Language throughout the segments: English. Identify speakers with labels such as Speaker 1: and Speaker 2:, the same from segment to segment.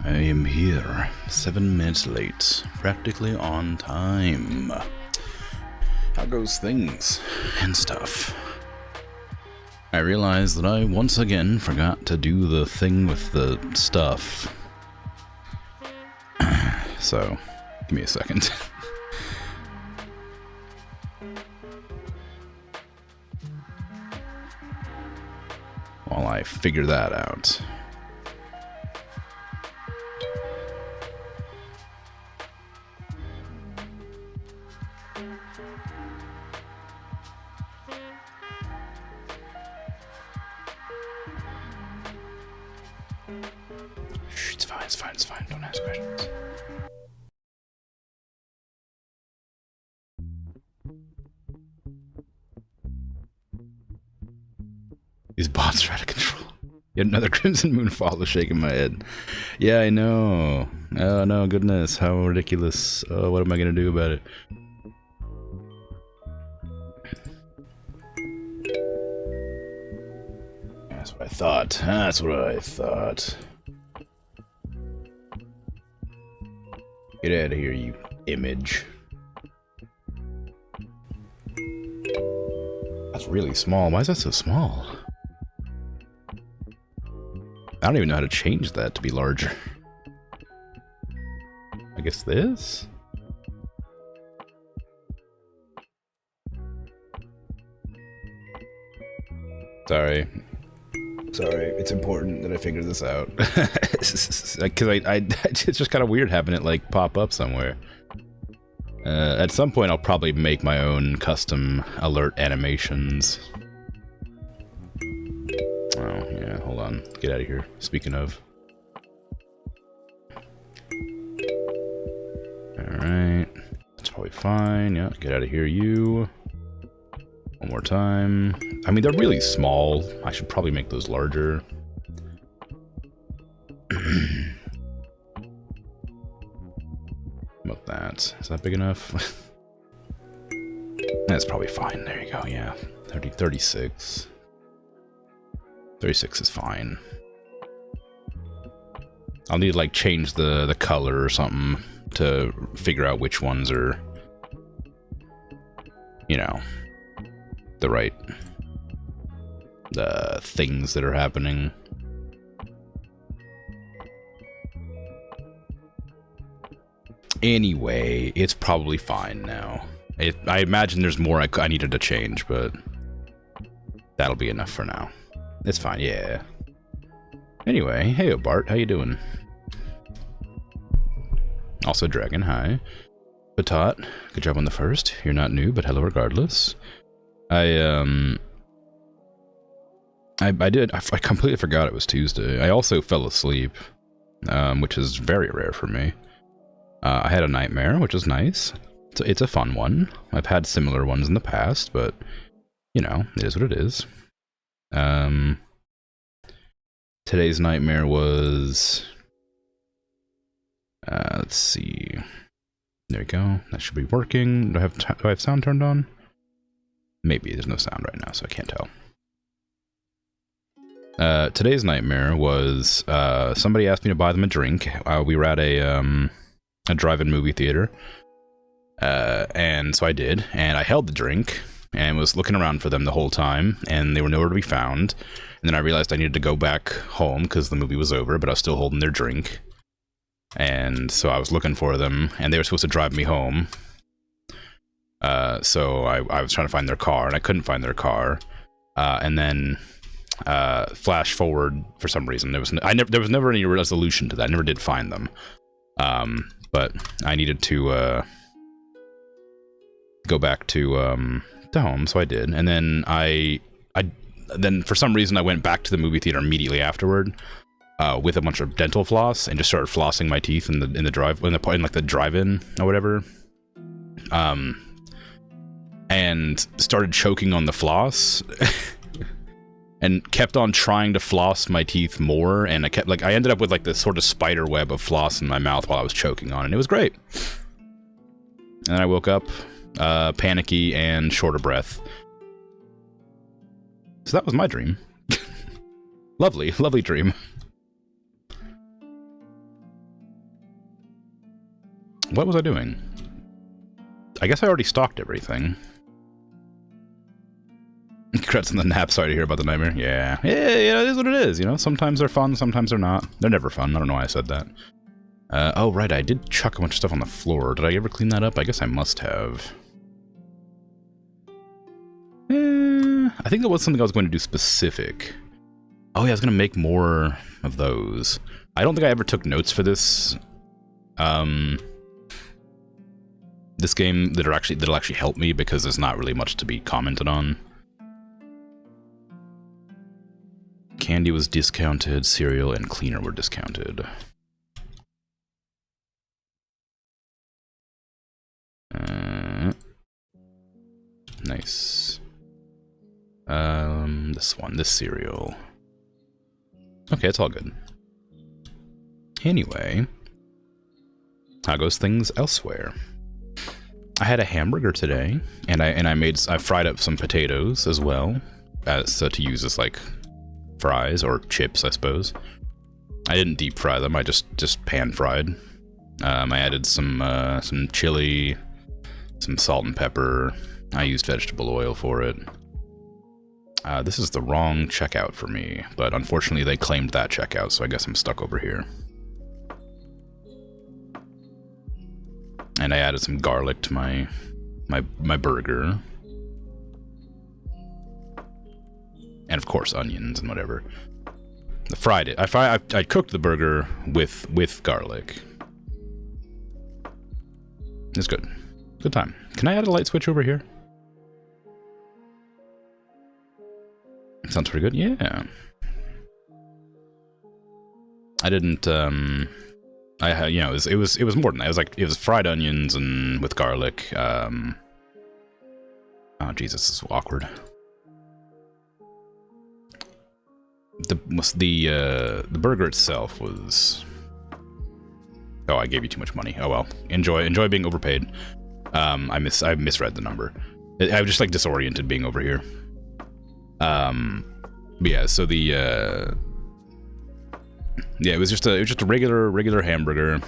Speaker 1: I am here, 7 minutes late, practically on time. How goes things and stuff? I realized that I once again forgot to do the thing with the stuff. So, give me a second. While I figure that out. It's fine, don't ask questions. These bots are out of control. Yet another Krimzonmoon follow, shaking my head. Yeah, I know. Oh no, goodness, how ridiculous. Oh, what am I gonna do about it? That's what I thought. That's what I thought. Get out of here, you image. That's really small. Why is that so small? I don't even know how to change that to be larger. I guess this? Sorry, it's important that I figure this out. Because it's just kind of weird having it, like, pop up somewhere. At some point, I'll probably make my own custom alert animations. Oh, yeah, hold on. Get out of here. Speaking of. Alright. That's probably fine. Yeah, get out of here, you. One more time. I mean, they're really small. I should probably make those larger. About that. Is that big enough? That's probably fine. There you go, yeah. 36. 36 is fine. I'll need to, like, change the color or something to figure out which ones are, you know, the right things that are happening. Anyway, it's probably fine now. I imagine there's more I needed to change, but that'll be enough for now. It's fine, yeah. Anyway, hey Bart, how you doing? Also Dragon, hi. Batot, good job on the first. You're not new, but hello regardless. I completely forgot it was Tuesday. I also fell asleep, which is very rare for me. I had a nightmare, which was nice. It's a fun one. I've had similar ones in the past, but you know, it is what it is. Today's nightmare was... let's see. There we go. That should be working. Do I have sound turned on? Maybe. There's no sound right now, so I can't tell. Today's nightmare was somebody asked me to buy them a drink. We were at a drive-in movie theater. And so I did, and I held the drink and was looking around for them the whole time, and they were nowhere to be found. And then I realized I needed to go back home because the movie was over, but I was still holding their drink. And so I was looking for them, and they were supposed to drive me home. So I was trying to find their car, and I couldn't find their car. And then flash forward for some reason. There was never any resolution to that. I never did find them. But I needed to go back to home, so I did. And then then for some reason I went back to the movie theater immediately afterward with a bunch of dental floss and just started flossing my teeth in the drive-in or whatever. And started choking on the floss. And kept on trying to floss my teeth more, and I ended up with like this sort of spider web of floss in my mouth while I was choking on it, and it was great. And I woke up panicky and short of breath. So that was my dream. Lovely dream. What was I doing? I guess I already stalked everything. Congrats on the nap. Sorry to hear about the nightmare. Yeah, it is what it is, you know? Sometimes they're fun, sometimes they're not. They're never fun. I don't know why I said that. Oh, right, I did chuck a bunch of stuff on the floor. Did I ever clean that up? I guess I must have. I think that was something I was going to do specific. Oh, yeah, I was going to make more of those. I don't think I ever took notes for this. This game that'll actually help me, because there's not really much to be commented on. Candy was discounted, cereal and cleaner were discounted. Nice. This cereal. Okay, it's all good. Anyway, how goes things elsewhere? I had a hamburger today, and I fried up some potatoes as well, to use as like fries or chips, I suppose. I didn't deep fry them. I just pan fried. I added some chili, some salt and pepper. I used vegetable oil for it. This is the wrong checkout for me, but unfortunately they claimed that checkout, so I guess I'm stuck over here. And I added some garlic to my burger. And of course onions and whatever. I fried it. I cooked the burger with garlic. It's good. Good time. Can I add a light switch over here? Sounds pretty good. Yeah. I didn't. I had, you know, it was more than that. It was fried onions and with garlic. Oh Jesus, this is awkward. The burger itself was. Oh, I gave you too much money. Oh well. Enjoy being overpaid. I misread the number. I was just like disoriented being over here. But yeah, so yeah, it was just a regular hamburger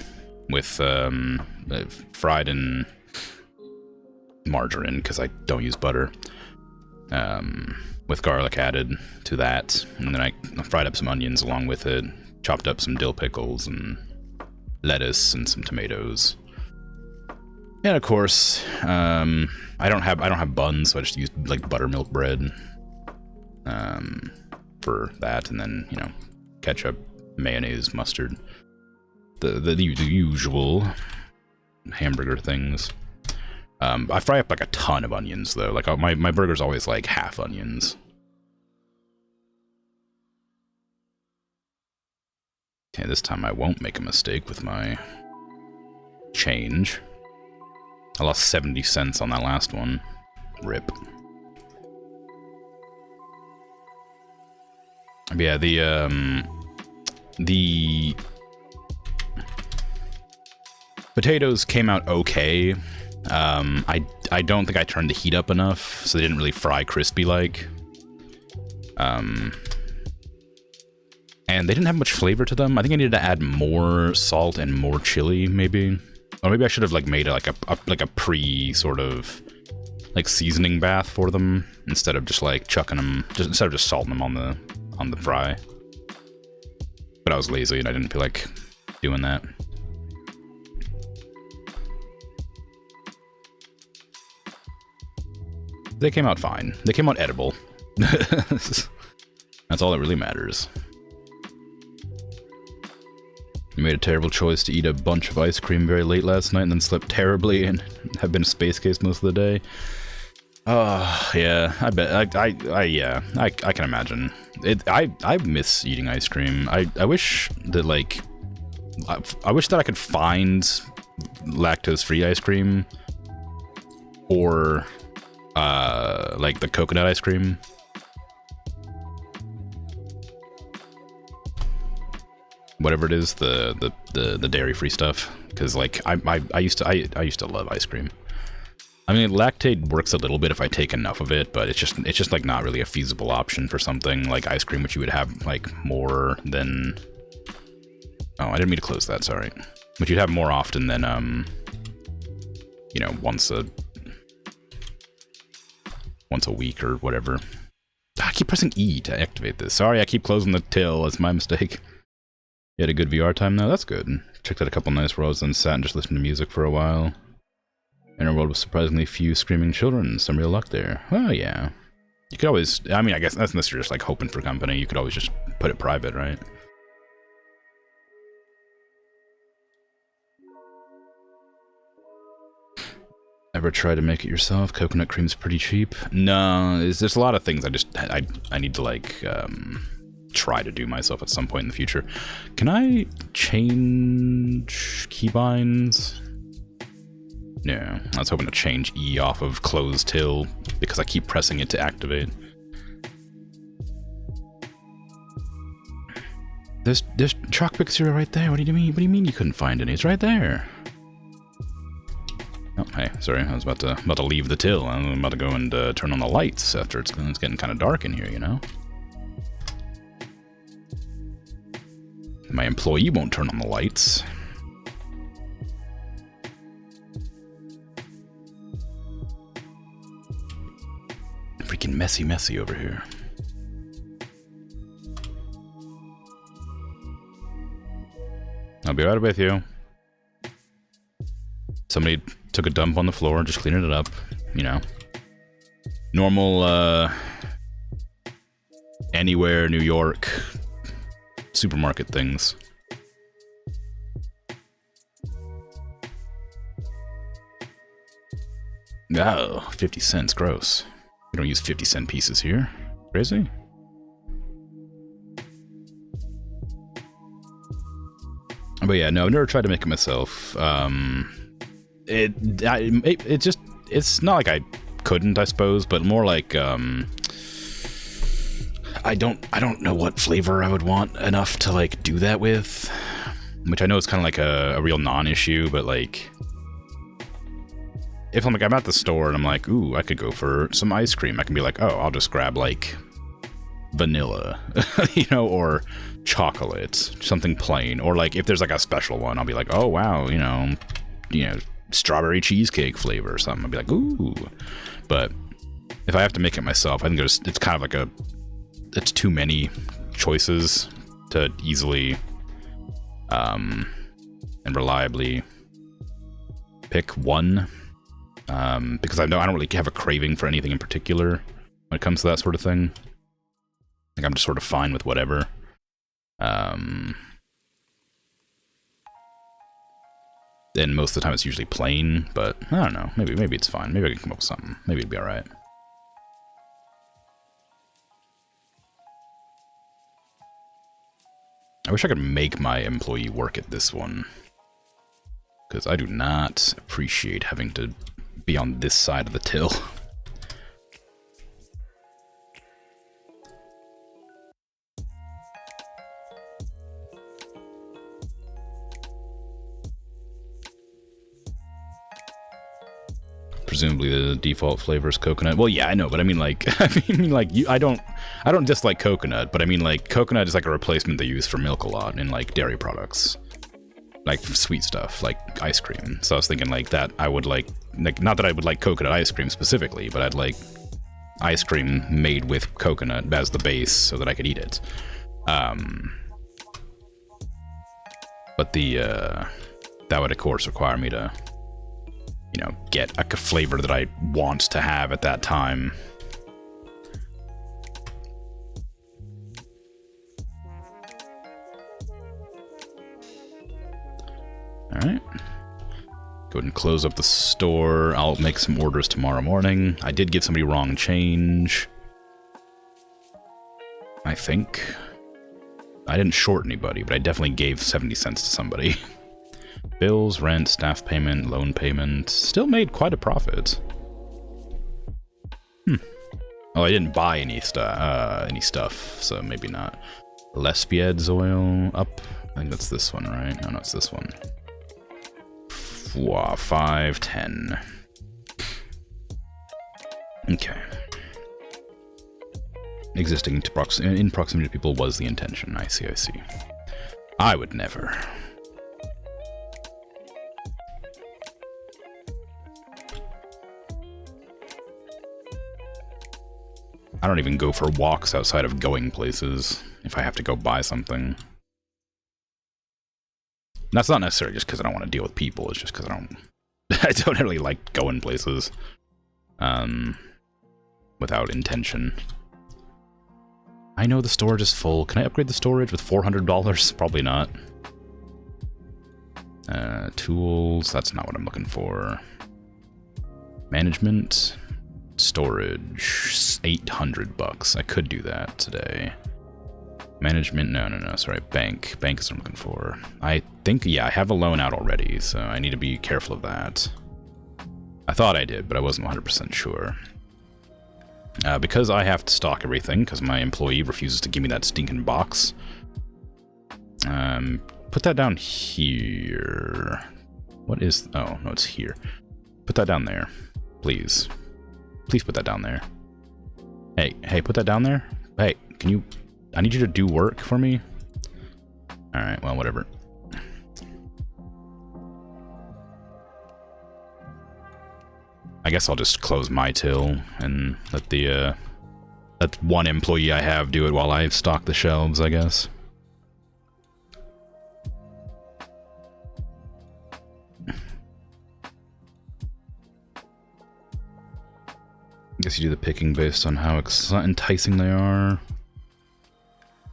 Speaker 1: with fried in margarine because I don't use butter. With garlic added to that, and then I fried up some onions along with it, chopped up some dill pickles and lettuce and some tomatoes. And of course, I don't have buns, so I just used like buttermilk bread for that, and then, you know, ketchup, mayonnaise, mustard, the usual hamburger things. I fry up like a ton of onions though. Like my burger's always like half onions. Okay, this time I won't make a mistake with my change. I lost 70 cents on that last one. Rip. Yeah, the potatoes came out okay. I don't think I turned the heat up enough, so they didn't really fry crispy like. And they didn't have much flavor to them. I think I needed to add more salt and more chili, maybe. Or maybe I should have like made like a pre sort of like seasoning bath for them instead of just like chucking them, instead of just salting them on the fry. But I was lazy and I didn't feel like doing that. They came out fine. They came out edible. That's all that really matters. You made a terrible choice to eat a bunch of ice cream very late last night and then slept terribly and have been a space case most of the day. Oh, yeah, I bet. Yeah, I can imagine. I miss eating ice cream. I wish that, like, I wish that I could find lactose-free ice cream or, like, the coconut ice cream. Whatever it is, the dairy-free stuff, because like I used to love ice cream. I mean, lactate works a little bit if I take enough of it, but it's just like not really a feasible option for something like ice cream, which you would have like more than. Oh, I didn't mean to close that. Sorry, but you'd have more often than you know, once a week or whatever. I keep pressing E to activate this. Sorry, I keep closing the till. It's my mistake. You had a good VR time though? That's good. Checked out a couple nights where I was then sat and just listened to music for a while. In a world with surprisingly few screaming children, some real luck there. Well, yeah. You could always, I mean, I guess that's unless you're just like hoping for company, you could always just put it private, right? Ever try to make it yourself? Coconut cream's pretty cheap. No, there's a lot of things I need to like, try to do myself at some point in the future. Can I change keybinds? No, I was hoping to change E off of close till because I keep pressing it to activate. There's chalk pick cereal right there. What do you mean? What do you mean you couldn't find any? It's right there. Oh, hey, sorry. I was about to leave the till. I'm about to go and turn on the lights after it's getting kind of dark in here, you know. My employee won't turn on the lights. Freaking messy over here. I'll be right with you. Somebody took a dump on the floor, just cleaning it up, you know. Normal, anywhere New York supermarket things. Oh, 50 cents, gross. We don't use 50-cent pieces here. Crazy? But yeah, no, I've never tried to make it myself. It's not like I couldn't, I suppose, but more like, I don't know what flavor I would want enough to like do that with, which I know is kind of like a real non-issue, but like if I'm at the store and I'm like, ooh, I could go for some ice cream, I can be like, oh, I'll just grab like vanilla, you know, or chocolate, something plain, or like if there's like a special one, I'll be like, oh wow, you know, strawberry cheesecake flavor or something. I'll be like, ooh. But if I have to make it myself, I think it's kind of like it's too many choices to easily and reliably pick one, because I know I don't really have a craving for anything in particular when it comes to that sort of thing. Like I'm just sort of fine with whatever. And most of the time it's usually plain, but I don't know, maybe it's fine. Maybe I can come up with something. Maybe it'd be alright. I wish I could make my employee work at this one, because I do not appreciate having to be on this side of the till. presumably the default flavor is coconut. Well, yeah, I know, but I mean, like, I don't dislike coconut, but I mean, like, coconut is like a replacement they use for milk a lot in like dairy products, like sweet stuff, like ice cream. So I was thinking like that I would like not that I would like coconut ice cream specifically, but I'd like ice cream made with coconut as the base so that I could eat it. But that would of course require me to, you know, get a flavor that I want to have at that time. Alright. Go ahead and close up the store. I'll make some orders tomorrow morning. I did give somebody wrong change, I think. I didn't short anybody, but I definitely gave 70 cents to somebody. Bills, rent, staff payment, loan payment. Still made quite a profit. Oh, I didn't buy any stuff, so maybe not. Lespied's oil up. I think that's this one, right? No, it's this one. 5, 10. Okay. Existing in proximity to people was the intention. I see. I would never. I don't even go for walks outside of going places if I have to go buy something. That's not necessarily just because I don't want to deal with people. It's just because I don't really like going places without intention. I know the storage is full. Can I upgrade the storage with $400? Probably not. Tools. That's not what I'm looking for. Management. Storage. $800. I could do that today. Management, no, sorry, bank is what I'm looking for. I think, yeah, I have a loan out already, so I need to be careful of that. I thought I did, but I wasn't 100% sure. Because I have to stock everything, because my employee refuses to give me that stinking box. Put that down here. What is, oh, no, it's here. Put that down there, please. Please put that down there. Hey, put that down there. Hey, can you... I need you to do work for me. Alright, well, whatever. I guess I'll just close my till and let the, that one employee I have do it while I stock the shelves, I guess. I guess you do the picking based on how enticing they are.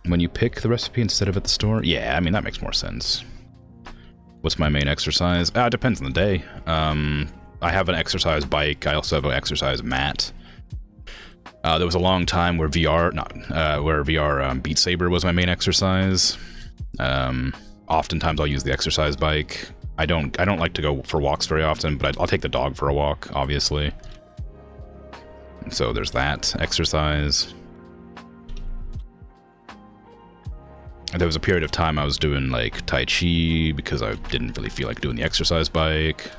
Speaker 1: When you pick the recipe instead of at the store? Yeah, I mean, that makes more sense. What's my main exercise? It depends on the day. I have an exercise bike. I also have an exercise mat. There was a long time where VR Beat Saber was my main exercise. Oftentimes I'll use the exercise bike. I don't like to go for walks very often, but I'll take the dog for a walk, obviously. So there's that exercise. There was a period of time I was doing like Tai Chi because I didn't really feel like doing the exercise bike.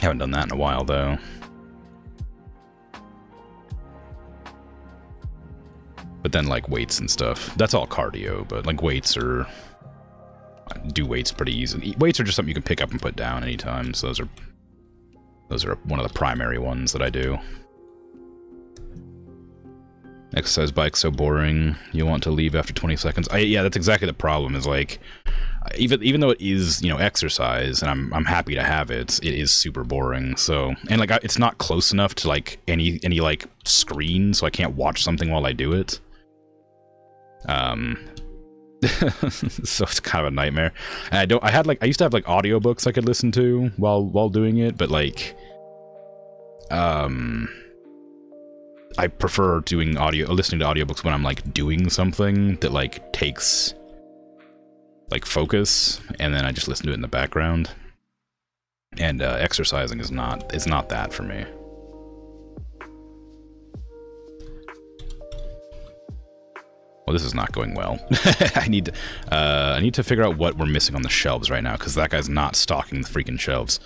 Speaker 1: Haven't done that in a while though. But then like weights and stuff, that's all cardio, but like weights I do weights pretty easily. Weights are just something you can pick up and put down anytime, so those are one of the primary ones that I do. Exercise bike's so boring. You want to leave after 20 seconds. Yeah, that's exactly the problem. Is like, even though it is, you know, exercise, and I'm happy to have it, it is super boring. So, and like, it's not close enough to like any like screen, so I can't watch something while I do it. So it's kind of a nightmare. And I used to have like audiobooks I could listen to while doing it, but like, I prefer listening to audiobooks when I'm like doing something that like takes like focus, and then I just listen to it in the background. And exercising is not that for me. Well, this is not going well. I need to figure out what we're missing on the shelves right now, because that guy's not stocking the freaking shelves.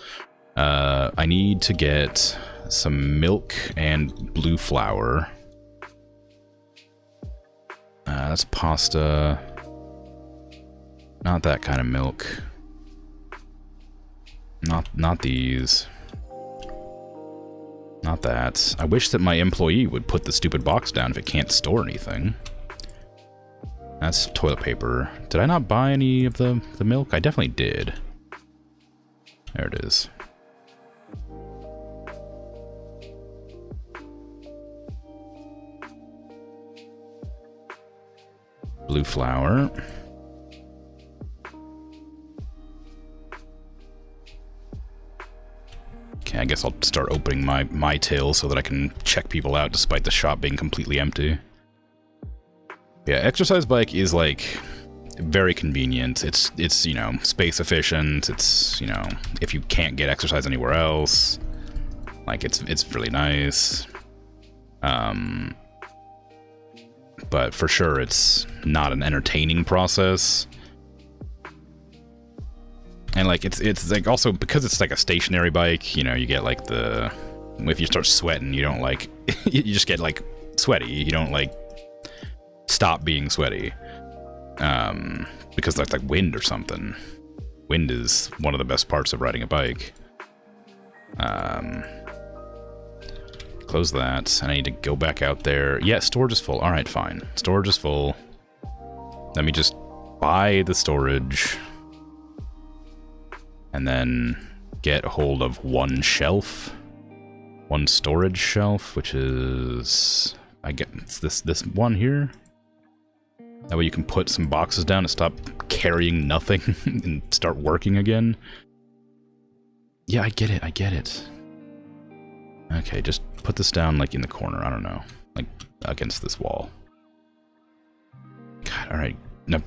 Speaker 1: I need to get some milk and blue flour. That's pasta. Not that kind of milk. Not these. Not that. I wish that my employee would put the stupid box down if it can't store anything. That's toilet paper. Did I not buy any of the milk? I definitely did. There it is. Blue flour. Okay, I guess I'll start opening my till so that I can check people out despite the shop being completely empty. Yeah, exercise bike is like very convenient. It's you know, space efficient. It's, you know, if you can't get exercise anywhere else, like it's really nice. But for sure it's not an entertaining process. And like it's like also because it's like a stationary bike, you know, you get like the, if you start sweating, you don't like you just get like sweaty. You don't like stop being sweaty. Because that's like wind or something. Wind is one of the best parts of riding a bike. Close that. I need to go back out there. Yeah, storage is full. Alright, fine. Storage is full. Let me just buy the storage. And then get hold of one shelf. One storage shelf, which is... I get it's this one here. That way you can put some boxes down and stop carrying nothing and start working again. Yeah, I get it. Okay, just put this down, like, in the corner, I don't know. Like, against this wall. God, alright. Now,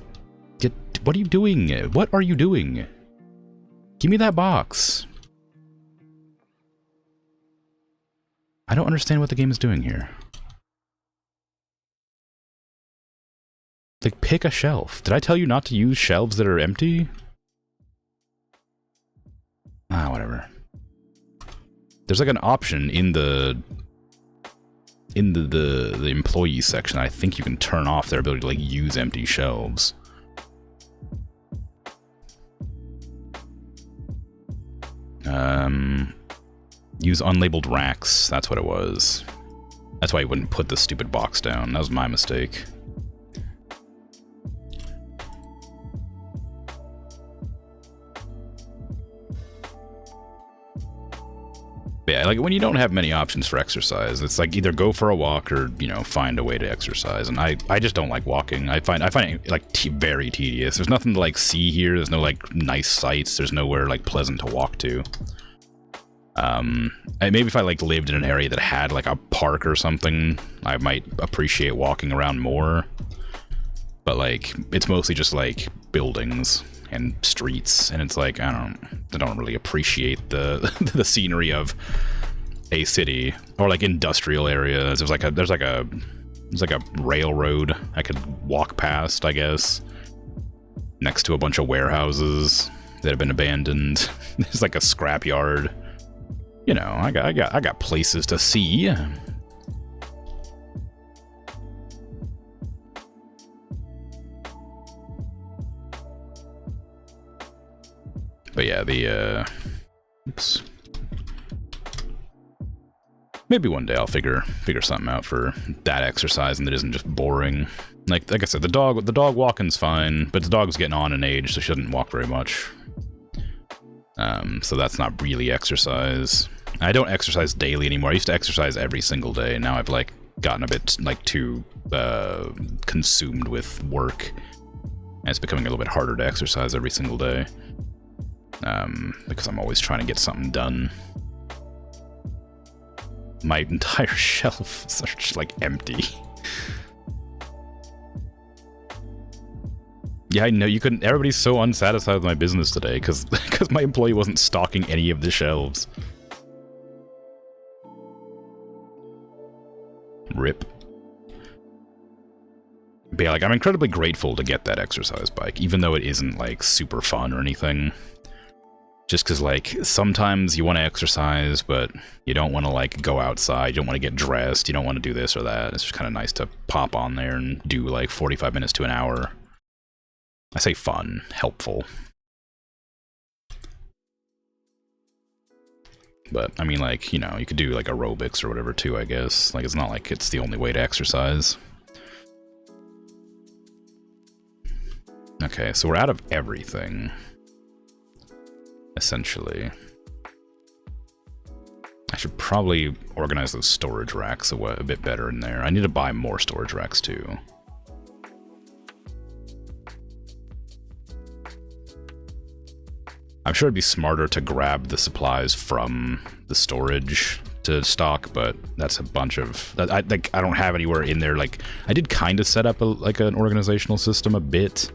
Speaker 1: what are you doing? What are you doing? Give me that box. I don't understand what the game is doing here. Like, pick a shelf. Did I tell you not to use shelves that are empty? Ah, whatever. There's like an option in the employee section. I think you can turn off their ability to like use empty shelves. Use unlabeled racks. That's what it was. That's why I wouldn't put the stupid box down. That was my mistake. Yeah, like when you don't have many options for exercise, it's like either go for a walk or, you know, find a way to exercise. And I just don't like walking. I find it like very tedious. There's nothing to like see here. There's no like nice sights. There's nowhere like pleasant to walk to. Maybe if I like lived in an area that had like a park or something, I might appreciate walking around more. But like it's mostly just like buildings and streets, and it's like I don't really appreciate the scenery of a city or like industrial areas. There's like a railroad I could walk past, I guess, next to a bunch of warehouses that have been abandoned. There's like a scrapyard. You know, I got places to see. But yeah, oops. Maybe one day I'll figure something out for that exercise and that isn't just boring. Like I said, the dog walking's fine, but the dog's getting on in age, so she doesn't walk very much. So that's not really exercise. I don't exercise daily anymore. I used to exercise every single day, and now I've like gotten a bit like too consumed with work, and it's becoming a little bit harder to exercise every single day. Because I'm always trying to get something done. My entire shelf is just like empty. Yeah, I know you couldn't. Everybody's so unsatisfied with my business today because my employee wasn't stocking any of the shelves. Rip. But yeah, like I'm incredibly grateful to get that exercise bike, even though it isn't like super fun or anything. Just because, like, sometimes you want to exercise, but you don't want to, like, go outside. You don't want to get dressed. You don't want to do this or that. It's just kind of nice to pop on there and do, like, 45 minutes to an hour. I say fun, helpful. But, I mean, like, you know, you could do, like, aerobics or whatever, too, I guess. Like, it's not like it's the only way to exercise. Okay, so we're out of everything. Essentially. I should probably organize those storage racks a bit better in there. I need to buy more storage racks too. I'm sure it'd be smarter to grab the supplies from the storage to stock, but that's a bunch of... I don't have anywhere in there. Like, I did kind of set up like an organizational system a bit.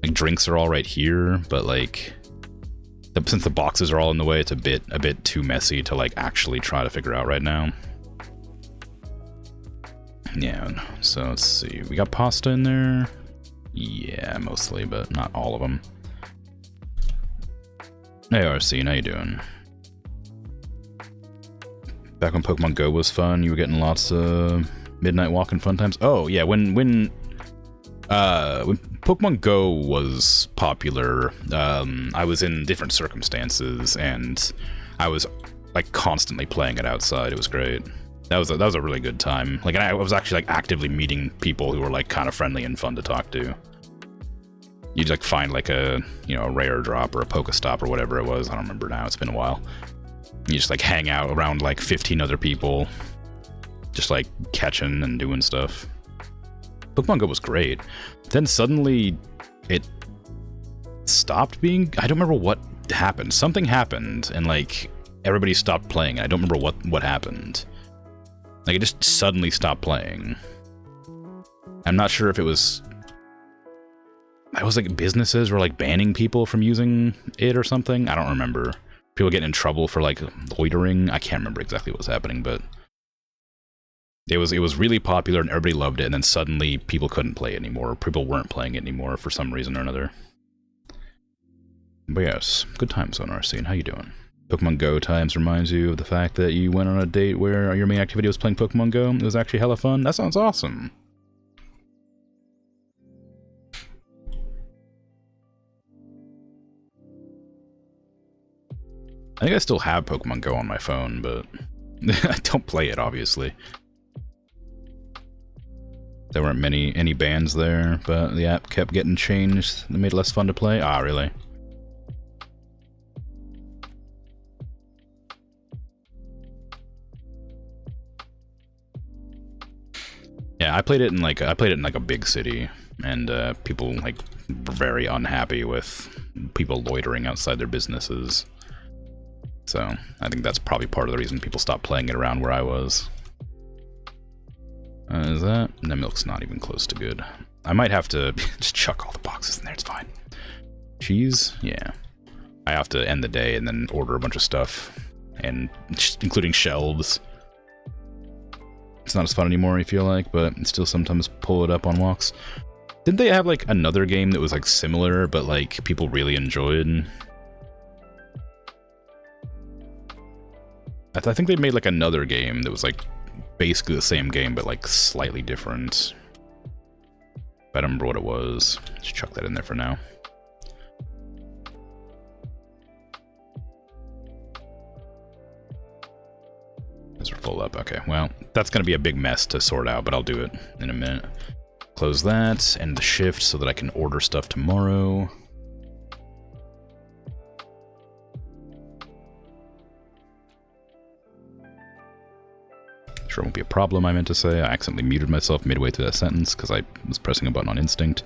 Speaker 1: Like, drinks are all right here, but like... Since the boxes are all in the way, it's a bit too messy to, like, actually try to figure out right now. Yeah, so let's see. We got pasta in there? Yeah, mostly, but not all of them. Hey, RC, how you doing? Back when Pokemon Go was fun, you were getting lots of midnight walking fun times? Oh, yeah, when Pokemon Go was popular, I was in different circumstances, and I was, like, constantly playing it outside. It was great. That was a really good time. Like, and I was actually, like, actively meeting people who were, like, kind of friendly and fun to talk to. You'd, like, find, like, a, you know, a rare drop or a Pokestop or whatever it was. I don't remember now. It's been a while. You just, like, hang out around, like, 15 other people, just, like, catching and doing stuff. Pokemon Go was great. Then suddenly, it stopped being... I don't remember what happened. Something happened, and, like, everybody stopped playing. I don't remember what happened. Like, it just suddenly stopped playing. I'm not sure if it was... I was like, businesses were, like, banning people from using it or something. I don't remember. People getting in trouble for, like, loitering. I can't remember exactly what was happening, but... It was really popular and everybody loved it, and then suddenly people couldn't play it anymore. People weren't playing it anymore for some reason or another. But yes, good times on RC, and how you doing? Pokemon Go times reminds you of the fact that you went on a date where your main activity was playing Pokemon Go. It was actually hella fun. That sounds awesome. I think I still have Pokemon Go on my phone, but I don't play it, obviously. There weren't any bans there, but the app kept getting changed. It made it less fun to play. Ah, really? Yeah, I played it in like a big city, and people like were very unhappy with people loitering outside their businesses. So I think that's probably part of the reason people stopped playing it around where I was. Is that? The milk's not even close to good. I might have to just chuck all the boxes in there, it's fine. Cheese? Yeah. I have to end the day and then order a bunch of stuff, and including shelves. It's not as fun anymore, I feel like, but still sometimes pull it up on walks. Didn't they have, like, another game that was, like, similar, but, like, people really enjoyed? I think they made, like, another game that was, like, basically the same game, but, like, slightly different. I don't remember what it was. Just chuck that in there for now. Those are full up. Okay, well, that's going to be a big mess to sort out, but I'll do it in a minute. Close that, end the shift so that I can order stuff tomorrow. Sure won't be a problem, I meant to say. I accidentally muted myself midway through that sentence because I was pressing a button on instinct.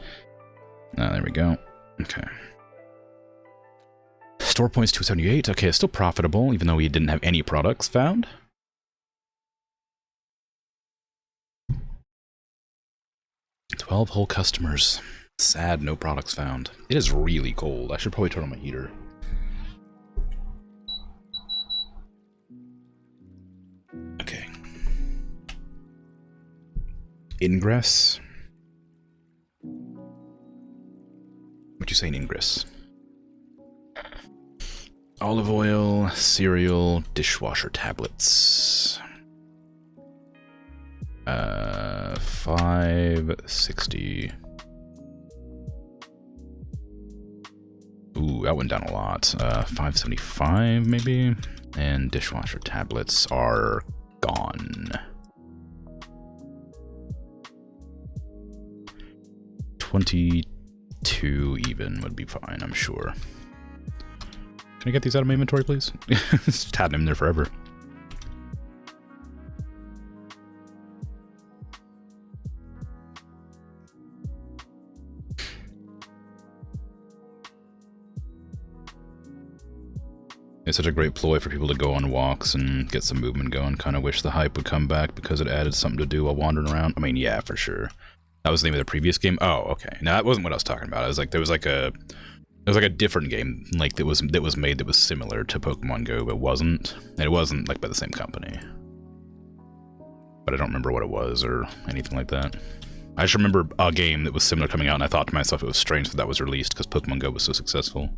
Speaker 1: There we go. Okay. Store points 278. Okay, it's still profitable, even though we didn't have any products found. $12 whole customers. Sad, no products found. It is really cold. I should probably turn on my heater. Okay. Ingress? What you saying, Ingress? Olive oil, cereal, dishwasher tablets. 560. Ooh, that went down a lot. 575 maybe. And dishwasher tablets are gone. 22 even would be fine, I'm sure. Can I get these out of my inventory, please? Just had them in there forever. It's such a great ploy for people to go on walks and get some movement going. Kind of wish the hype would come back because it added something to do while wandering around. I mean, yeah, for sure. That was the name of the previous game. Oh, okay. No, that wasn't what I was talking about. I was like, there was like a different game like that was made that was similar to Pokemon Go, but wasn't. And it wasn't like by the same company. But I don't remember what it was or anything like that. I just remember a game that was similar coming out, and I thought to myself it was strange that was released because Pokemon Go was so successful.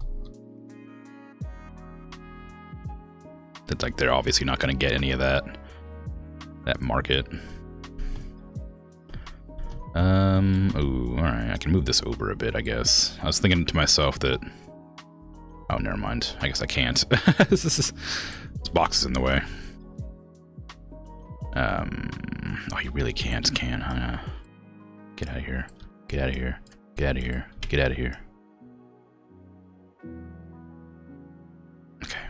Speaker 1: That like they're obviously not going to get any of that market. Ooh, alright, I can move this over a bit, I guess. I was thinking to myself that... Oh, never mind. I guess I can't. This box is in the way. Oh, you really can't, huh? Get out of here. Get out of here. Get out of here. Get out of here. Okay.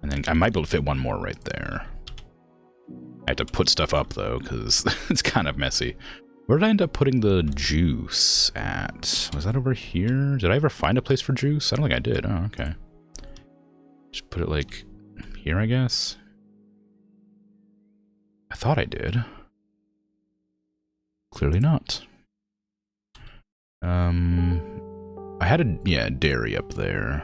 Speaker 1: And then I might be able to fit one more right there. I have to put stuff up, though, because it's kind of messy. Where did I end up putting the juice at? Was that over here? Did I ever find a place for juice? I don't think I did. Oh, okay. Just put it, like, here, I guess? I thought I did. Clearly not. I had a dairy up there.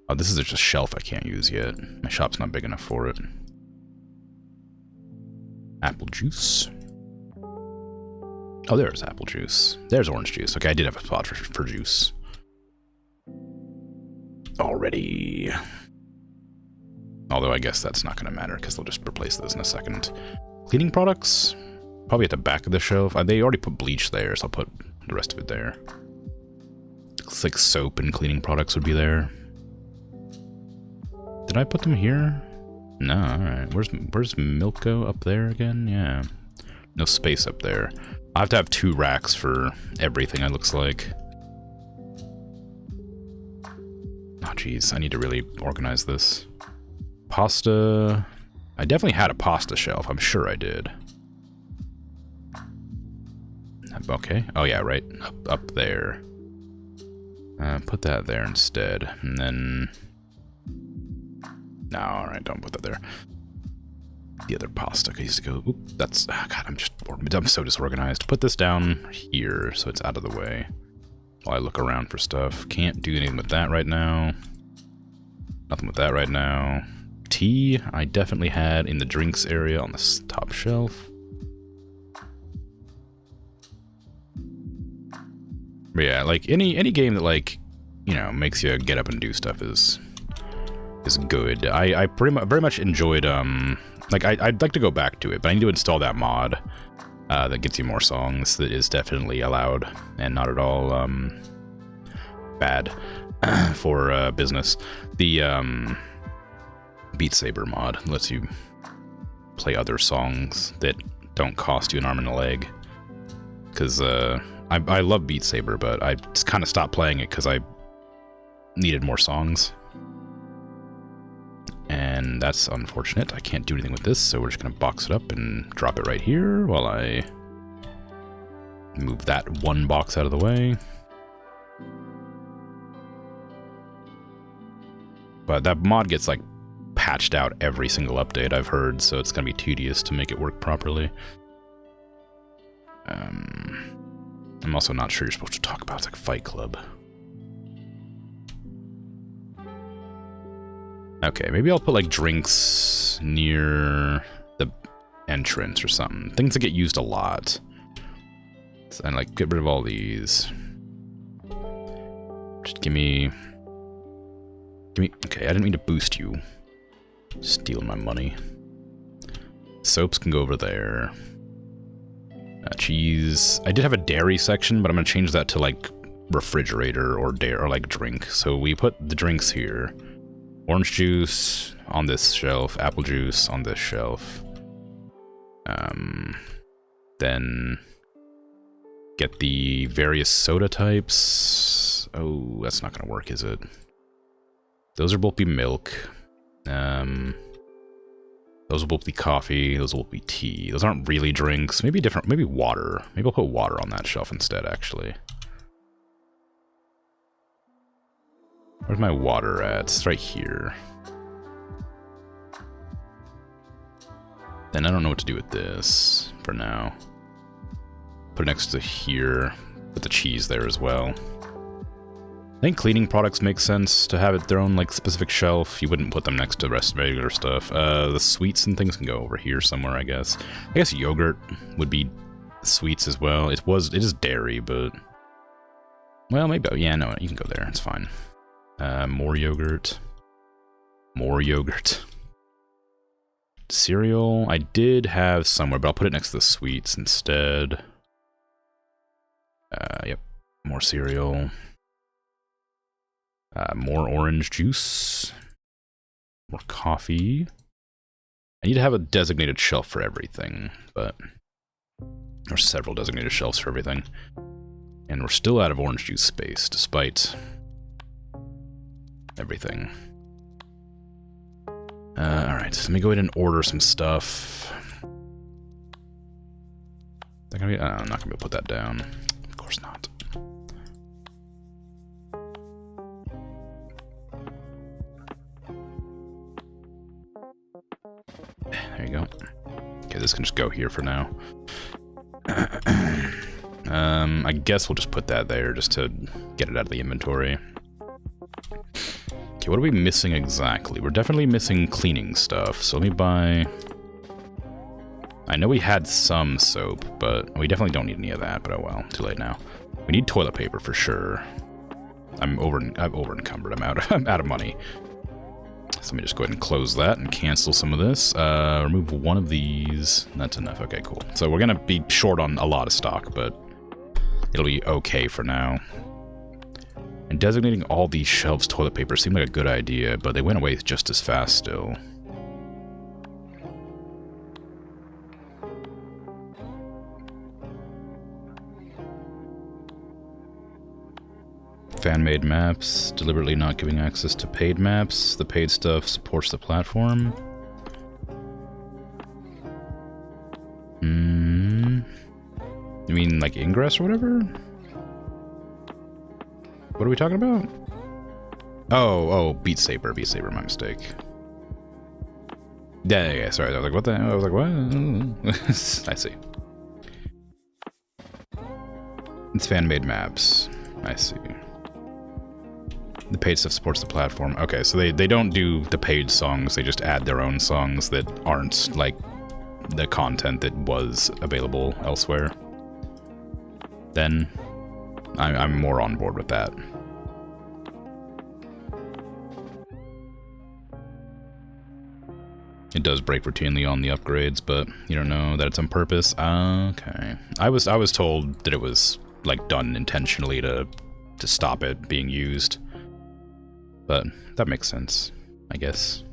Speaker 1: Oh, this is just a shelf I can't use yet. My shop's not big enough for it. Apple juice. Oh, there's apple juice. There's orange juice. Okay, I did have a spot for juice. Already. Although I guess that's not going to matter because they'll just replace those in a second. Cleaning products? Probably at the back of the shelf. They already put bleach there, so I'll put the rest of it there. Looks like soap and cleaning products would be there. Did I put them here? No, alright. Where's milk go? Up there again? Yeah. No space up there. I have to have 2 racks for everything, it looks like. Oh, jeez. I need to really organize this. Pasta... I definitely had a pasta shelf. I'm sure I did. Okay. Oh, yeah, right. Up there. Put that there instead. And then... No, alright, don't put that there. The other pasta. I used to go... Oop, that's... Oh, God, I'm so disorganized. Put this down here so it's out of the way. While I look around for stuff. Can't do anything with that right now. Nothing with that right now. Tea, I definitely had in the drinks area on the top shelf. But yeah, like any game that like, you know, makes you get up and do stuff is good. I very much enjoyed like I'd like to go back to it, but I need to install that mod that gets you more songs. That is definitely allowed and not at all bad for business. The Beat Saber mod lets you play other songs that don't cost you an arm and a leg. Because I love Beat Saber, but I just kind of stopped playing it because I needed more songs. And that's unfortunate. I can't do anything with this, so we're just going to box it up and drop it right here while I move that one box out of the way. But that mod gets, like, patched out every single update I've heard, so it's going to be tedious to make it work properly. I'm also not sure you're supposed to talk about it's like Fight Club. Okay, maybe I'll put like drinks near the entrance or something. Things that get used a lot. And like get rid of all these. Just give me Okay, I didn't mean to boost you. Steal my money. Soaps can go over there. Cheese. I did have a dairy section, but I'm gonna change that to like refrigerator or dairy or like drink. So we put the drinks here. Orange juice on this shelf. Apple juice on this shelf. Then get the various soda types. Oh, that's not gonna work, is it? Those are both be milk. Those will both be coffee. Those will be tea. Those aren't really drinks. Maybe different. Maybe water. Maybe I'll put water on that shelf instead, actually. Where's my water at? It's right here. Then I don't know what to do with this for now. Put it next to here. Put the cheese there as well. I think cleaning products make sense to have it their own like specific shelf. You wouldn't put them next to the rest of regular stuff. The sweets and things can go over here somewhere, I guess. I guess yogurt would be sweets as well. It is dairy, but well, maybe. Yeah, no, you can go there. It's fine. More yogurt. More yogurt. Cereal, I did have somewhere, but I'll put it next to the sweets instead. Yep. More cereal. More orange juice. More coffee. I need to have a designated shelf for everything, but there's several designated shelves for everything. And we're still out of orange juice space, despite everything. Alright, let me go ahead and order some stuff. I'm not gonna be able to put that down. Of course not. There you go. Okay, this can just go here for now. I guess we'll just put that there just to get it out of the inventory. Okay, what are we missing exactly? We're definitely missing cleaning stuff, so let me buy... I know we had some soap, but we definitely don't need any of that, but oh well, too late now. We need toilet paper for sure. I've over-encumbered, I'm out of money. So let me just go ahead and close that and cancel some of this. Remove one of these. That's enough. Okay, cool. So we're gonna be short on a lot of stock, but it'll be okay for now. And designating all these shelves toilet paper seemed like a good idea, but they went away just as fast still. Fan-made maps, deliberately not giving access to paid maps. The paid stuff supports the platform. You mean like ingress or whatever? What are we talking about? Oh, Beat Saber, my mistake. Yeah, sorry, I was like, what the hell? I was like, what? I see. It's fan-made maps. I see. The paid stuff supports the platform. Okay, so they don't do the paid songs, they just add their own songs that aren't, like, the content that was available elsewhere. Then, I'm more on board with that. It does break routinely on the upgrades, but you don't know that it's on purpose. Okay. I was told that it was like done intentionally to stop it being used. But that makes sense, I guess.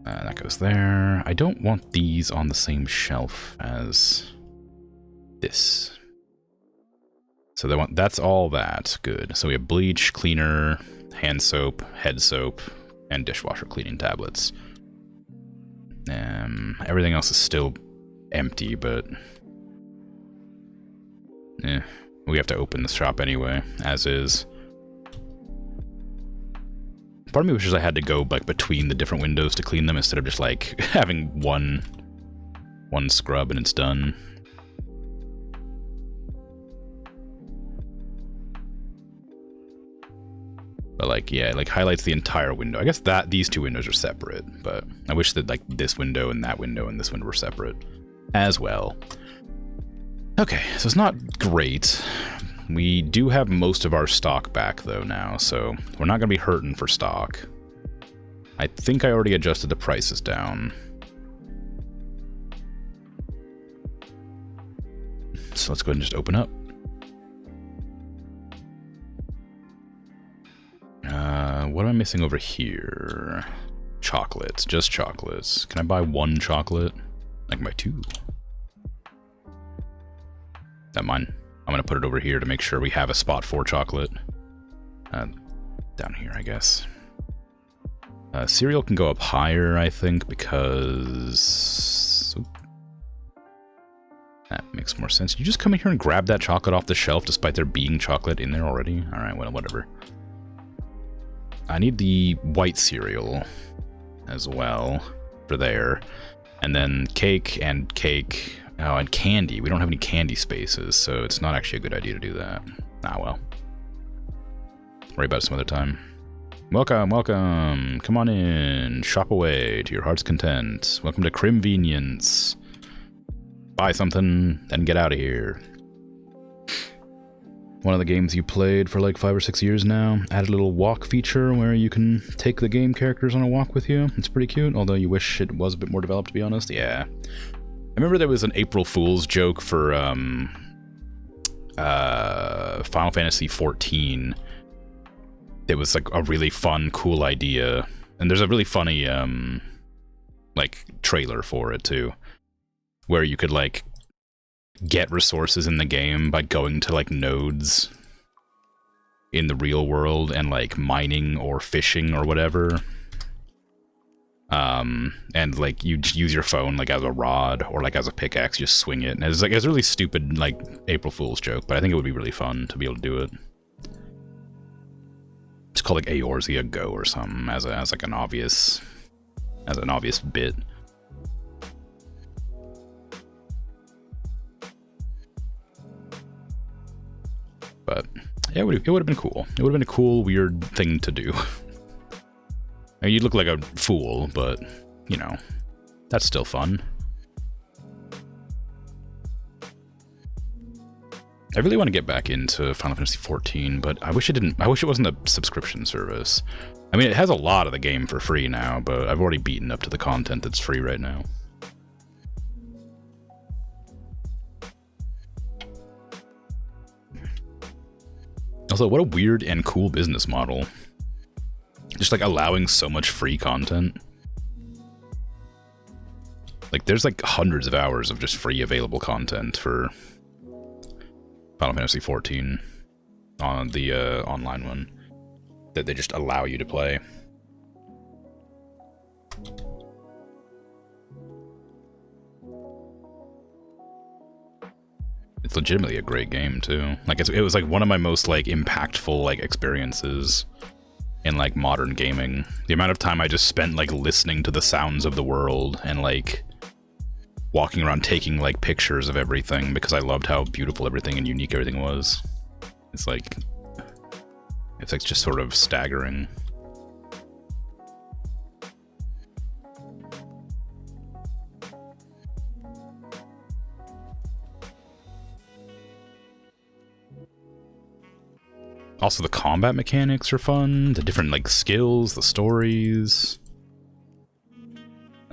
Speaker 1: That goes there. I don't want these on the same shelf as this. So that's all that. Good. So we have bleach, cleaner, hand soap, head soap, and dishwasher cleaning tablets. Everything else is still empty, but we have to open the shop anyway, as is. Part of me wishes I had to go like between the different windows to clean them instead of just like having one scrub and it's done. But like, yeah, it like highlights the entire window. I guess that these two windows are separate, but I wish that like this window and this window were separate as well. Okay, so it's not great, We do have most of our stock back, though, now, so we're not going to be hurting for stock. I think I already adjusted the prices down. So let's go ahead and just open up. What am I missing over here? Chocolates, just chocolates. Can I buy one chocolate? I can buy two. Never mind. I'm gonna put it over here to make sure we have a spot for chocolate. Down here, I guess. Cereal can go up higher, I think, because... Oop. That makes more sense. You just come in here and grab that chocolate off the shelf despite there being chocolate in there already? Alright, well, whatever. I need the white cereal as well for there. And then cake and cake. Oh, and candy. We don't have any candy spaces, so it's not actually a good idea to do that. Ah, well. Worry about it some other time. Welcome, welcome. Come on in. Shop away to your heart's content. Welcome to Krimzonmoon. Buy something, then get out of here. One of the games you played for like 5 or 6 years now added a little walk feature where you can take the game characters on a walk with you. It's pretty cute, although you wish it was a bit more developed, to be honest. Yeah. I remember there was an April Fool's joke for Final Fantasy XIV. It was like a really fun, cool idea. And there's a really funny like trailer for it too, where you could like get resources in the game by going to like nodes in the real world and like mining or fishing or whatever. And like you use your phone like as a rod or like as a pickaxe, just swing it. And it's like it's a really stupid like April Fool's joke, but I think it would be really fun to be able to do it. It's called like Eorzea Go or something as like an obvious bit. But yeah, it would have been cool. It would have been a cool, weird thing to do. I mean, you'd look like a fool, but, you know, that's still fun. I really want to get back into Final Fantasy XIV, but I wish it wasn't a subscription service. I mean, it has a lot of the game for free now, but I've already beaten up to the content that's free right now. Also, what a weird and cool business model. Just like allowing so much free content. Like there's like hundreds of hours of just free available content for Final Fantasy XIV on the online one that they just allow you to play. It's legitimately a great game too. Like it was like one of my most like impactful like experiences in like modern gaming. The amount of time I just spent like listening to the sounds of the world and like walking around taking like pictures of everything because I loved how beautiful everything and unique everything was. It's like just sort of staggering. Also, the combat mechanics are fun, the different like skills, the stories.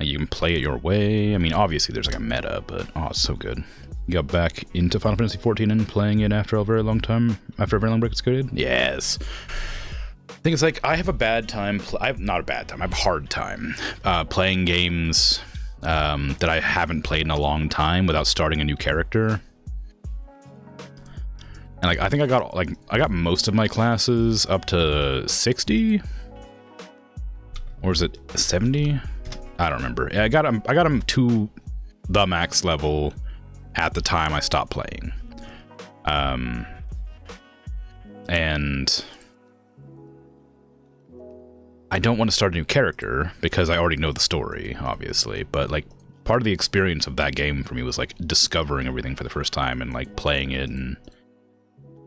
Speaker 1: You can play it your way. I mean, obviously there's like a meta, but oh, it's so good. You got back into Final Fantasy XIV and playing it after a very long time, after a very long break it's good? Yes. I think it's like, I have a bad time, I have a hard time playing games that I haven't played in a long time without starting a new character. And like, I think I got most of my classes up to 60? Or is it 70? I don't remember. I got them to the max level at the time I stopped playing. And I don't want to start a new character because I already know the story, obviously. But like, part of the experience of that game for me was like discovering everything for the first time and like playing it. And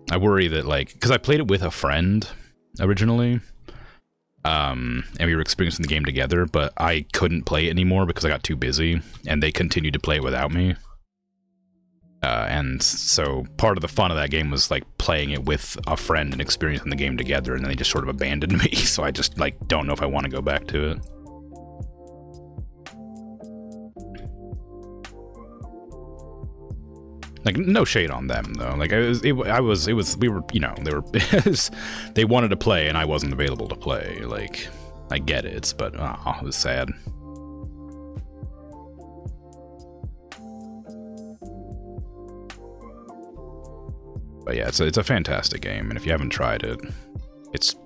Speaker 1: I worry that like, because I played it with a friend originally, and we were experiencing the game together, but I couldn't play it anymore because I got too busy, and they continued to play it without me. And so part of the fun of that game was like playing it with a friend and experiencing the game together, and then they just sort of abandoned me, so I just like don't know if I want to go back to it. Like, no shade on them though. Like we were, you know, they were they wanted to play and I wasn't available to play. Like, I get it, but it was sad. But yeah, it's a fantastic game, and if you haven't tried it, it's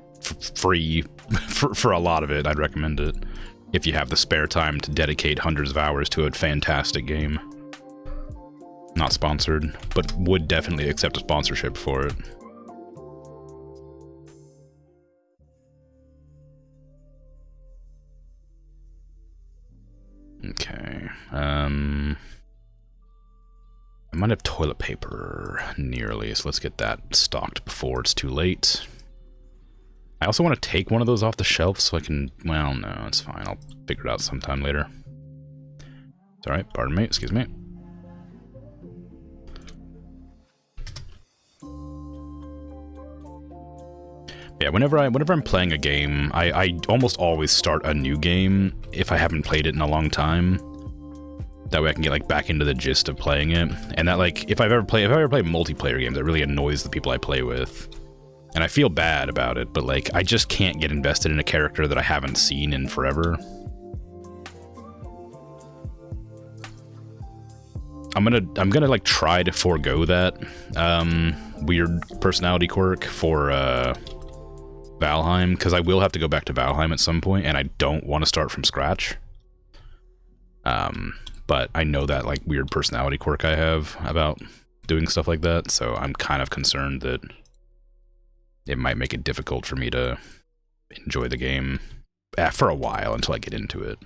Speaker 1: free for a lot of it. I'd recommend it if you have the spare time to dedicate hundreds of hours to a fantastic game. Not sponsored, but would definitely accept a sponsorship for it. Okay, I might have toilet paper nearly, so let's get that stocked before it's too late. I also want to take one of those off the shelf so I can... Well, no, it's fine. I'll figure it out sometime later. It's alright, pardon me, excuse me. Yeah, whenever I'm playing a game, I almost always start a new game if I haven't played it in a long time. That way I can get like back into the gist of playing it. And that, like, if I ever play multiplayer games, that really annoys the people I play with. And I feel bad about it, but like I just can't get invested in a character that I haven't seen in forever. I'm gonna like try to forego that weird personality quirk for Valheim, because I will have to go back to Valheim at some point, and I don't want to start from scratch. But I know that like weird personality quirk I have about doing stuff like that, so I'm kind of concerned that it might make it difficult for me to enjoy the game for a while until I get into it.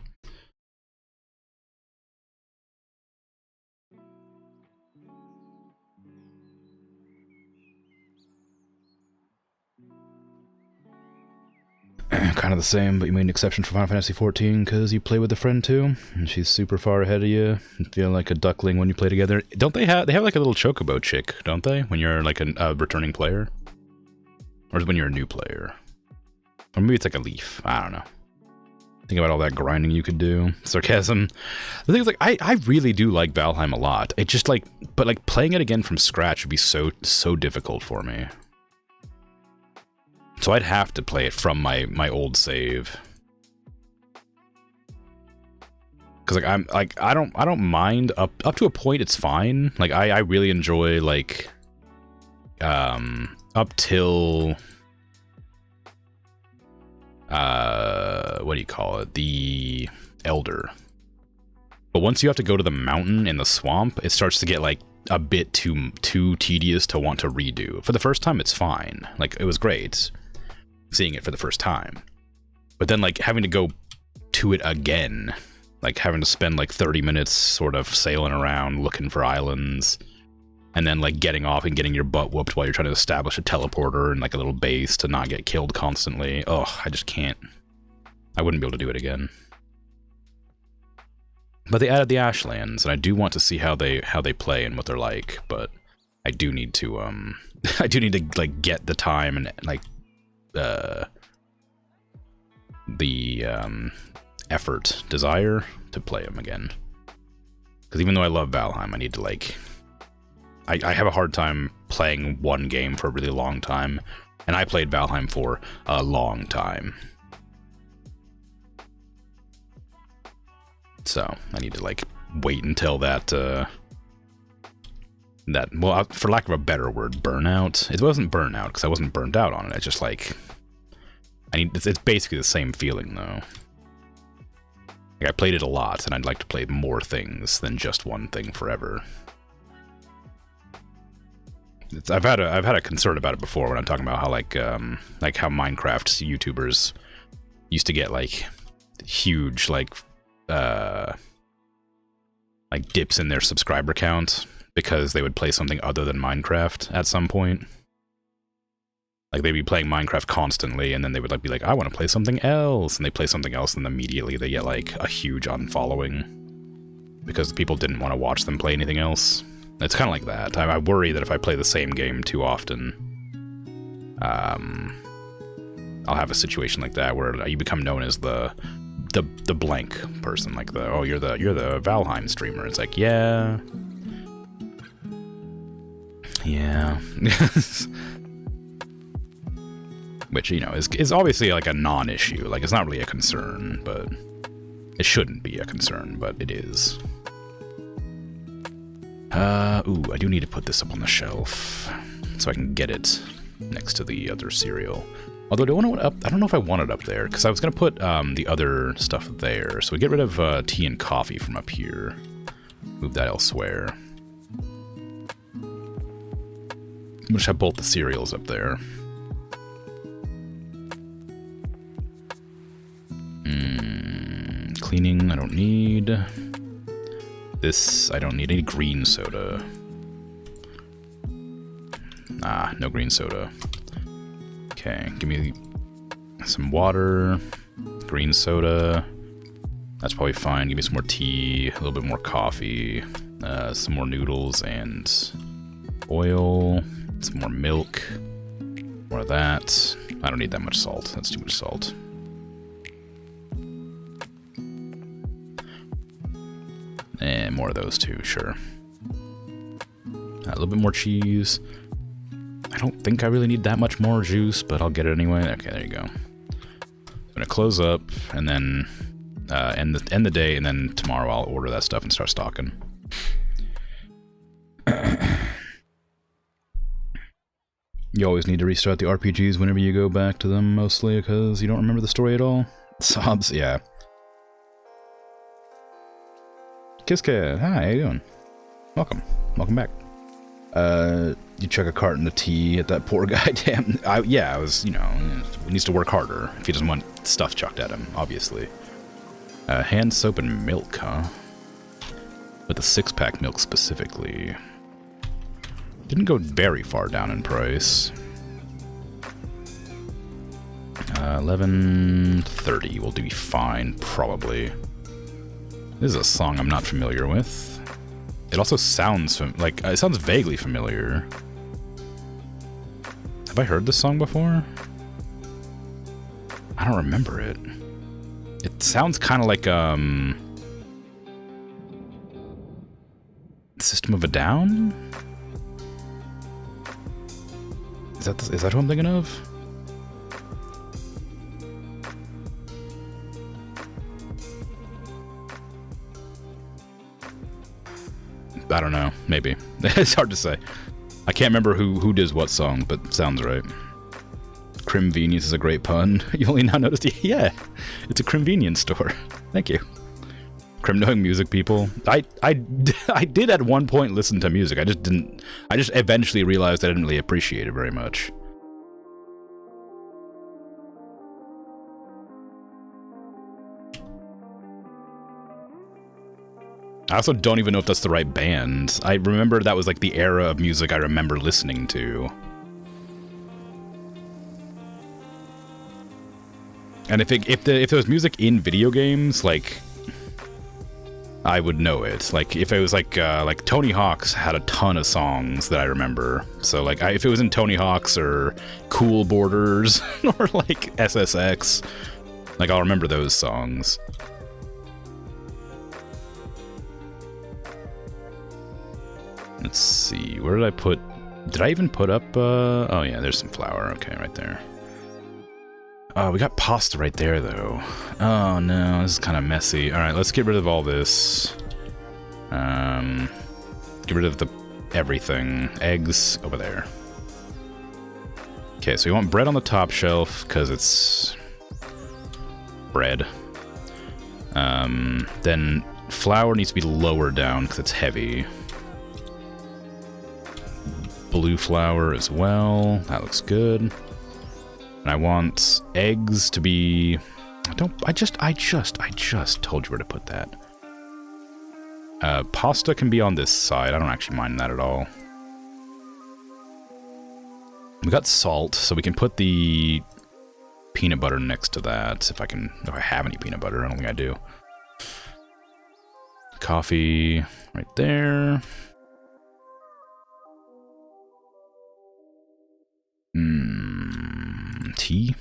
Speaker 1: Kind of the same, but you made an exception for Final Fantasy XIV because you play with a friend too, and she's super far ahead of you. You feel like a duckling when you play together. Don't they have like a little chocobo chick, don't they? When you're like a returning player, or is it when you're a new player? Or maybe it's like a leaf. I don't know. Think about all that grinding you could do. Sarcasm. The thing is, like, I really do like Valheim a lot. It just like, but like playing it again from scratch would be so difficult for me. So I'd have to play it from my old save. Cause like I don't mind up to a point, it's fine. Like I really enjoy like up till what do you call it? The Elder. But once you have to go to the mountain in the swamp, it starts to get like a bit too tedious to want to redo. For the first time, it's fine. Like, it was great seeing it for the first time. But then, like, having to go to it again, like, having to spend, like, 30 minutes sort of sailing around, looking for islands, and then, like, getting off and getting your butt whooped while you're trying to establish a teleporter and, like, a little base to not get killed constantly. Oh, I just can't. I wouldn't be able to do it again. But they added the Ashlands, and I do want to see how they play and what they're like, but I do need to, I do need to, like, get the time and, like, the desire to play them again. Because even though I love Valheim, I need to, like... I have a hard time playing one game for a really long time, and I played Valheim for a long time. So, I need to, like, wait until that, well, for lack of a better word, burnout. It wasn't burnout, because I wasn't burned out on it. It's just, like... it's basically the same feeling, though. Like, I played it a lot, and I'd like to play more things than just one thing forever. I've had a concern about it before when I'm talking about how, like how Minecraft YouTubers used to get, like, huge, like dips in their subscriber count because they would play something other than Minecraft at some point. Like, they'd be playing Minecraft constantly, and then they would, like, be like, I want to play something else, and they play something else, and immediately they get, like, a huge unfollowing because people didn't want to watch them play anything else. It's kind of like that. I worry that if I play the same game too often, I'll have a situation like that where you become known as the blank person, like you're the Valheim streamer. It's like, yeah. Which, you know, is obviously like a non-issue. Like, it's not really a concern, but it shouldn't be a concern, but it is. Ooh, I do need to put this up on the shelf so I can get it next to the other cereal. Although I don't know if I want it up there, because I was going to put the other stuff there. So we get rid of tea and coffee from up here. Move that elsewhere. We'll just have both the cereals up there. Cleaning, I don't need. This, I don't need any green soda. Ah, no green soda. Okay, give me some water, green soda. That's probably fine. Give me some more tea, a little bit more coffee, some more noodles and oil, some more milk, more of that. I don't need that much salt. That's too much salt. And more of those too, sure. A little bit more cheese. I don't think I really need that much more juice, but I'll get it anyway. Okay, there you go. I'm gonna close up and then end the day, and then tomorrow I'll order that stuff and start stocking. You always need to restart the RPGs whenever you go back to them, mostly because you don't remember the story at all. Sobs, yeah. Kiska, hi, how you doing? Welcome back. You chuck a carton of tea at that poor guy. Damn, I was, you know, he needs to work harder if he doesn't want stuff chucked at him, obviously. Hand soap and milk, huh? With the 6-pack milk specifically. Didn't go very far down in price. 11.30 will do fine, probably. This is a song I'm not familiar with. It also sounds like it sounds vaguely familiar. Have I heard this song before? I don't remember it. It sounds kind of like System of a Down? Is that who I'm thinking of? I don't know. Maybe. It's hard to say. I can't remember who does what song, but sounds right. Krimzonmoon is a great pun. You only now noticed? Yeah, it's a Krimzonmoon store. Thank you. Knowing music people. I did at one point listen to music. I just eventually realized I didn't really appreciate it very much. I also don't even know if that's the right band. I remember that was like the era of music I remember listening to. And if there was music in video games, like, I would know it. Like, if it was like Tony Hawk's had a ton of songs that I remember. So like, if it was in Tony Hawk's or Cool Borders or like SSX, like I'll remember those songs. Let's see, where did I put... Did I even put up... Oh yeah, there's some flour. Okay, right there. We got pasta right there, though. Oh no, this is kind of messy. Alright, let's get rid of all this. Get rid of everything. Eggs over there. Okay, so we want bread on the top shelf, because it's... bread. Then flour needs to be lower down, because it's heavy. Blue flour as well. That looks good. And I want eggs to be... I just told you where to put that. Pasta can be on this side. I don't actually mind that at all. We got salt, so we can put the peanut butter next to that. If I have any peanut butter, I don't think I do. Coffee right there. Tea?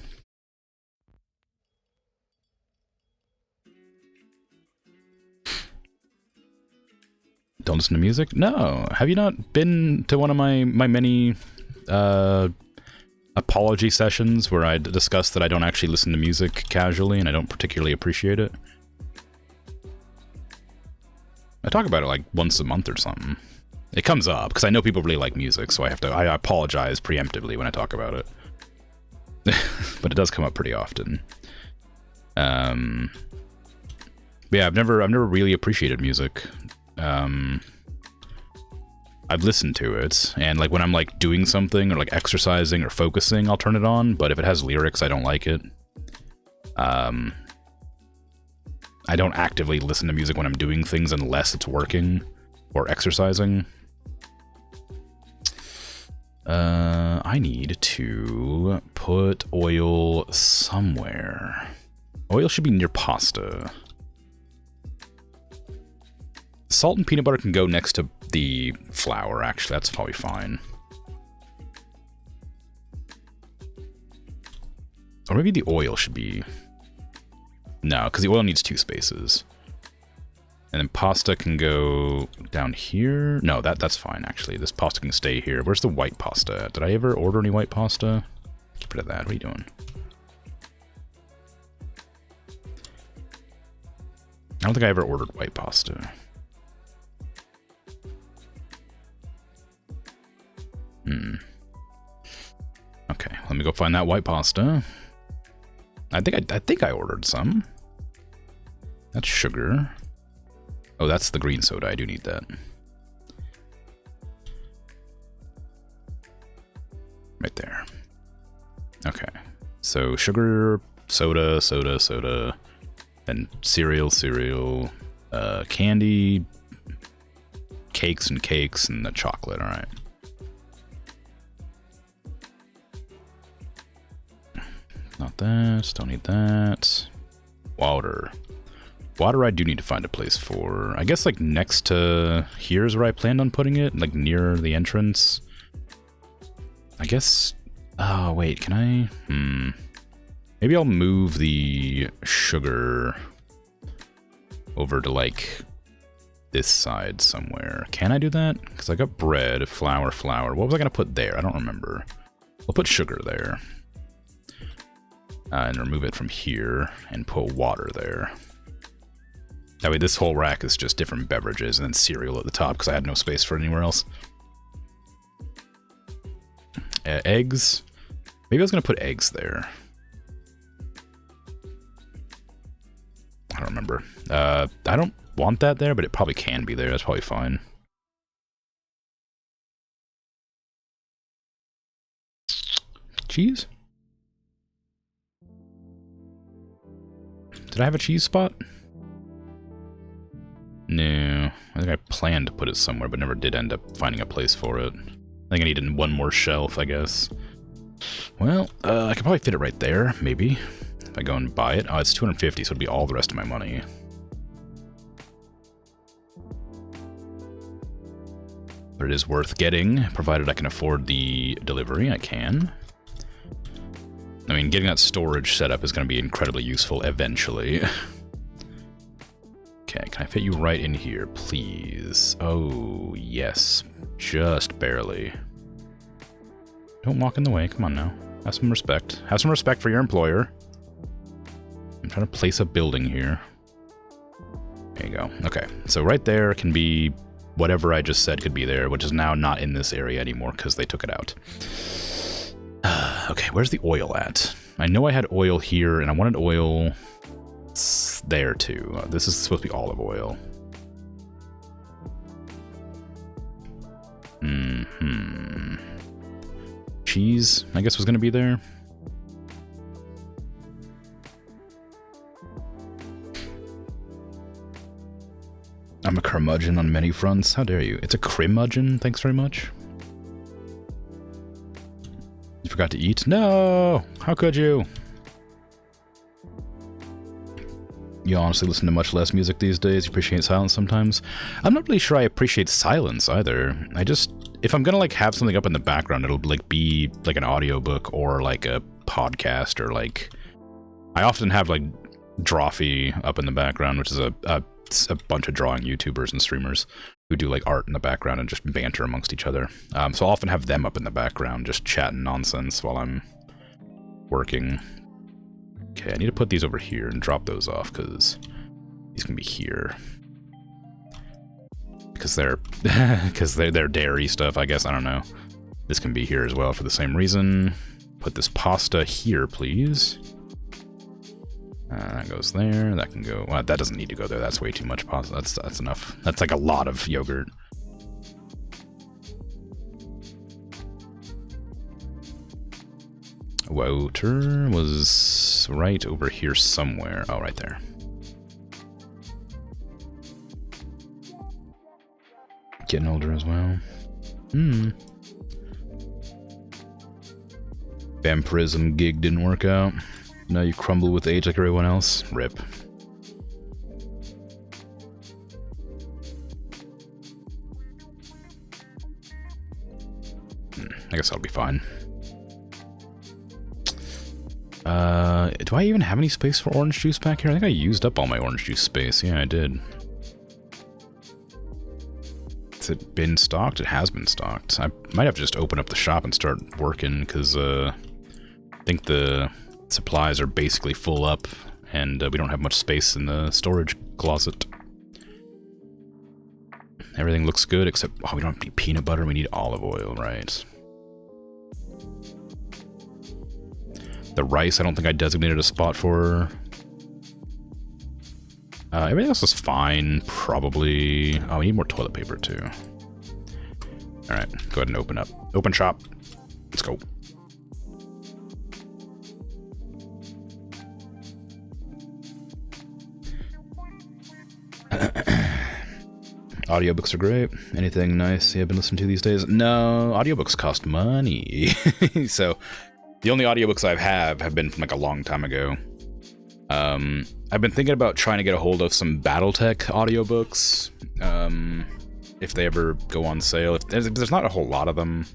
Speaker 1: Don't listen to music? No. Have you not been to one of my many apology sessions where I discuss that I don't actually listen to music casually and I don't particularly appreciate it? I talk about it like once a month or something. It comes up because I know people really like music, so I apologize preemptively when I talk about it. But it does come up pretty often. But yeah, I've never really appreciated music. I've listened to it, and like when I'm like doing something or like exercising or focusing, I'll turn it on. But if it has lyrics, I don't like it. I don't actively listen to music when I'm doing things unless it's working or exercising. I need to put oil somewhere. Oil should be near pasta. Salt and peanut butter can go next to the flour, actually. That's probably fine. Or maybe the oil should be... No, because the oil needs 2 spaces. And then pasta can go down here. No, that's fine, actually. This pasta can stay here. Where's the white pasta at? Did I ever order any white pasta? Get rid of that. What are you doing? I don't think I ever ordered white pasta. Okay, let me go find that white pasta. I think I ordered some. That's sugar. Oh, that's the green soda. I do need that. Right there. Okay. So sugar, soda, and cereal, candy, cakes, and the chocolate. All right. Not that. Don't need that. Water. Water I do need to find a place for. I guess like next to here's where I planned on putting it, like near the entrance. I guess... Oh, wait, can I? Maybe I'll move the sugar over to like this side somewhere. Can I do that? Because I got bread, flour. What was I going to put there? I don't remember. I'll put sugar there. And remove it from here and put water there. That way this whole rack is just different beverages and then cereal at the top because I had no space for it anywhere else. Eggs. Maybe I was going to put eggs there. I don't remember. I don't want that there, but it probably can be there. That's probably fine. Cheese? Did I have a cheese spot? No. I think I planned to put it somewhere, but never did end up finding a place for it. I think I needed one more shelf, I guess. Well, I could probably fit it right there, maybe. If I go and buy it. Oh, it's 250, so it'd be all the rest of my money. But it is worth getting, provided I can afford the delivery. I can. I mean, getting that storage set up is going to be incredibly useful eventually. Okay, can I fit you right in here, please? Oh, yes. Just barely. Don't walk in the way. Come on now. Have some respect. Have some respect for your employer. I'm trying to place a building here. There you go. Okay, so right there can be whatever I just said could be there, which is now not in this area anymore because they took it out. Okay, where's the oil at? I know I had oil here, and I wanted oil there too. This is supposed to be olive oil. Cheese, I guess, was going to be there. I'm a curmudgeon on many fronts. How dare you? It's a Krimzonmoon, thanks very much. You forgot to eat? No! How could you? You honestly listen to much less music these days. You appreciate silence sometimes. I'm not really sure I appreciate silence either. I just... if I'm gonna like have something up in the background, it'll like be like an audiobook or like a podcast, or like I often have like Drawfee up in the background, which is a bunch of drawing YouTubers and streamers who do like art in the background and just banter amongst each other. So I'll often have them up in the background just chatting nonsense while I'm working. Okay, I need to put these over here and drop those off because these can be here. Because they're dairy stuff, I guess. I don't know. This can be here as well for the same reason. Put this pasta here, please. That goes there. That can go. Well, that doesn't need to go there. That's way too much pasta. That's enough. That's like a lot of yogurt. Water was right over here somewhere. Oh, right there. Getting older as well. Vampirism gig didn't work out. Now you crumble with age like everyone else. Rip. I guess that'll be fine. Do I even have any space for orange juice back here? I think I used up all my orange juice space. Yeah, I did. Has it been stocked? It has been stocked. I might have to just open up the shop and start working, because I think the supplies are basically full up, and we don't have much space in the storage closet. Everything looks good, except, oh, we don't need peanut butter, we need olive oil, right? The rice, I don't think I designated a spot for. Everything else is fine, probably. Oh, we need more toilet paper, too. Alright, go ahead and open up. Open shop. Let's go. Audiobooks are great. Anything nice you have been listening to these days? No, audiobooks cost money. So, the only audiobooks I have been from like a long time ago. I've been thinking about trying to get a hold of some BattleTech audiobooks, if they ever go on sale. If there's not a whole lot of them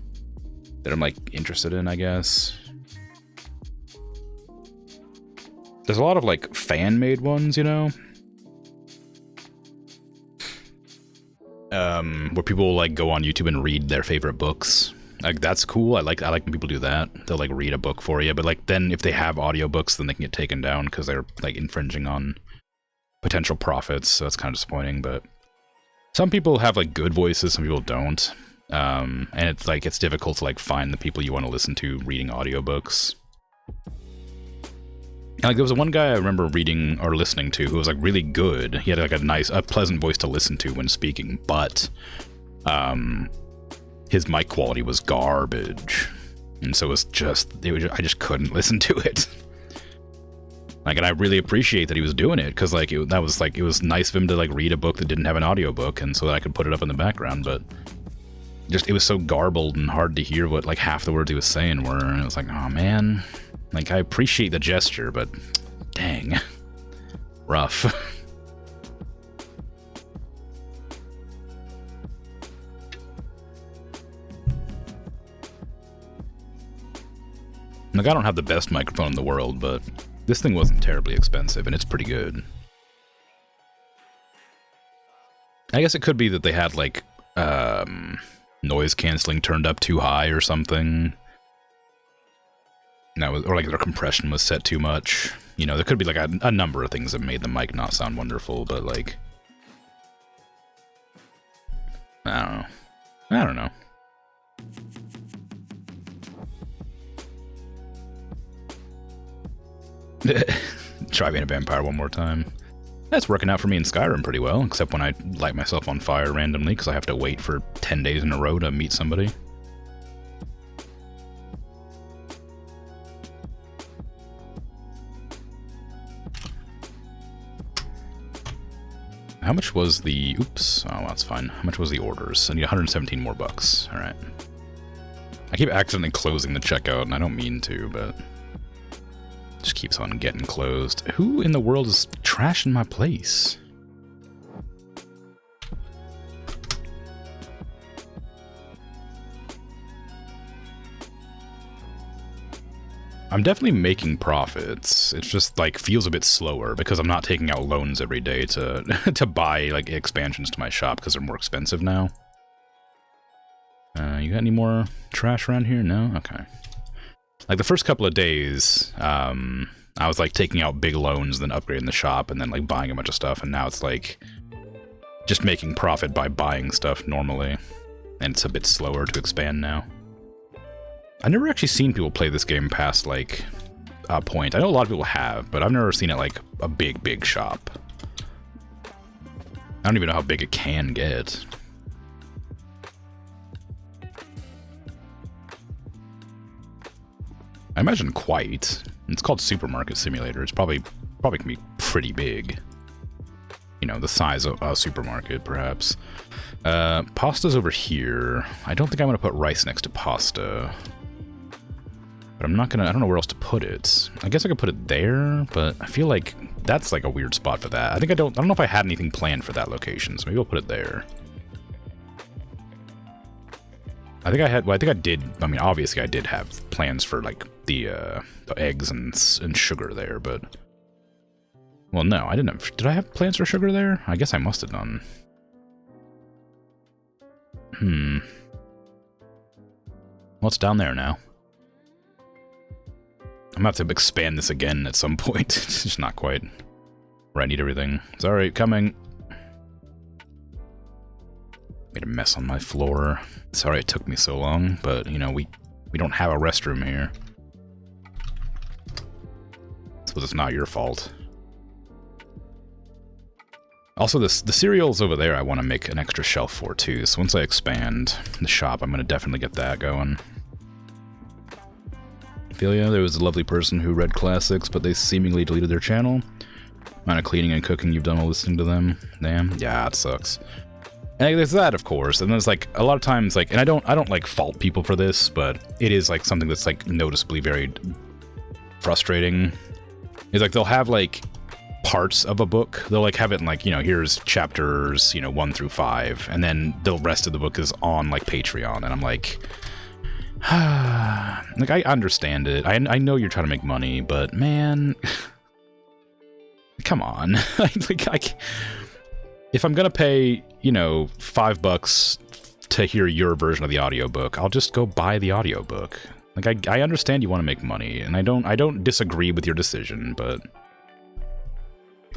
Speaker 1: that I'm like interested in, I guess. There's a lot of like fan-made ones, you know, where people like go on YouTube and read their favorite books. Like, that's cool. I like when people do that. They'll like read a book for you, but like then if they have audiobooks, then they can get taken down because they're like infringing on potential profits. So that's kind of disappointing. But some people have like good voices, some people don't. And it's like it's difficult to like find the people you want to listen to reading audiobooks. And like there was one guy I remember reading or listening to who was like really good. He had like a pleasant voice to listen to when speaking, but his mic quality was garbage, and so I just couldn't listen to it. Like, and I really appreciate that he was doing it, because like it was nice of him to like read a book that didn't have an audiobook, and so that I could put it up in the background. But just it was so garbled and hard to hear what like half the words he was saying were, and it was like, oh man, like I appreciate the gesture, but dang, rough. Like, I don't have the best microphone in the world, but this thing wasn't terribly expensive, and it's pretty good. I guess it could be that they had, like, noise canceling turned up too high or something. Or, like, their compression was set too much. You know, there could be, like, a number of things that made the mic not sound wonderful, but, like... I don't know. Try being a vampire one more time. That's working out for me in Skyrim pretty well, except when I light myself on fire randomly because I have to wait for 10 days in a row to meet somebody. How much was the... Oops. Oh, that's fine. How much was the orders? I need 117 more bucks. Alright. I keep accidentally closing the checkout, and I don't mean to, but... just keeps on getting closed. Who in the world is trashing my place? I'm definitely making profits. It's just, like, feels a bit slower because I'm not taking out loans every day to to buy, like, expansions to my shop because they're more expensive now. You got any more trash around here? No? Okay. Like, the first couple of days, I was, like, taking out big loans, then upgrading the shop, and then, like, buying a bunch of stuff, and now it's, like, just making profit by buying stuff normally. And it's a bit slower to expand now. I've never actually seen people play this game past, like, a point. I know a lot of people have, but I've never seen it, like, a big shop. I don't even know how big it can get. I imagine quite. It's called Supermarket Simulator. It's probably can be pretty big. You know, the size of a supermarket, perhaps. Pasta's over here. I don't think I'm gonna put rice next to pasta. But I'm not gonna, I don't know where else to put it. I guess I could put it there, but I feel like that's like a weird spot for that. I don't know if I had anything planned for that location, so maybe I'll put it there. I think I did, I mean, obviously I did have plans for, like, the eggs and sugar there, but... Well, no, I didn't have... Did I have plans for sugar there? I guess I must have done. Well, it's down there now. I'm gonna have to expand this again at some point. It's just not quite where I need everything. Sorry, coming. Made a mess on my floor. Sorry it took me so long, but, you know, we don't have a restroom here. So it's not your fault. Also, the cereals over there I want to make an extra shelf for, too. So once I expand the shop, I'm going to definitely get that going. Ophelia, there was a lovely person who read classics, but they seemingly deleted their channel. Amount of cleaning and cooking you've done while listening to them. Damn. Yeah, it sucks. And there's that, of course, and there's, like, a lot of times, like, and I don't, like, fault people for this, but it is, like, something that's, like, noticeably very frustrating. It's like, they'll have, like, parts of a book. They'll, like, have it in, like, you know, here's chapters, you know, 1 through 5, and then the rest of the book is on, like, Patreon, and I'm like, like, I understand it. I know you're trying to make money, but, man, come on. Like, if I'm gonna pay, you know, $5 to hear your version of the audiobook, I'll just go buy the audiobook. Like, I understand you want to make money, and I don't disagree with your decision, but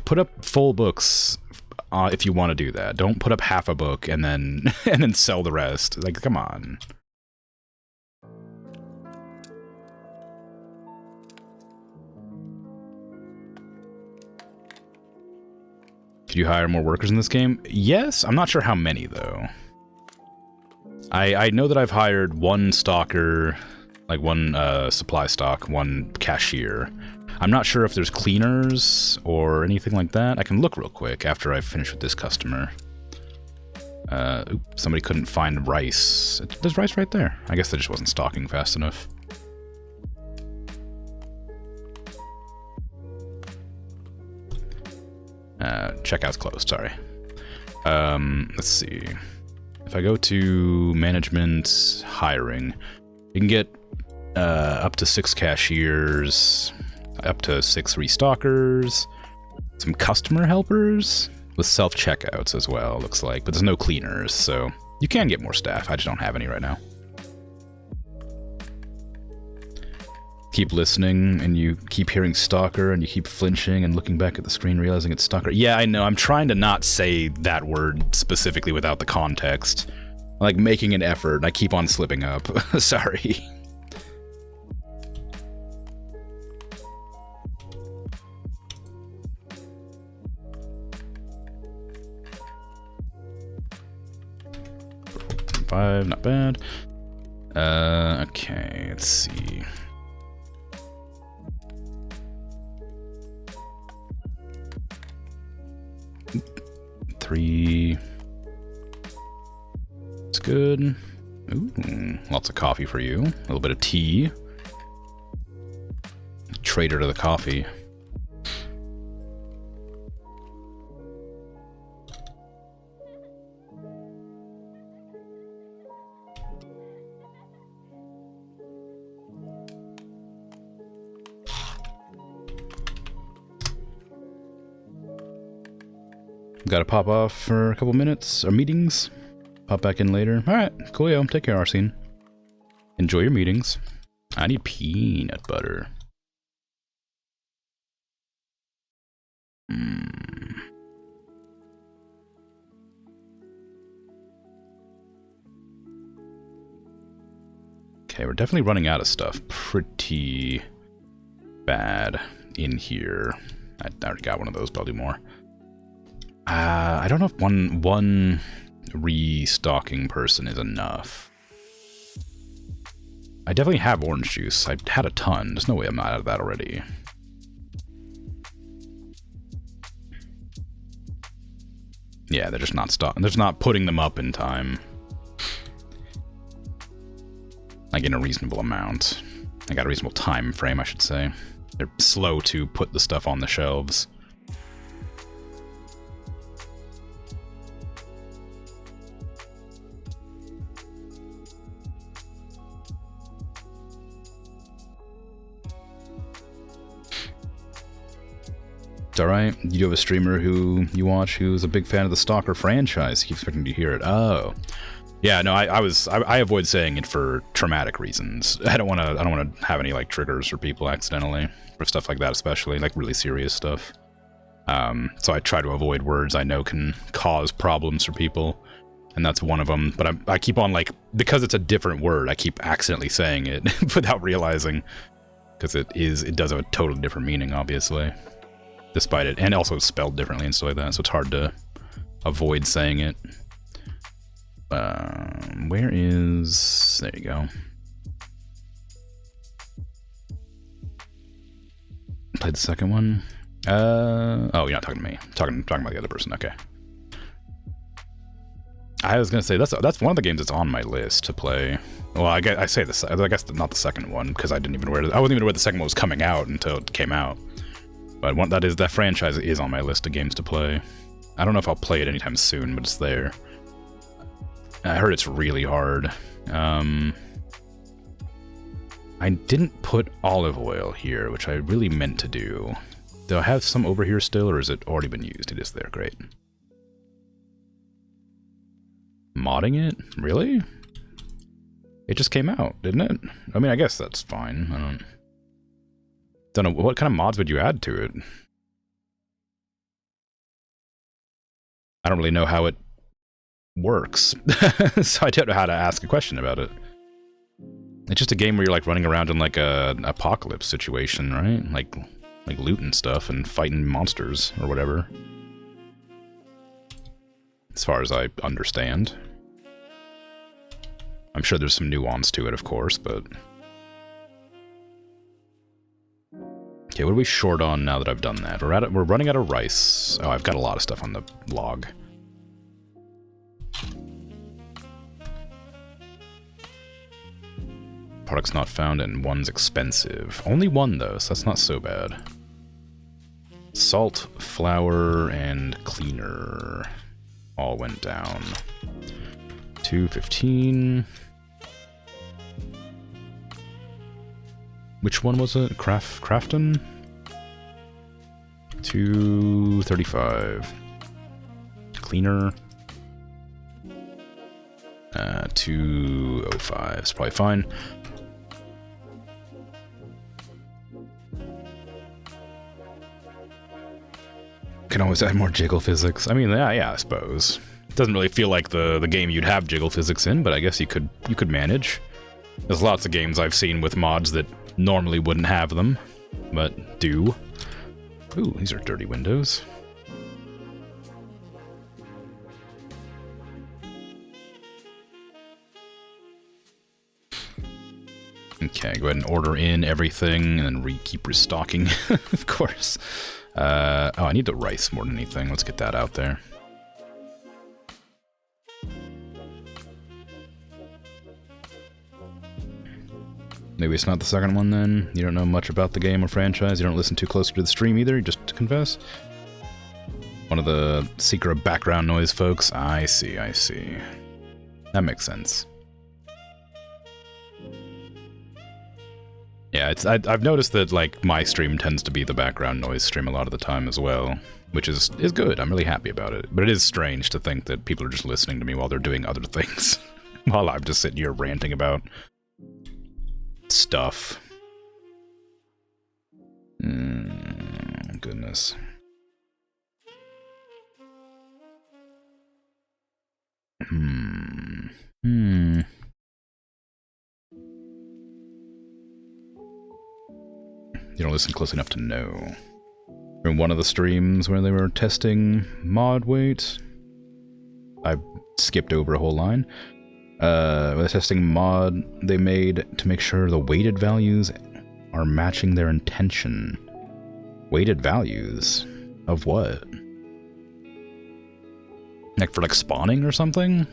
Speaker 1: put up full books if you want to do that. Don't put up half a book and then and then sell the rest. Like, come on. Could you hire more workers in this game? Yes, I'm not sure how many, though. I know that I've hired one stalker, like one supply stock, one cashier. I'm not sure if there's cleaners or anything like that. I can look real quick after I finish with this customer. Oops, somebody couldn't find rice. There's rice right there. I guess they just wasn't stocking fast enough. Checkout's closed, sorry. Let's see. If I go to management, hiring, you can get up to 6 cashiers, up to 6 restockers, some customer helpers with self-checkouts as well, looks like, but there's no cleaners, so you can get more staff. I just don't have any right now. Keep listening, and you keep hearing stalker, and you keep flinching and looking back at the screen, realizing it's stalker. Yeah, I know. I'm trying to not say that word specifically without the context. I'm, like, making an effort, and I keep on slipping up. Sorry. Five, not bad. Okay, let's see. Three. It's good. Ooh, lots of coffee for you. A little bit of tea. Trader to the coffee. Gotta pop off for a couple minutes, or meetings. Pop back in later. Alright, coolio. Take care, Arsene. Enjoy your meetings. I need peanut butter. Okay, we're definitely running out of stuff. Pretty bad in here. I already got one of those, but I'll do more. I don't know if one restocking person is enough. I definitely have orange juice. I had a ton. There's no way I'm not out of that already. Yeah, they're just not they're just not putting them up in time. Like in a reasonable amount. I got a reasonable time frame, I should say. They're slow to put the stuff on the shelves. It's alright. You do have a streamer who you watch who's a big fan of the Stalker franchise. He keeps expecting to hear it. Oh. Yeah, no, I avoid saying it for traumatic reasons. I don't want to have any like triggers for people accidentally, for stuff like that, especially like really serious stuff. So I try to avoid words I know can cause problems for people, and that's one of them. But I keep on, like, because it's a different word, I keep accidentally saying it without realizing, because it does have a totally different meaning, obviously, despite it, and also it's spelled differently and stuff like that. So it's hard to avoid saying it. Where is... There you go. Played the second one. Oh, you're not talking to me. Talking about the other person. Okay. I was gonna say that's one of the games that's on my list to play. Well, I guess not the second one, because I wasn't even aware the second one was coming out until it came out. But that franchise is on my list of games to play. I don't know if I'll play it anytime soon, but it's there. I heard it's really hard. I didn't put olive oil here, which I really meant to do. Do I have some over here still, or has it already been used? It is there, great. Modding it? Really? It just came out, didn't it? I mean, I guess that's fine. I don't know, what kind of mods would you add to it? I don't really know how it works, so I don't know how to ask a question about it. It's just a game where you're like running around in like an apocalypse situation, right? Like looting stuff and fighting monsters or whatever. As far as I understand. I'm sure there's some nuance to it, of course, but... Okay, what are we short on now that I've done that? We're running out of rice. Oh, I've got a lot of stuff on the log. Products not found and one's expensive. Only one though, so that's not so bad. Salt, flour, and cleaner all went down. 215. Which one was it? Crafton? 235. Cleaner. 205. It's probably fine. Can always add more jiggle physics. I mean, yeah, I suppose. It doesn't really feel like the game you'd have jiggle physics in, but I guess you could manage. There's lots of games I've seen with mods that normally wouldn't have them, but do. Ooh, these are dirty windows. Okay, go ahead and order in everything, and then keep restocking, of course. Oh, I need the rice more than anything. Let's get that out there. Maybe it's not the second one then? You don't know much about the game or franchise? You don't listen too closely to the stream either, just to confess? One of the seeker of background noise folks? I see, I see. That makes sense. Yeah, I've noticed that, like, my stream tends to be the background noise stream a lot of the time as well, which is good. I'm really happy about it. But it is strange to think that people are just listening to me while they're doing other things, while I'm just sitting here ranting about stuff. Goodness. You don't listen close enough to know. In one of the streams where they were testing mod weight, I skipped over a whole line. With the testing mod they made to make sure the weighted values are matching their intention. Weighted values? Of what? Like for like spawning or something?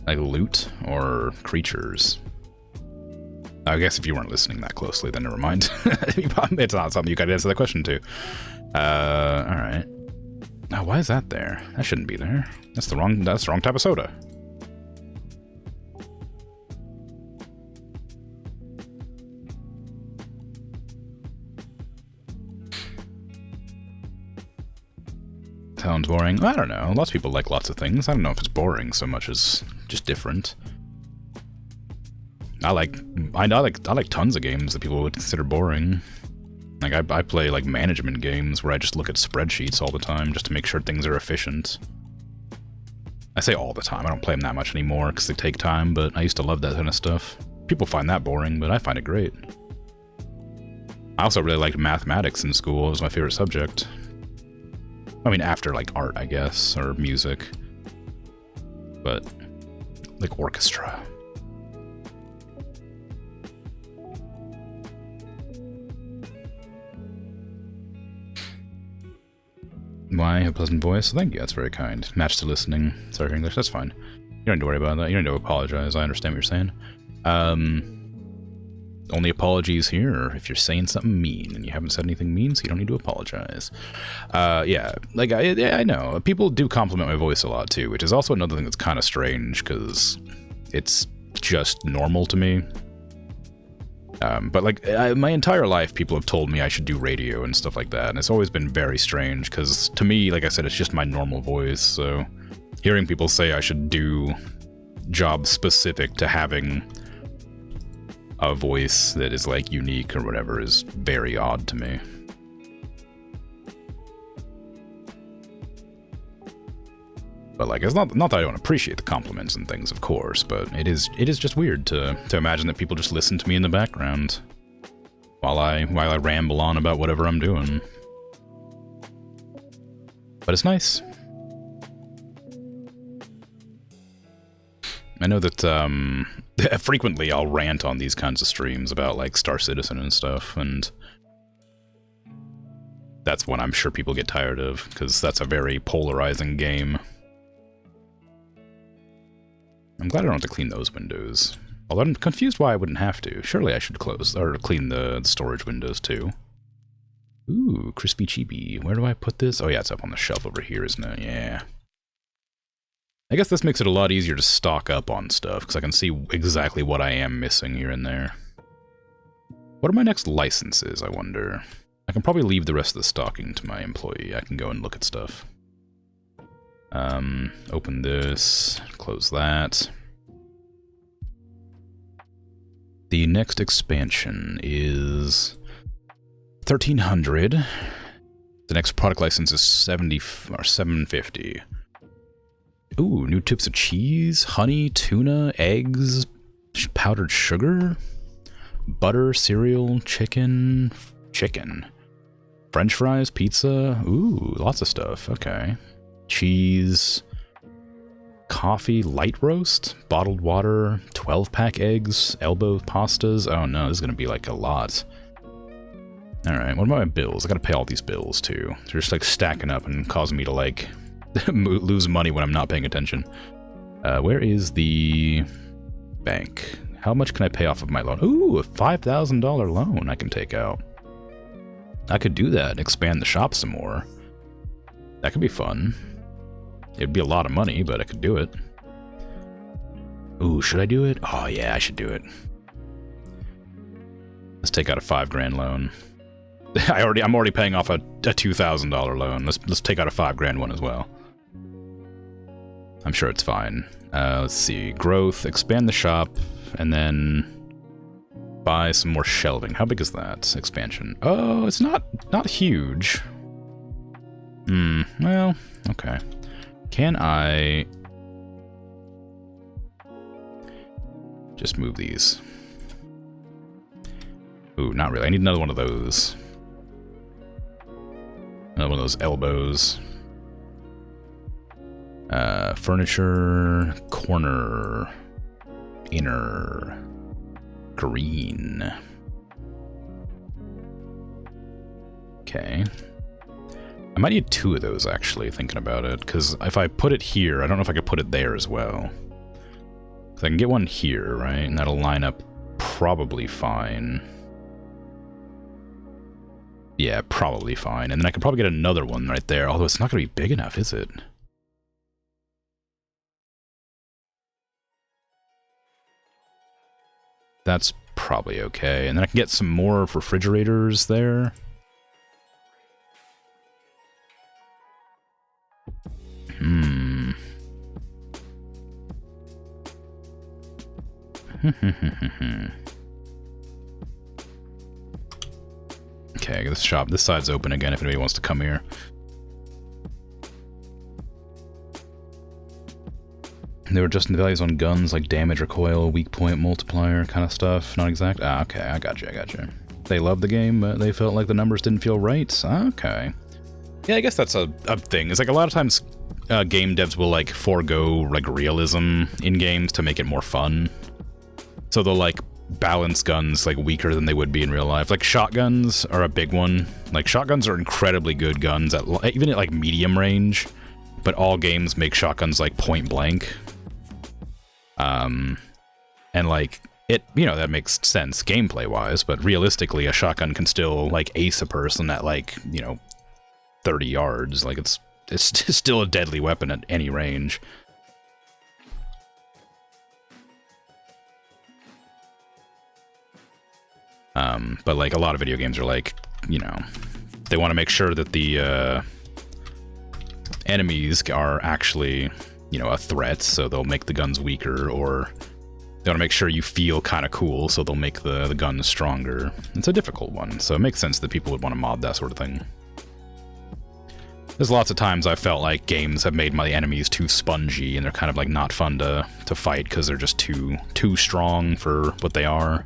Speaker 1: Like loot or creatures? I guess if you weren't listening that closely, then never mind. It's not something you could answer the question to. Alright. Oh, why is that there? That shouldn't be there. That's the wrong type of soda. Sounds boring. I don't know. Lots of people like lots of things. I don't know if it's boring so much as just different. I like tons of games that people would consider boring. Like I play like management games where I just look at spreadsheets all the time just to make sure things are efficient. I say all the time. I don't play them that much anymore because they take time, but I used to love that kind of stuff. People find that boring, but I find it great. I also really liked mathematics in school. It was my favorite subject. I mean, after, like, art, I guess, or music. But, like, orchestra. Why a pleasant voice? Thank you, that's very kind. Match to listening. Sorry for English, that's fine. You don't need to worry about that. You don't need to apologize. I understand what you're saying. Only apologies here if you're saying something mean, and you haven't said anything mean, so you don't need to apologize. Yeah, like, I know. People do compliment my voice a lot, too, which is also another thing that's kind of strange, because it's just normal to me. But, like, my entire life, people have told me I should do radio and stuff like that, and it's always been very strange, because to me, like I said, it's just my normal voice, so hearing people say I should do jobs specific to having a voice that is, like, unique or whatever is very odd to me. But, like, it's not that I don't appreciate the compliments and things, of course, but it is just weird to imagine that people just listen to me in the background while I ramble on about whatever I'm doing. But it's nice. I know that, frequently I'll rant on these kinds of streams about, like, Star Citizen and stuff, and that's one I'm sure people get tired of, because that's a very polarizing game. I'm glad I don't have to clean those windows. Although I'm confused why I wouldn't have to. Surely I should close, or clean the storage windows, too. Ooh, crispy chibi. Where do I put this? Oh yeah, it's up on the shelf over here, isn't it? Yeah. I guess this makes it a lot easier to stock up on stuff, because I can see exactly what I am missing here and there. What are my next licenses, I wonder? I can probably leave the rest of the stocking to my employee. I can go and look at stuff. Open this, close that. The next expansion is 1300. The next product license is 750. Ooh, new tips of cheese, honey, tuna, eggs, powdered sugar, butter, cereal, chicken, French fries, pizza. Ooh, lots of stuff. Okay. Cheese, coffee, light roast, bottled water, 12-pack eggs, elbow pastas. Oh no, this is gonna be like a lot. Alright, what about my bills? I gotta pay all these bills too. They're just like stacking up and causing me to like lose money when I'm not paying attention. Where is the bank? How much can I pay off of my loan? Ooh, a $5,000 loan I can take out. I could do that and expand the shop some more. That could be fun. It'd be a lot of money, but I could do it. Ooh, should I do it? Oh yeah, I should do it. Let's take out a $5,000 loan. I'm already paying off a $2,000 loan. Let's take out a $5,000 one as well. I'm sure it's fine. Let's see, growth, expand the shop, and then buy some more shelving. How big is that expansion? Oh, it's not huge. Well, okay. Can I just move these? Ooh, not really. I need another one of those. Another one of those elbows. Furniture, corner, inner, green. Okay. I might need 2 of those, actually, thinking about it, because if I put it here, I don't know if I could put it there as well. So I can get one here, right? And that'll line up probably fine. Yeah, probably fine. And then I could probably get another one right there, although it's not going to be big enough, is it? That's probably okay. And then I can get some more refrigerators there. Okay, this shop, this side's open again if anybody wants to come here. They were adjusting the values on guns like damage recoil, weak point multiplier kind of stuff. Not exact. Ah, okay, I got you. They loved the game, but they felt like the numbers didn't feel right. Okay. Yeah, I guess that's a thing. It's like a lot of times game devs will like forego like realism in games to make it more fun. So they'll like balance guns like weaker than they would be in real life. Like shotguns are a big one. Like shotguns are incredibly good guns at even at like medium range, but all games make shotguns like point blank. And like it, you know, that makes sense gameplay wise, but realistically a shotgun can still like ace a person at like, you know, 30 yards. Like it's still a deadly weapon at any range. But like a lot of video games are like, you know, they want to make sure that the enemies are actually, you know, a threat, so they'll make the guns weaker, or they want to make sure you feel kind of cool, so they'll make the guns stronger. It's a difficult one, so it makes sense that people would want to mod that sort of thing. There's lots of times I felt like games have made my enemies too spongy, and they're kind of like not fun to fight because they're just too strong for what they are.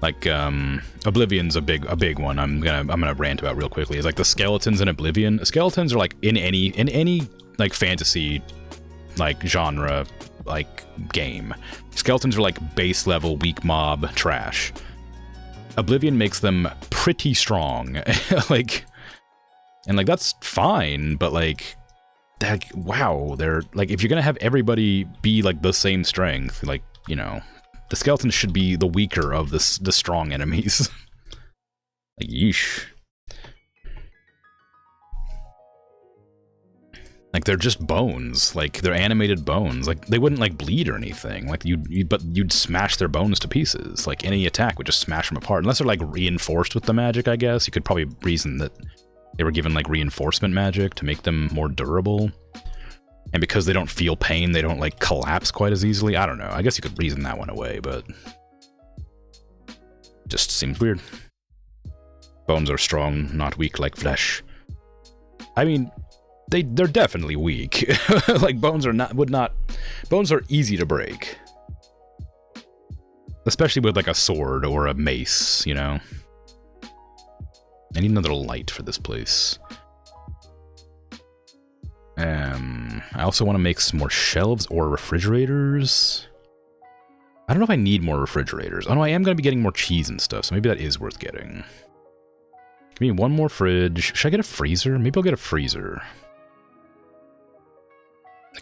Speaker 1: Like Oblivion's a big one. I'm gonna rant about real quickly. It's like the skeletons in Oblivion. Skeletons are like in any like fantasy like genre like game. Skeletons are like base level weak mob trash. Oblivion makes them pretty strong. like, and like that's fine, but like that, wow, they're like, if you're gonna have everybody be like the same strength, like, you know, the skeletons should be the weaker of the strong enemies. Like, yeesh. Like, they're just bones. Like, they're animated bones. Like, they wouldn't, like, bleed or anything. Like, you'd smash their bones to pieces. Like, any attack would just smash them apart. Unless they're, like, reinforced with the magic, I guess. You could probably reason that they were given, like, reinforcement magic to make them more durable. And because they don't feel pain, they don't, like, collapse quite as easily. I don't know. I guess you could reason that one away, but just seems weird. Bones are strong, not weak like flesh. I mean, they're definitely weak. Like, bones are easy to break. Especially with, like, a sword or a mace, you know? I need another light for this place. I also want to make some more shelves or refrigerators. I don't know if I need more refrigerators. Oh no, I am going to be getting more cheese and stuff, so maybe that is worth getting. Give me one more fridge. Should I get a freezer? Maybe I'll get a freezer.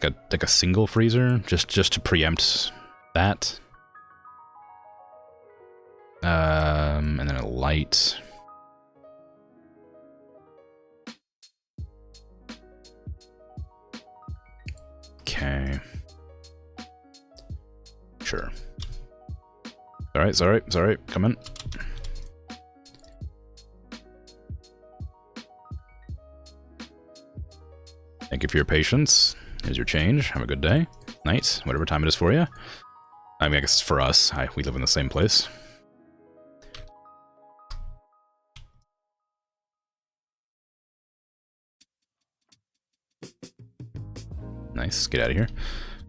Speaker 1: Like a single freezer, just to preempt that. And then a light. Okay. Sure. Alright, it's alright, it's alright. Come in. Thank you for your patience. Here's your change. Have a good day. Night. Whatever time it is for you. I mean, I guess it's for us. We live in the same place. Nice. Get out of here.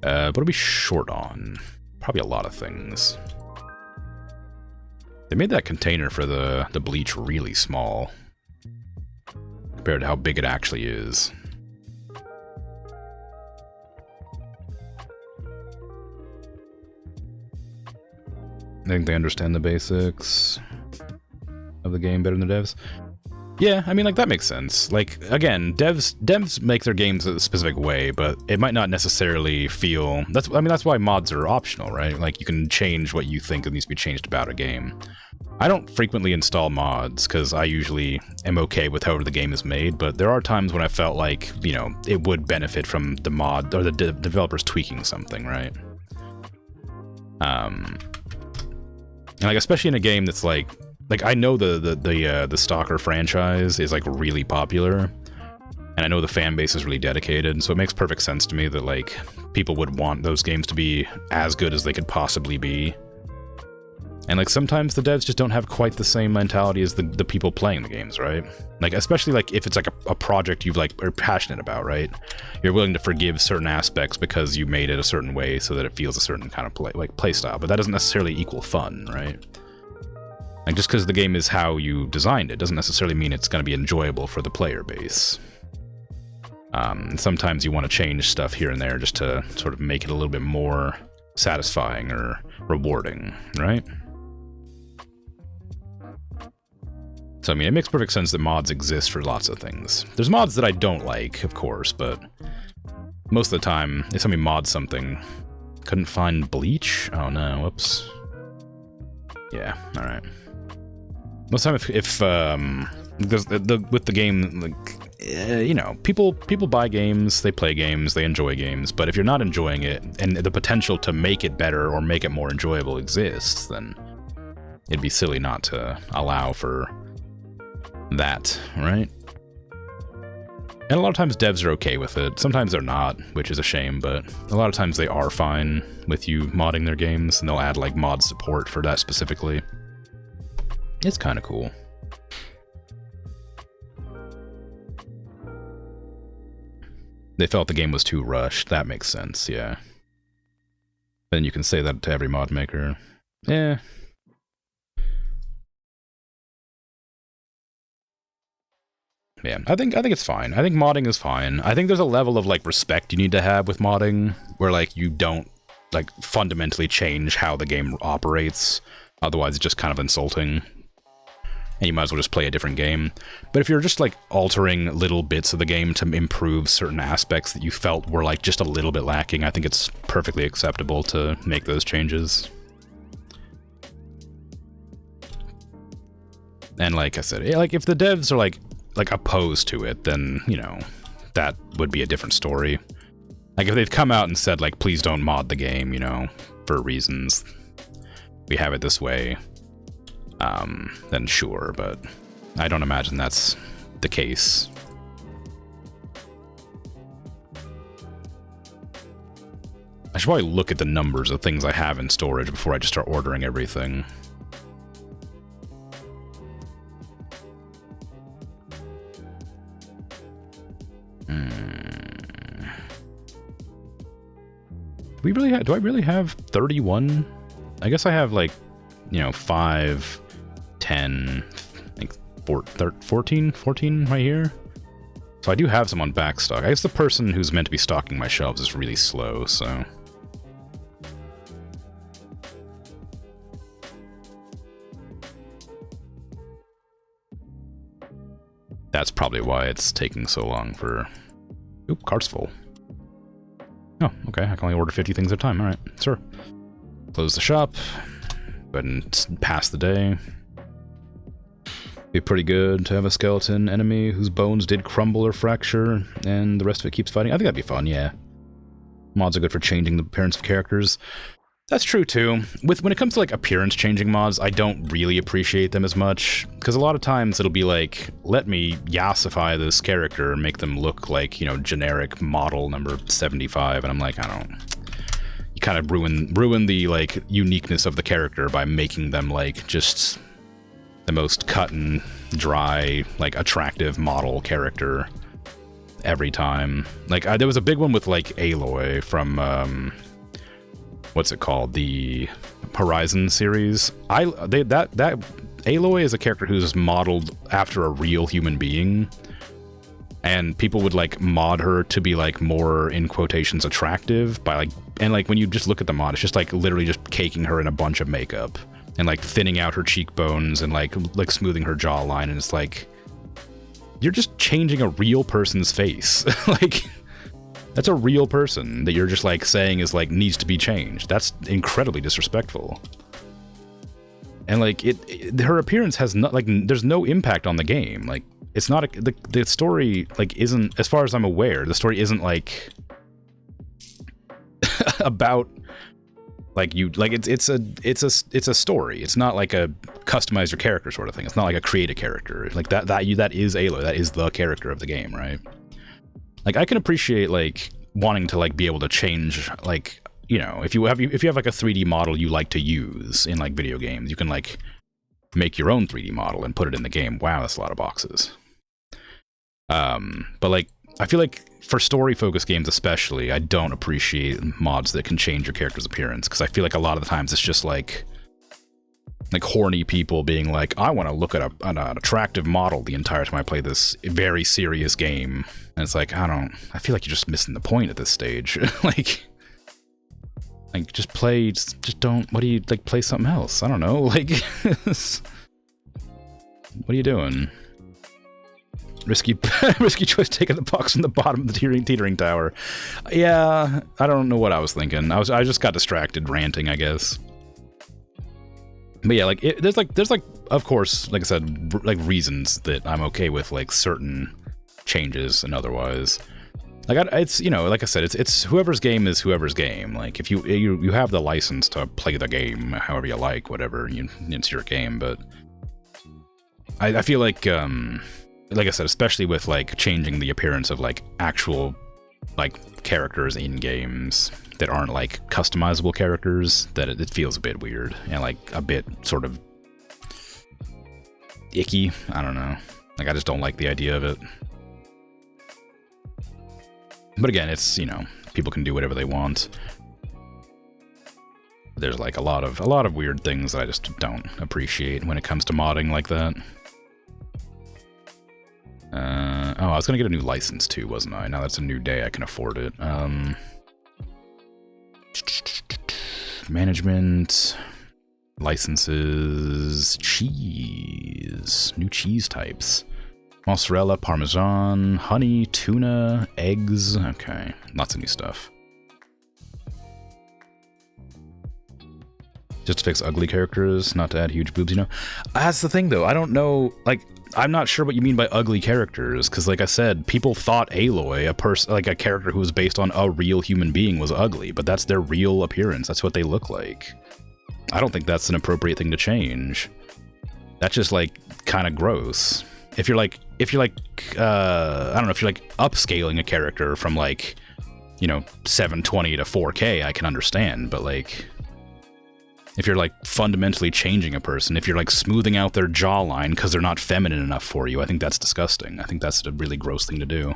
Speaker 1: What are we short on? Probably a lot of things. They made that container for the bleach really small compared to how big it actually is. I think they understand the basics of the game better than the devs. Yeah, I mean, like, that makes sense. Like, again, devs make their games a specific way, but it might not necessarily feel... that's why mods are optional, right? Like, you can change what you think needs to be changed about a game. I don't frequently install mods, because I usually am okay with however the game is made, but there are times when I felt like, you know, it would benefit from the mod, or the developers tweaking something, right? And, like, especially in a game that's like I know the Stalker franchise is like really popular, and I know the fan base is really dedicated, so it makes perfect sense to me that like people would want those games to be as good as they could possibly be. And like sometimes the devs just don't have quite the same mentality as the people playing the games, right? Like especially like if it's like a project you've like are passionate about, right? You're willing to forgive certain aspects because you made it a certain way so that it feels a certain kind of play style, but that doesn't necessarily equal fun, right? Like just because the game is how you designed it doesn't necessarily mean it's going to be enjoyable for the player base. Sometimes you want to change stuff here and there just to sort of make it a little bit more satisfying or rewarding, right? So, I mean, it makes perfect sense that mods exist for lots of things. There's mods that I don't like, of course, but most of the time, if somebody mods something... Couldn't find bleach? Oh no, whoops. Yeah, alright. Most of the time, with the game, like, you know, people buy games, they play games, they enjoy games, but if you're not enjoying it, and the potential to make it better or make it more enjoyable exists, then it'd be silly not to allow for that, right? And a lot of times devs are okay with it. Sometimes they're not, which is a shame, but a lot of times they are fine with you modding their games, and they'll add like mod support for that specifically. It's kind of cool. They felt the game was too rushed. That makes sense, yeah. Then you can say that to every mod maker. Yeah. Yeah, I think it's fine. I think modding is fine. I think there's a level of like respect you need to have with modding where like you don't like fundamentally change how the game operates. Otherwise it's just kind of insulting. And you might as well just play a different game. But if you're just like altering little bits of the game to improve certain aspects that you felt were like just a little bit lacking, I think it's perfectly acceptable to make those changes. And like I said, like if the devs are like opposed to it, then, you know, that would be a different story. Like if they've come out and said like, please don't mod the game, you know, for reasons we have it this way, then sure, but I don't imagine that's the case. I should probably look at the numbers of things I have in storage before I just start ordering everything. Do I really have 31? I guess I have like, you know, 5, 10, I think 14 right here. So I do have some on back stock. I guess the person who's meant to be stocking my shelves is really slow, so... That's probably why it's taking so long for... Oop, cart's full. Oh, okay, I can only order 50 things at a time, alright, sure. Close the shop, go ahead and pass the day. Be pretty good to have a skeleton enemy whose bones did crumble or fracture, and the rest of it keeps fighting. I think that'd be fun, yeah. mods are good for changing the appearance of characters. That's true too. When it comes to like appearance changing mods, I don't really appreciate them as much, because a lot of times it'll be like, let me yassify this character and make them look like, you know, generic model number 75, and I'm like, I don't. You kind of ruin the like uniqueness of the character by making them like just the most cut and dry, like attractive model character every time. Like there was a big one with like Aloy from what's it called, the Horizon series. That Aloy is a character who's modeled after a real human being, and people would like mod her to be like more, in quotations, attractive by like, and like when you just look at the mod, it's just like literally just caking her in a bunch of makeup and like thinning out her cheekbones and like smoothing her jawline, and it's like, you're just changing a real person's face. Like, that's a real person that you're just like saying is like needs to be changed. That's incredibly disrespectful. And like her appearance has not, like, there's no impact on the game. Like, it's not the story like isn't, as far as I'm aware, the story isn't like about like you, like it's a story. It's not like a customize your character sort of thing. It's not like a create a character. Like that is Aloy. That is the character of the game, right? Like, I can appreciate like wanting to like be able to change, like, you know, if you have like a 3D model you like to use in like video games, you can like make your own 3D model and put it in the game. Wow, that's a lot of boxes. But like, I feel like for story-focused games especially, I don't appreciate mods that can change your character's appearance, because I feel like a lot of the times it's just like horny people being like, I want to look at an attractive model the entire time I play this very serious game. And it's like, I feel like you're just missing the point at this stage. like just don't, what do you, like, play something else? I don't know, like, what are you doing? Risky choice taking the box from the bottom of the teetering tower. Yeah, I don't know what I was thinking. I just got distracted ranting, I guess. But yeah, like, there's like, of course, like I said, like reasons that I'm okay with like certain changes and otherwise. Like, it's, you know, like I said, it's whoever's game is whoever's game. Like, if you have the license to play the game however you like, whatever, it's your game. But I feel like I said, especially with like changing the appearance of like actual like characters in games that aren't like customizable characters, that it feels a bit weird and like a bit sort of icky. I don't know. Like, I just don't like the idea of it. But again, it's, you know, people can do whatever they want. There's like a lot of weird things that I just don't appreciate when it comes to modding like that. Oh, I was gonna get a new license too, wasn't I? Now that's a new day, I can afford it. Management, licenses, cheese, new cheese types. Mozzarella, Parmesan, honey, tuna, eggs. Okay, lots of new stuff. Just to fix ugly characters, not to add huge boobs, you know? That's the thing, though. I don't know, like, I'm not sure what you mean by ugly characters, because, like I said, people thought Aloy, a character who was based on a real human being, was ugly, but that's their real appearance. That's what they look like. I don't think that's an appropriate thing to change. That's just, like, kind of gross. If you're like, I don't know, if you're like upscaling a character from like, you know, 720 to 4K, I can understand, but like, if you're like fundamentally changing a person, if you're like smoothing out their jawline because they're not feminine enough for you, I think that's disgusting. I think that's a really gross thing to do.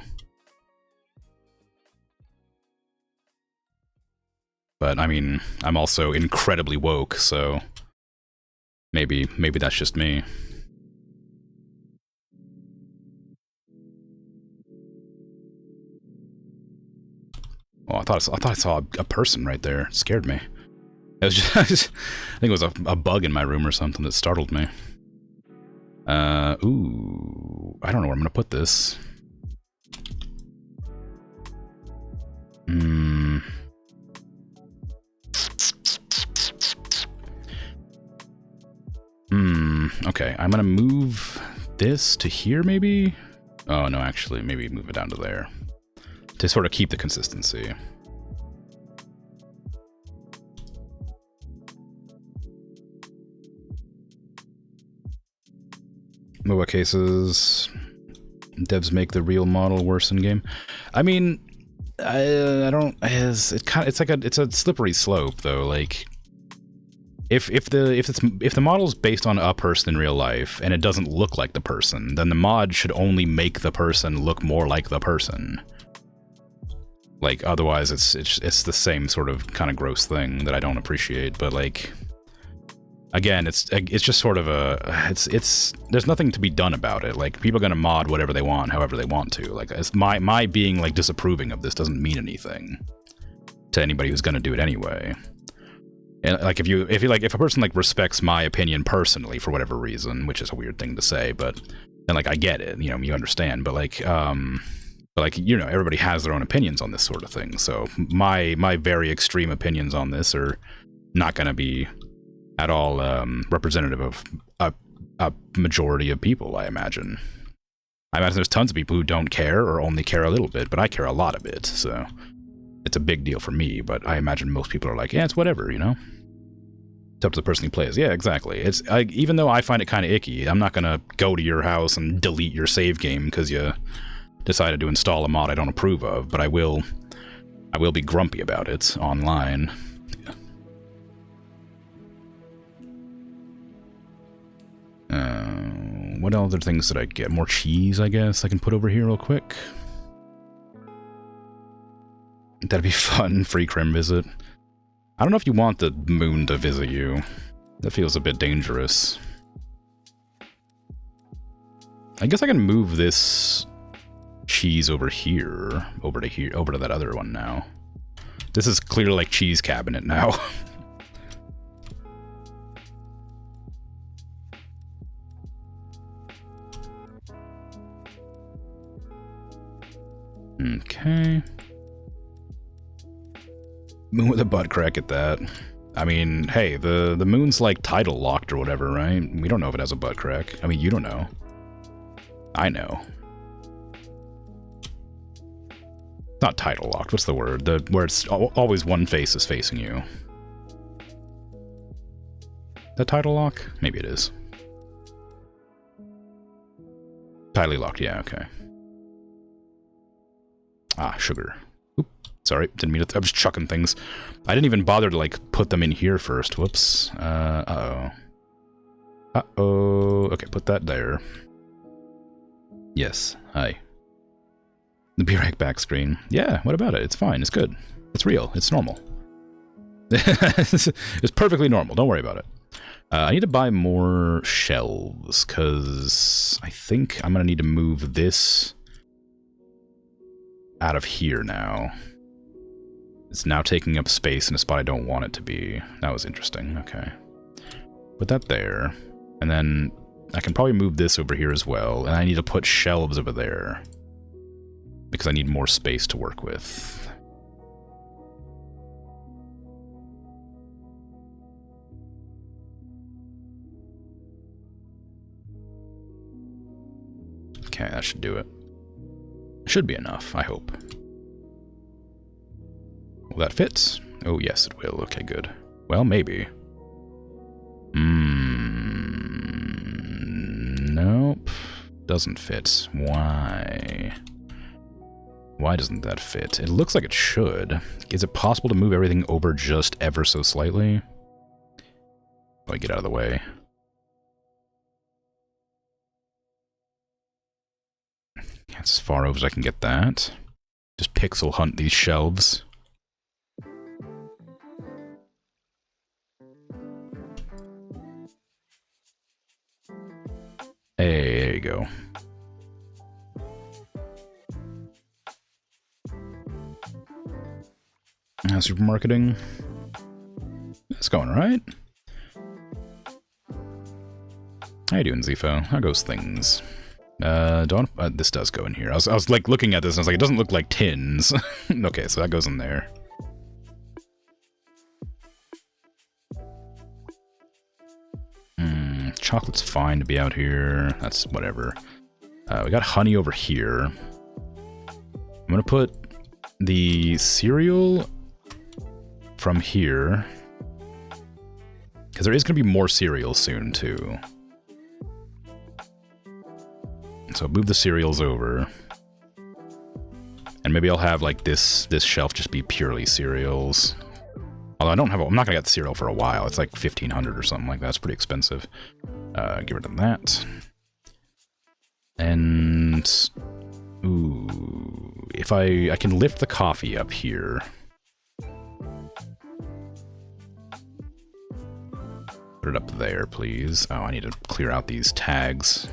Speaker 1: But I mean, I'm also incredibly woke, so maybe that's just me. Oh, I thought I saw a person right there. It scared me. It was just, I think it was a bug in my room or something that startled me. Ooh, I don't know where I'm gonna put this. Okay, I'm gonna move this to here, maybe? Oh, no, actually, maybe move it down to there. To sort of keep the consistency. MOBA cases. Devs make the real model worse in game. I mean, I don't. It's a slippery slope though. Like, if the model's based on a person in real life and it doesn't look like the person, then the mod should only make the person look more like the person. Like, otherwise it's the same sort of kind of gross thing that I don't appreciate. But like, again, it's just sort of there's nothing to be done about it. Like, people are gonna mod whatever they want, however they want to. Like, it's my being like disapproving of this doesn't mean anything to anybody who's gonna do it anyway. And like, if a person like respects my opinion personally for whatever reason, which is a weird thing to say, but then like I get it, you understand. But like, everybody has their own opinions on this sort of thing. So my very extreme opinions on this are not gonna be at all representative of a majority of people, I imagine. I imagine there's tons of people who don't care or only care a little bit, but I care a lot of it, so it's a big deal for me. But I imagine most people are like, yeah, it's whatever, It's up to the person who plays. Yeah, exactly. Even though I find it kind of icky, I'm not gonna go to your house and delete your save game because you decided to install a mod I don't approve of, but I will be grumpy about it online. What other things did I get? More cheese, I guess, I can put over here real quick. That'd be fun. Free Krim visit. I don't know if you want the moon to visit you. That feels a bit dangerous. I guess I can move this cheese over here, over to that other one now. This is clearly like cheese cabinet now. Okay. Moon with a butt crack at that. I mean, hey, the moon's like title locked or whatever, right? We don't know if it has a butt crack. I mean, you don't know. I know. Not title locked. What's the word? Where it's always one face is facing you. That title lock? Maybe it is. Tightly locked. Yeah. Okay. Ah, sugar. Oop, sorry, didn't mean to. I was chucking things. I didn't even bother to, like, put them in here first. Whoops. Uh-oh. Uh-oh. Okay, put that there. Yes, hi. The B-Rack back screen. Yeah, what about it? It's fine, it's good. It's real, it's normal. It's perfectly normal, don't worry about it. I need to buy more shelves, because I think I'm going to need to move this out of here now. It's now taking up space in a spot I don't want it to be. That was interesting. Okay. Put that there. And then I can probably move this over here as well. And I need to put shelves over there, because I need more space to work with. Okay, that should do it. Should be enough, I hope. Will that fit? Oh, yes, it will. Okay, good. Well, maybe. Nope. Doesn't fit. Why? Why doesn't that fit? It looks like it should. Is it possible to move everything over just ever so slightly? Let me get out of the way. That's as far over as I can get that. Just pixel hunt these shelves. Hey, there you go. Supermarketing. It's going alright. How you doing, Zifo? How goes things? This does go in here. I was like looking at this and I was like, it doesn't look like tins. Okay, so that goes in there. Chocolate's fine to be out here. That's whatever. We got honey over here. I'm gonna put the cereal from here, because there is gonna be more cereal soon too. So move the cereals over. And maybe I'll have like this shelf just be purely cereals. Although I'm not gonna get the cereal for a while. It's like 1,500 or something like that. It's pretty expensive. Get rid of that. And ooh, if I can lift the coffee up here. Put it up there, please. Oh, I need to clear out these tags.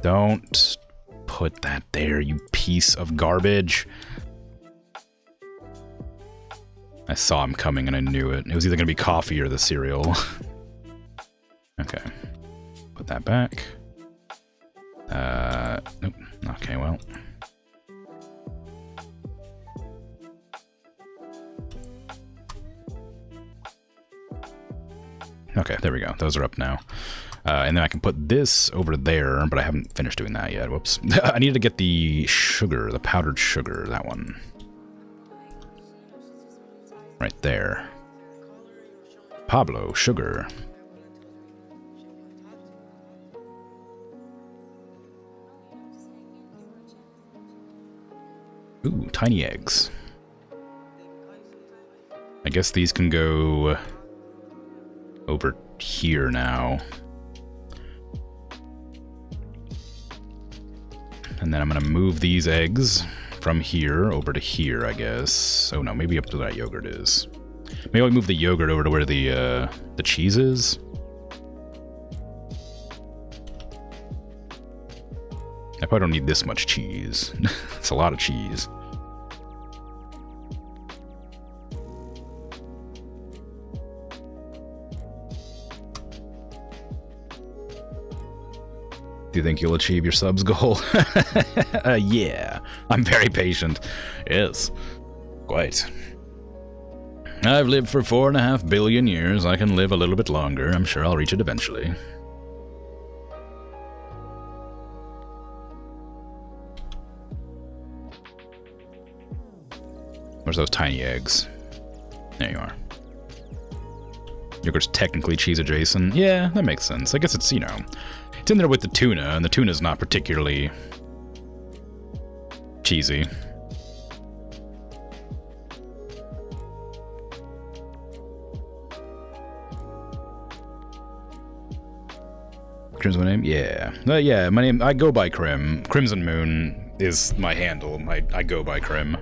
Speaker 1: Don't put that there, you piece of garbage. I saw him coming and I knew it. It was either going to be coffee or the cereal. Okay. Put that back. Nope. Okay, well. Okay, there we go. Those are up now. And then I can put this over there, but I haven't finished doing that yet. Whoops. I needed to get the sugar, the powdered sugar, that one. Right there. Pablo, sugar. Ooh, tiny eggs. I guess these can go over here now. And then I'm gonna move these eggs from here over to here, I guess. Oh no, maybe up to where that yogurt is. Maybe I'll move the yogurt over to where the cheese is. I probably don't need this much cheese. It's a lot of cheese. Do you think you'll achieve your subs goal? Yeah, I'm very patient. Yes, quite. I've lived for 4.5 billion years. I can live a little bit longer. I'm sure I'll reach it eventually. Where's those tiny eggs? There you are. Yogurt's technically cheese adjacent. Yeah, that makes sense. I guess it's, you know, it's in there with the tuna, and the tuna's not particularly cheesy. Krimzonmoon name? Yeah. Yeah, my name, I go by Krim. Krimzonmoon is my handle. I go by Krim.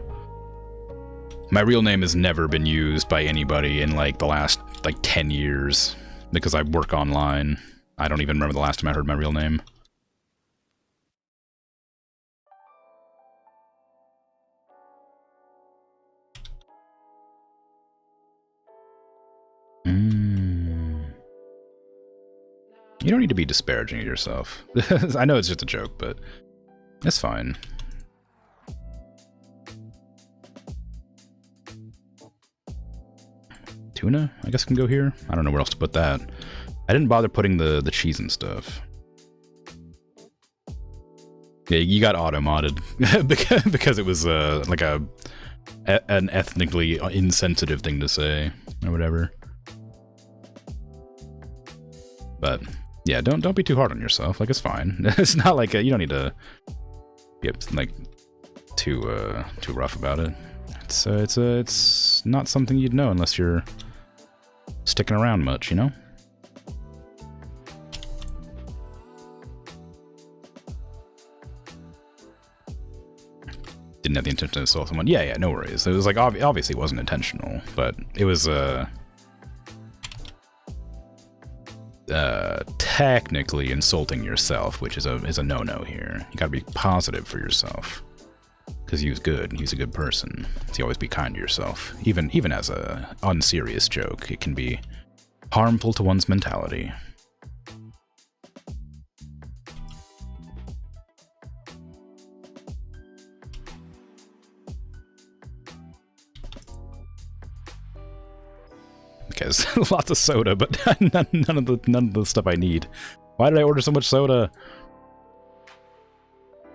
Speaker 1: My real name has never been used by anybody in like the last like 10 years because I work online. I don't even remember the last time I heard my real name. You don't need to be disparaging of yourself. I know it's just a joke, but it's fine. Tuna? I guess can go here. I don't know where else to put that. I didn't bother putting the cheese and stuff. Yeah, you got auto-modded because it was like an ethnically insensitive thing to say or whatever. But yeah, don't be too hard on yourself. Like, it's fine. It's not like you don't need to be like too rough about it. It's not something you'd know unless you're sticking around much, you know? Didn't have the intention to assault someone. Yeah, no worries. It was like, obviously it wasn't intentional, but it was, technically insulting yourself, which is a no-no here. You gotta be positive for yourself. Because he was good, and he's a good person. So you always be kind to yourself. Even as a unserious joke, it can be harmful to one's mentality. Okay, there's lots of soda, but none of the stuff I need. Why did I order so much soda?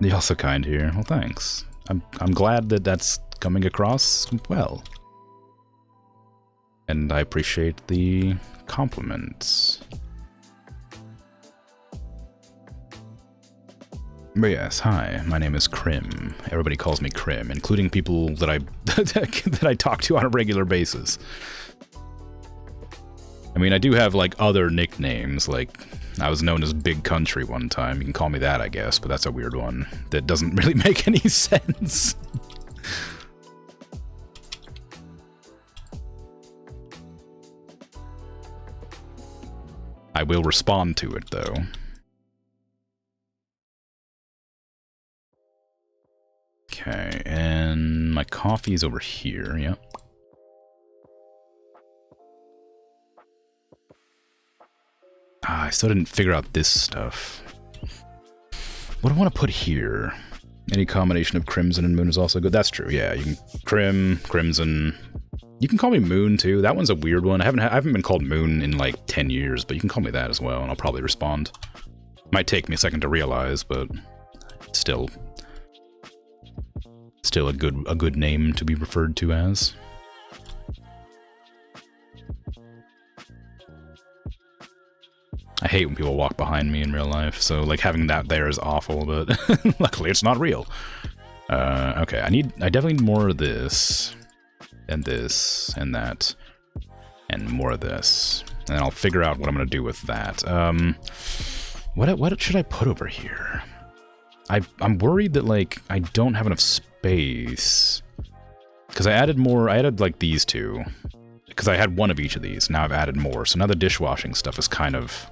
Speaker 1: You're also kind here. Well, thanks. I'm glad that that's coming across well. And I appreciate the compliments. But yes, hi, my name is Krim. Everybody calls me Krim, including people that that I talk to on a regular basis. I mean, I do have, like, other nicknames, like, I was known as Big Country one time. You can call me that, I guess, but that's a weird one that doesn't really make any sense. I will respond to it, though. Okay, and my coffee's over here, yep. Ah, I still didn't figure out this stuff. What do I want to put here? Any combination of Crimson and Moon is also good. That's true, yeah. You can Crimson. You can call me Moon, too. That one's a weird one. I haven't been called Moon in, like, 10 years, but you can call me that as well, and I'll probably respond. Might take me a second to realize, but still a good name to be referred to as. I hate when people walk behind me in real life, so like having that there is awful, but luckily it's not real. Okay, I definitely need more of this, and that, and more of this, and then I'll figure out what I'm gonna do with that. What should I put over here? I'm worried that, like, I don't have enough space. Because I added like, these two. Because I had one of each of these, now I've added more. So now the dishwashing stuff is kind of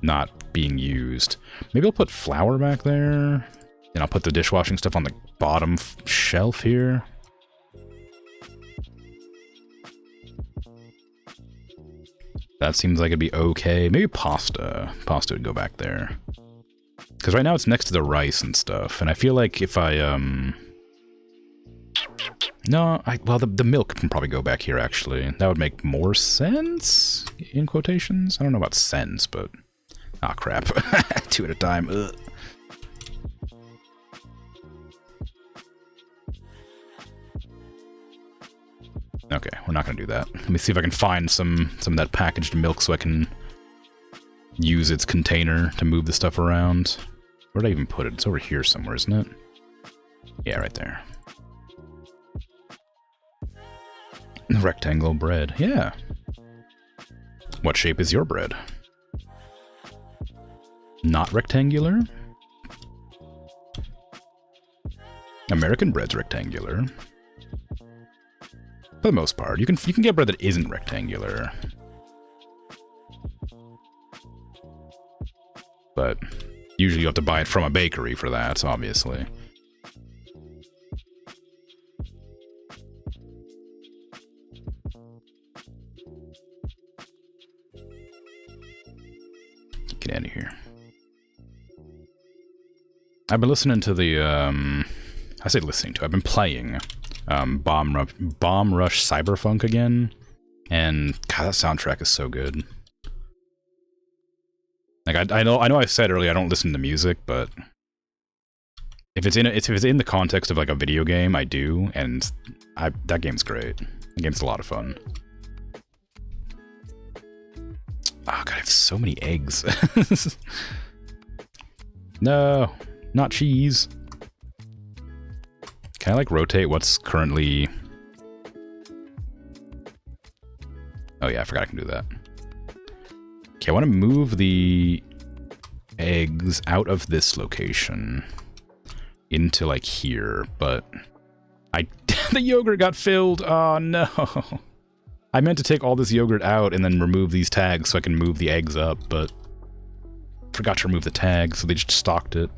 Speaker 1: not being used. Maybe I'll put flour back there, and I'll put the dishwashing stuff on the bottom shelf here. That seems like it'd be okay. Maybe pasta. Pasta would go back there. Because right now it's next to the rice and stuff, and I feel like if I, no, well, the milk can probably go back here, actually. That would make more sense, in quotations? I don't know about sense, but... Ah, crap. 2 at a time. Ugh. Okay, we're not gonna do that. Let me see if I can find some of that packaged milk so I can use its container to move the stuff around. Where'd I even put it? It's over here somewhere, isn't it? Yeah, right there. Rectangle bread. Yeah. What shape is your bread? Not rectangular? American bread's rectangular. For the most part. You can get bread that isn't rectangular. But usually you have to buy it from a bakery for that, obviously. Get out of here. I've been listening to the, I say listening to, I've been playing Bomb Rush Cyberfunk again, and God, that soundtrack is so good. Like I know I said earlier I don't listen to music, but if it's in the context of like a video game, I do, and that game's great. The game's a lot of fun. Oh God, I have so many eggs. No, not cheese. Can I like rotate what's currently... Oh yeah, I forgot I can do that. Okay, I want to move the eggs out of this location into like here, but the yogurt got filled. Oh no. I meant to take all this yogurt out and then remove these tags so I can move the eggs up, but forgot to remove the tags, so they just stocked it.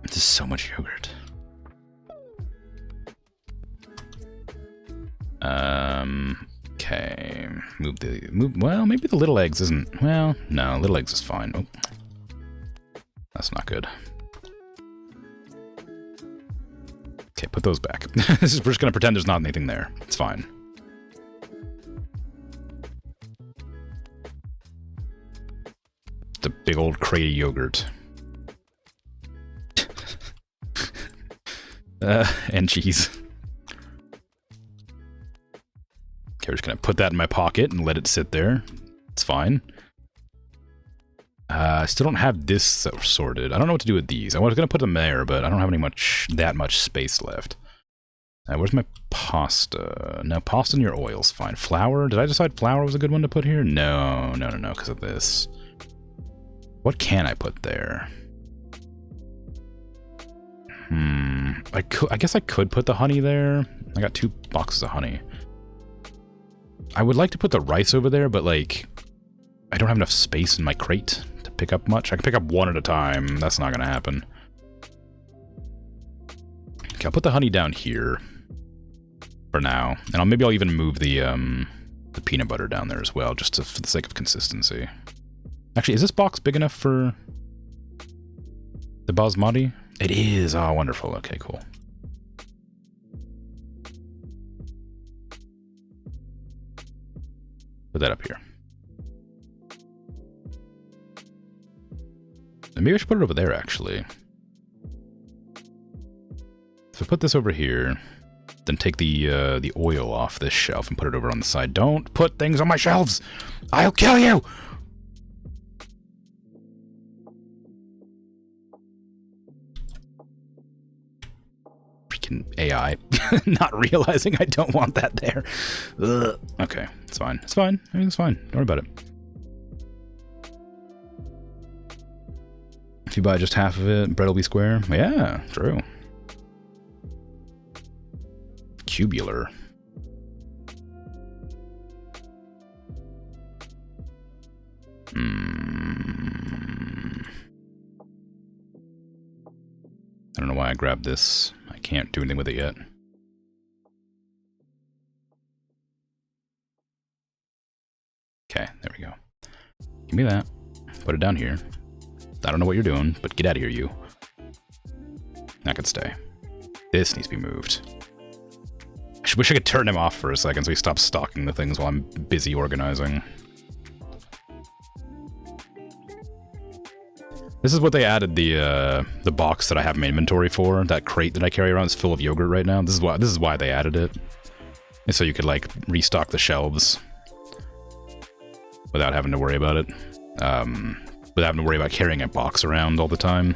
Speaker 1: This is so much yogurt. Okay. Well, maybe the little eggs isn't... Well, no, little eggs is fine. Oh. That's not good. Okay, put those back. We're just gonna pretend there's not anything there. It's fine. The big old crate of yogurt. And cheese. Okay, we're just gonna put that in my pocket and let it sit there. It's fine. I still don't have this sorted. I don't know what to do with these. I was gonna put them there, but I don't have that much space left. Where's my pasta? No, pasta and your oil's fine. Flour? Did I decide flour was a good one to put here? No, because of this. What can I put there? I guess I could put the honey there. I got 2 boxes of honey. I would like to put the rice over there, but like, I don't have enough space in my crate to pick up much. I can pick up 1 at a time. That's not gonna happen. Okay, I'll put the honey down here for now, and maybe I'll even move the peanut butter down there as well, just for the sake of consistency. Actually, is this box big enough for the basmati? It is. Oh, wonderful. Okay, cool. Put that up here. And maybe I should put it over there, actually. So put this over here, then take the oil off this shelf and put it over on the side. Don't put things on my shelves! I'll kill you! Freaking AI. Not realizing I don't want that there. Ugh. Okay, it's fine. It's fine. Everything's fine. Don't worry about it. If you buy just half of it, bread will be square. Yeah, true. Cubular. I don't know why I grabbed this. I can't do anything with it yet. Okay, there we go. Give me that. Put it down here. I don't know what you're doing, but get out of here, you. That could stay. This needs to be moved. I wish I could turn him off for a second so he stops stalking the things while I'm busy organizing. This is what they added the box that I have my inventory for. That crate that I carry around is full of yogurt right now. This is why they added it. And so you could like restock the shelves without having to worry about it. Without having to worry about carrying a box around all the time.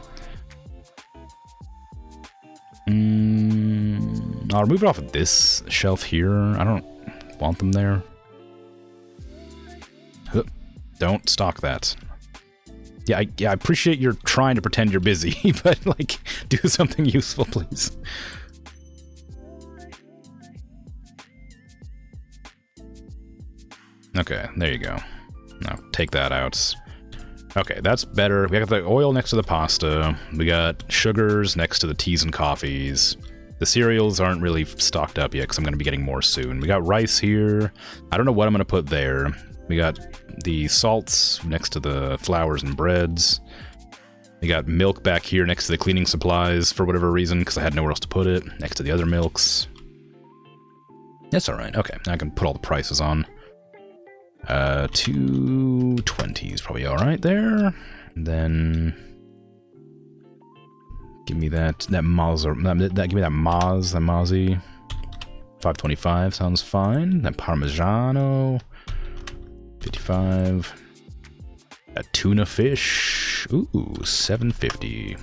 Speaker 1: I'll remove it off of this shelf here. I don't want them there. Don't stock that. Yeah, I appreciate you're trying to pretend you're busy, but like, do something useful, please. Okay, there you go. Now take that out. Okay, that's better. We got the oil next to the pasta. We got sugars next to the teas and coffees. The cereals aren't really stocked up yet because I'm going to be getting more soon. We got rice here. I don't know what I'm going to put there. We got the salts next to the flours and breads. We got milk back here next to the cleaning supplies for whatever reason because I had nowhere else to put it. Next to the other milks. That's alright. Okay, now I can put all the prices on. 220 is probably alright there. And then give me that Maz, give me that Mozzie. 525 sounds fine. That Parmigiano. 55. That tuna fish. Ooh, 750.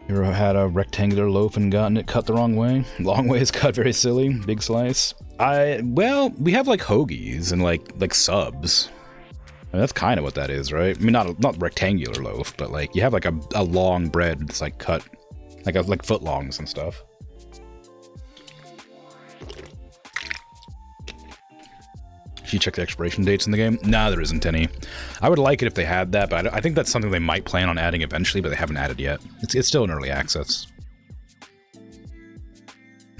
Speaker 1: You ever had a rectangular loaf and gotten it cut the wrong way? Long way is cut very silly. Big slice. Well, we have like hoagies and like subs. I mean, that's kind of what that is, right? I mean, not rectangular loaf, but like you have like a long bread that's like cut, like foot longs and stuff. Should you check the expiration dates in the game? Nah, there isn't any. I would like it if they had that, but I think that's something they might plan on adding eventually, but they haven't added yet. It's still in early access.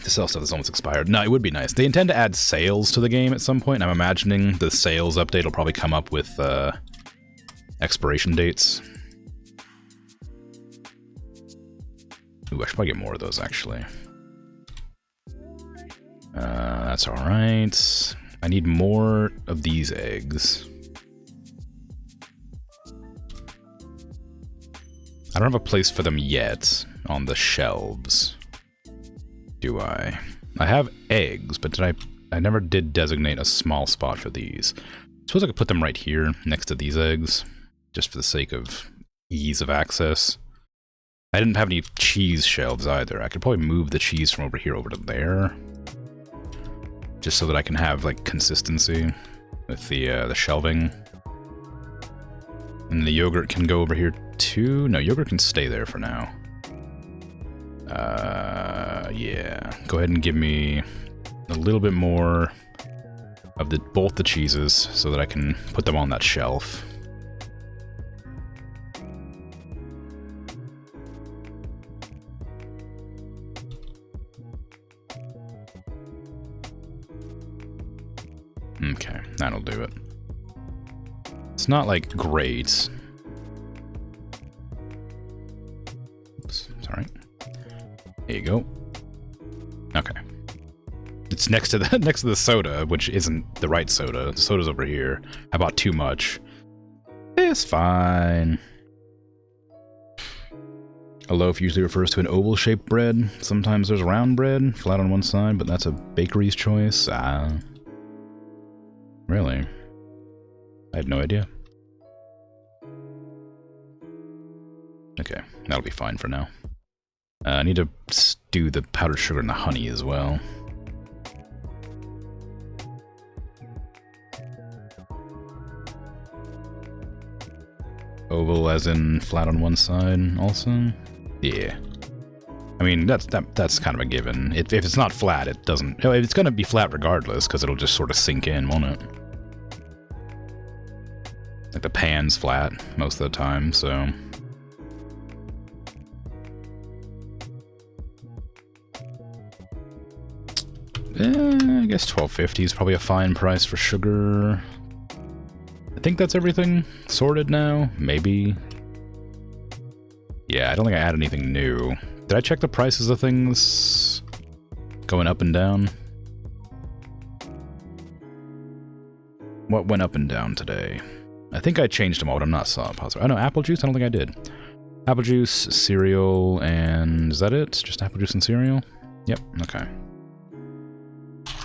Speaker 1: The sale stuff is almost expired. No, it would be nice. They intend to add sales to the game at some point. I'm imagining the sales update will probably come up with expiration dates. Ooh, I should probably get more of those, actually. That's alright. I need more of these eggs. I don't have a place for them yet on the shelves. Do I? I have eggs, but I never did designate a small spot for these. I suppose I could put them right here next to these eggs, just for the sake of ease of access. I didn't have any cheese shelves either. I could probably move the cheese from over here over to there, just so that I can have like consistency with the shelving. And the yogurt can go over here too. No, yogurt can stay there for now. Yeah. Go ahead and give me a little bit more of both the cheeses so that I can put them on that shelf. Okay, that'll do it. It's not like great. Oops, sorry. There you go. Okay. It's next to the soda, which isn't the right soda. The soda's over here. I bought too much. It's fine. A loaf usually refers to an oval-shaped bread. Sometimes there's round bread, flat on one side, but that's a bakery's choice. Really? I had no idea. Okay, that'll be fine for now. I need to stew the powdered sugar and the honey as well. Oval as in flat on one side also? Yeah. I mean, that's kind of a given. If it's not flat, it doesn't... It's going to be flat regardless, because it'll just sort of sink in, won't it? Like, the pan's flat most of the time, so... I guess $12.50 is probably a fine price for sugar. I think that's everything sorted now. Maybe. Yeah, I don't think I added anything new. Did I check the prices of things going up and down? What went up and down today? I think I changed them all, but I'm not positive. Oh no, apple juice? I don't think I did. Apple juice, cereal, and is that it? Just apple juice and cereal? Yep, okay.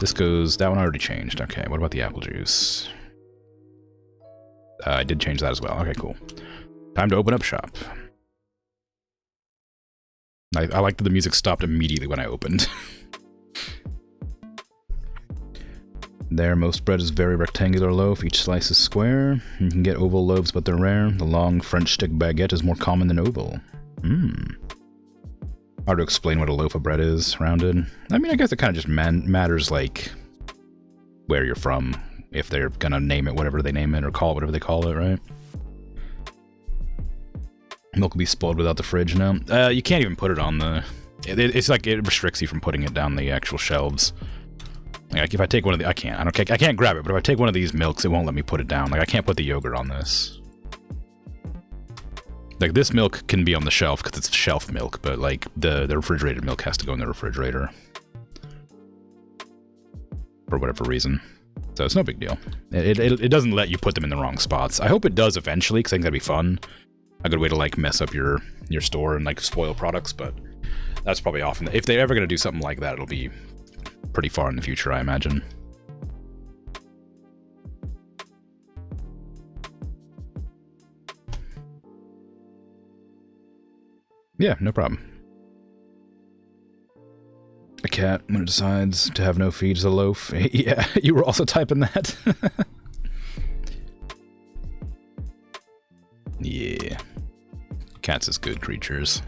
Speaker 1: This goes... That one already changed. Okay, what about the apple juice? I did change that as well. Okay, cool. Time to open up shop. I like that the music stopped immediately when I opened. There, most bread is very rectangular loaf. Each slice is square. You can get oval loaves, but they're rare. The long French stick baguette is more common than oval. Hard to explain what a loaf of bread is, rounded. I mean, I guess it kind of just matters, like, where you're from. If they're gonna name it whatever they name it, or call it whatever they call it, right? Milk will be spoiled without the fridge now. You can't even put it on the... It's like, it restricts you from putting it down the actual shelves. Like, if I take one of the... I can't grab it, but if I take one of these milks, it won't let me put it down. Like, I can't put the yogurt on this. Like, this milk can be on the shelf because it's shelf milk, but, like, the refrigerated milk has to go in the refrigerator. For whatever reason. So it's no big deal. It doesn't let you put them in the wrong spots. I hope it does eventually, because I think that'd be fun. A good way to, like, mess up your store and, like, spoil products, but that's probably often... If they're ever going to do something like that, it'll be pretty far in the future, I imagine. Yeah, no problem. A cat, when it decides to have no feed, is a loaf. Yeah, you were also typing that. Yeah. Cats is good creatures.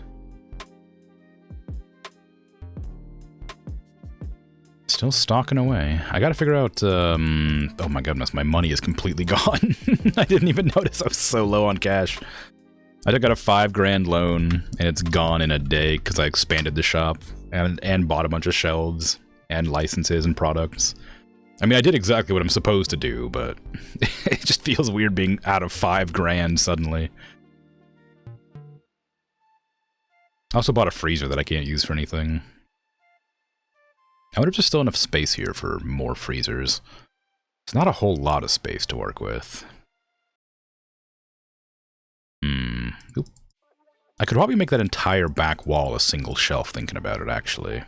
Speaker 1: Still stalking away. I gotta figure out, oh my goodness, my money is completely gone. I didn't even notice I was so low on cash. I took out a $5,000 loan, and it's gone in a day because I expanded the shop and bought a bunch of shelves and licenses and products. I mean, I did exactly what I'm supposed to do, but it just feels weird being out of $5,000 suddenly. I also bought a freezer that I can't use for anything. I wonder if there's still enough space here for more freezers. It's not a whole lot of space to work with. Oop. I could probably make that entire back wall a single shelf, thinking about it, actually.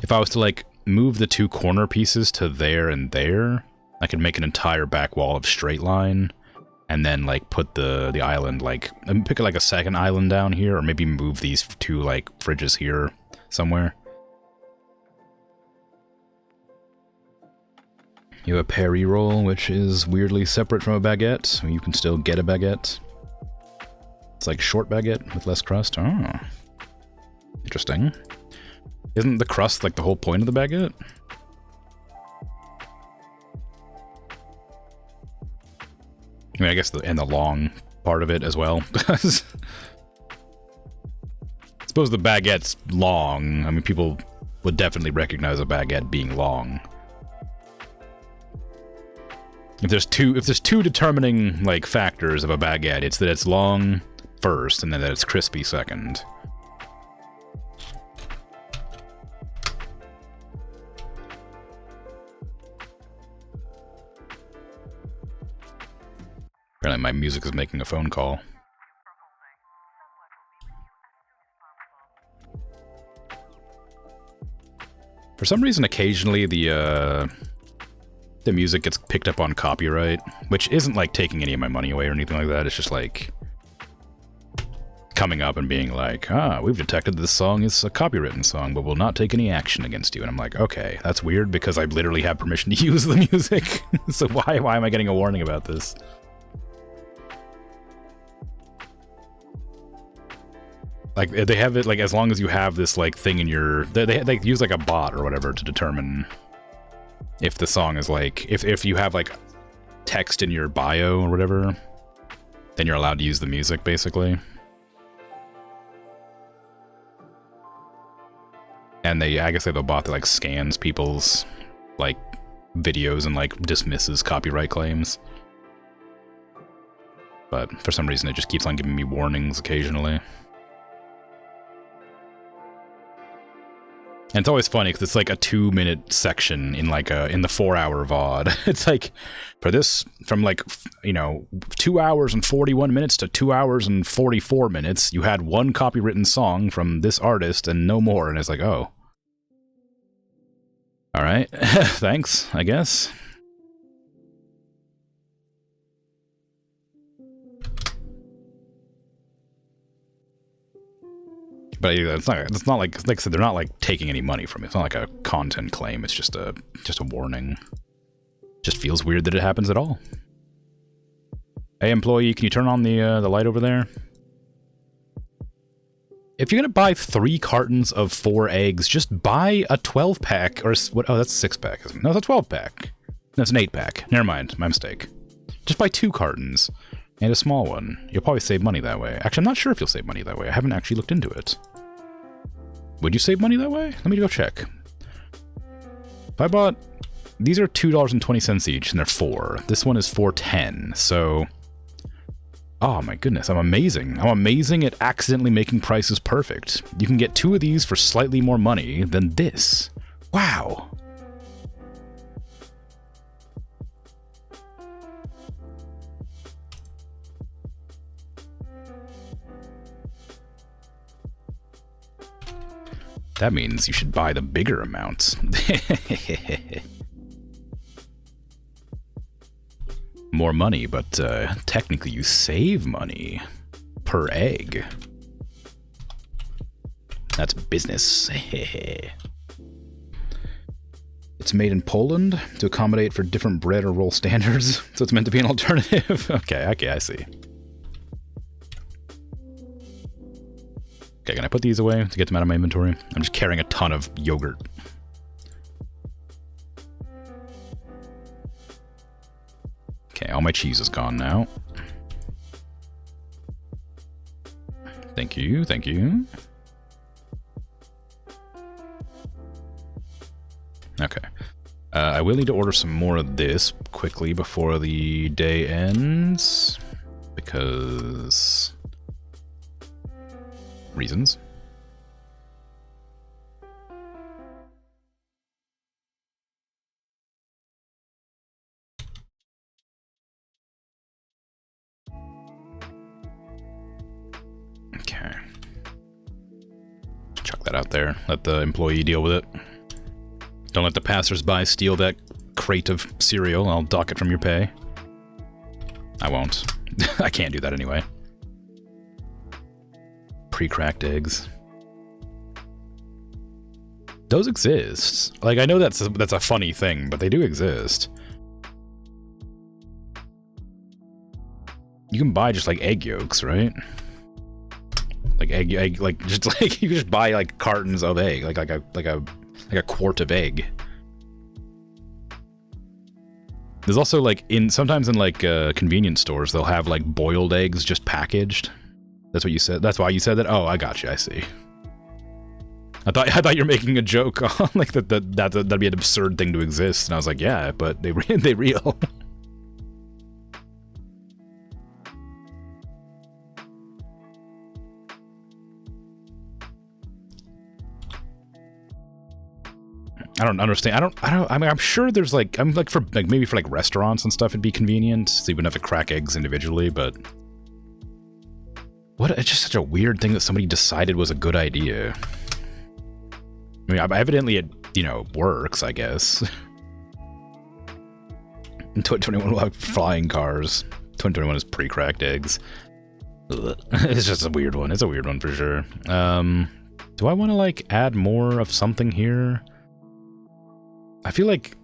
Speaker 1: If I was to, like, move the 2 corner pieces to there and there, I could make an entire back wall of straight line, and then, like, put the island, like, pick, like, a second island down here, or maybe move these 2, like, fridges here somewhere. You have a Perry roll, which is weirdly separate from a baguette, so you can still get a baguette. It's like short baguette with less crust. Oh. Interesting. Isn't the crust like the whole point of the baguette? I mean, I guess and the long part of it as well. I suppose the baguette's long. I mean, people would definitely recognize a baguette being long. If there's two determining like factors of a baguette, it's that it's long first, and then that it's crispy second. Apparently my music is making a phone call. For some reason, occasionally the music gets picked up on copyright, which isn't like taking any of my money away or anything like that. It's just like coming up and being like, we've detected this song is a copywritten song, but will not take any action against you. And I'm like, okay, that's weird because I literally have permission to use the music. So why am I getting a warning about this? Like, they have it, like, as long as you have this, like, thing in your... They use, like, a bot or whatever to determine if the song is, like... If you have, like, text in your bio or whatever, then you're allowed to use the music, basically. And I guess they have a bot that, like, scans people's, like, videos and, like, dismisses copyright claims. But for some reason, it just keeps on giving me warnings occasionally. And it's always funny because it's like a 2-minute section in like in the 4-hour VOD. It's like for this from like, you know, 2 hours and 41 minutes to 2 hours and 44 minutes, you had one copywritten song from this artist and no more. And it's like, oh, all right, thanks, I guess. But it's not like I said, they're not like taking any money from it. It's not like a content claim. It's just a warning. Just feels weird that it happens at all. Hey employee, can you turn on the light over there? If you're gonna buy 3 cartons of 4 eggs, just buy a 12-pack or what? Oh, that's a 6-pack. No, it's a 12-pack. No, it's an 8-pack. Never mind, my mistake. Just buy 2 cartons and a small one. You'll probably save money that way. Actually, I'm not sure if you'll save money that way. I haven't actually looked into it. Would you save money that way? Let me go check. If I bought... These are $2.20 each, and they're 4. This one is $4.10, so... Oh my goodness, I'm amazing. I'm amazing at accidentally making prices perfect. You can get 2 of these for slightly more money than this. Wow. That means you should buy the bigger amounts. More money, but technically you save money per egg. That's business. It's made in Poland to accommodate for different bread or roll standards, so it's meant to be an alternative. Okay, I see. Okay, can I put these away to get them out of my inventory? I'm just carrying a ton of yogurt. Okay, all my cheese is gone now. Thank you, thank you. Okay. I will need to order some more of this quickly before the day ends, because... reasons. that out there. Let the employee deal with it. Don't let the passersby steal that crate of cereal. I'll dock it from your pay. I won't. I can't do that anyway. Pre-cracked eggs. Those exist. Like, I know that's a funny thing, but they do exist. You can buy just like egg yolks, right? Like egg, like just like you just buy like cartons of egg, like a quart of egg. There's also like sometimes in like convenience stores they'll have like boiled eggs just packaged. That's what you said. That's why you said that. Oh, I got you. I see. I thought you were making a joke on like that'd be an absurd thing to exist, and I was like, yeah, but they real. I don't understand. I mean, I'm sure there's like, maybe for like restaurants and stuff, it'd be convenient, so you wouldn't have to crack eggs individually, but it's just such a weird thing that somebody decided was a good idea. I mean, evidently it, works, I guess. In 2021, we'll have flying cars. 2021 is pre-cracked eggs. Ugh. It's just a weird one. It's a weird one for sure. Do I want to like add more of something here? I feel like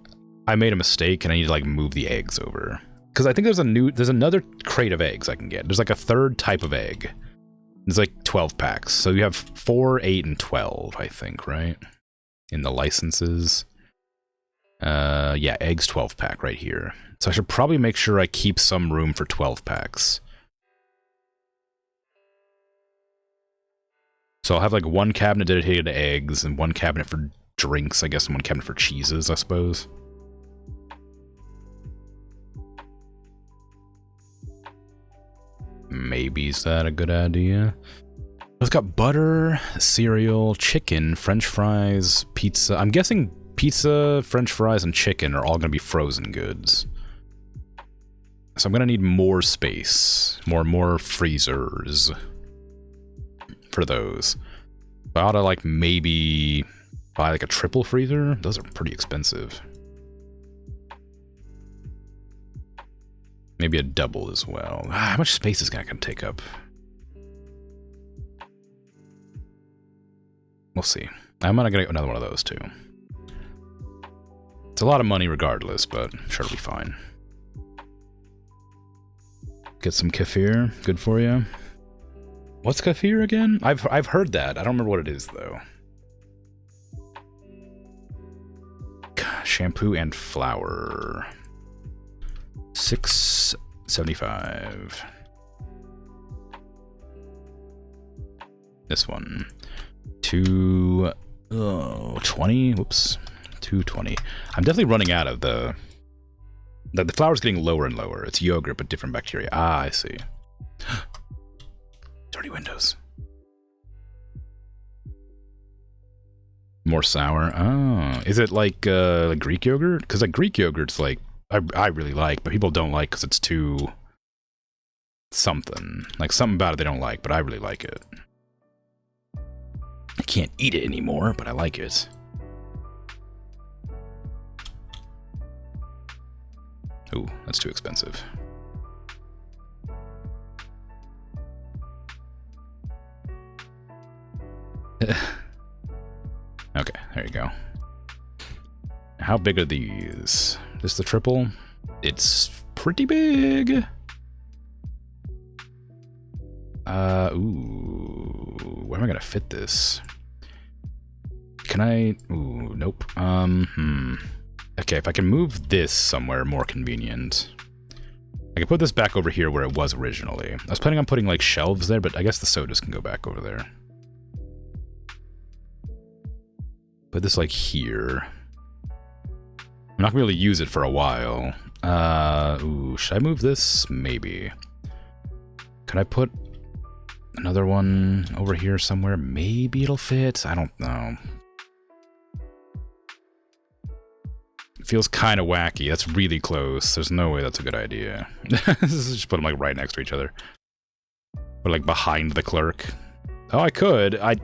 Speaker 1: I made a mistake and I need to like move the eggs over. Because I think there's another crate of eggs I can get. There's like a third type of egg. There's like 12 packs. So you have 4, 8, and 12, I think, right? In the licenses. Yeah, eggs 12 pack right here. So I should probably make sure I keep some room for 12 packs. So I'll have like one cabinet dedicated to eggs and one cabinet for drinks, I guess, and one cabinet for cheeses, I suppose. Maybe is that a good idea? It's got butter, cereal, chicken, french fries, pizza. I'm guessing pizza, french fries, and chicken are all going to be frozen goods. So I'm going to need more space, more freezers for those. I ought to like maybe buy like a triple freezer. Those are pretty expensive. Maybe a double as well. How much space is that going to take up? We'll see. I'm gonna get another one of those too. It's a lot of money regardless, but I'm sure it'll be fine. Get some kefir. Good for you. What's kefir again? I've heard that. I don't remember what it is though. Shampoo and flour. $6.75. This one. $2.20. Whoops. $2.20. I'm definitely running out of the flour's getting lower and lower. It's yogurt, but different bacteria. Ah, I see. Dirty windows. More sour. Oh, is it like Greek yogurt? Because like Greek yogurt's like I really like, but people don't like because it's too something. Like something about it they don't like, but I really like it. I can't eat it anymore, but I like it. Ooh, that's too expensive. Okay, there you go. How big are these? This the triple? It's pretty big. Ooh, where am I gonna fit this? Can I? Ooh, nope. Okay, if I can move this somewhere more convenient. I can put this back over here where it was originally. I was planning on putting like shelves there, but I guess the sodas can go back over there. Put this like here. I'm not gonna be able to use it for a while. Ooh, should I move this? Maybe. Could I put another one over here somewhere? Maybe it'll fit. I don't know. It feels kind of wacky. That's really close. There's no way that's a good idea. Just put them like right next to each other. Or like behind the clerk. Oh, I could. I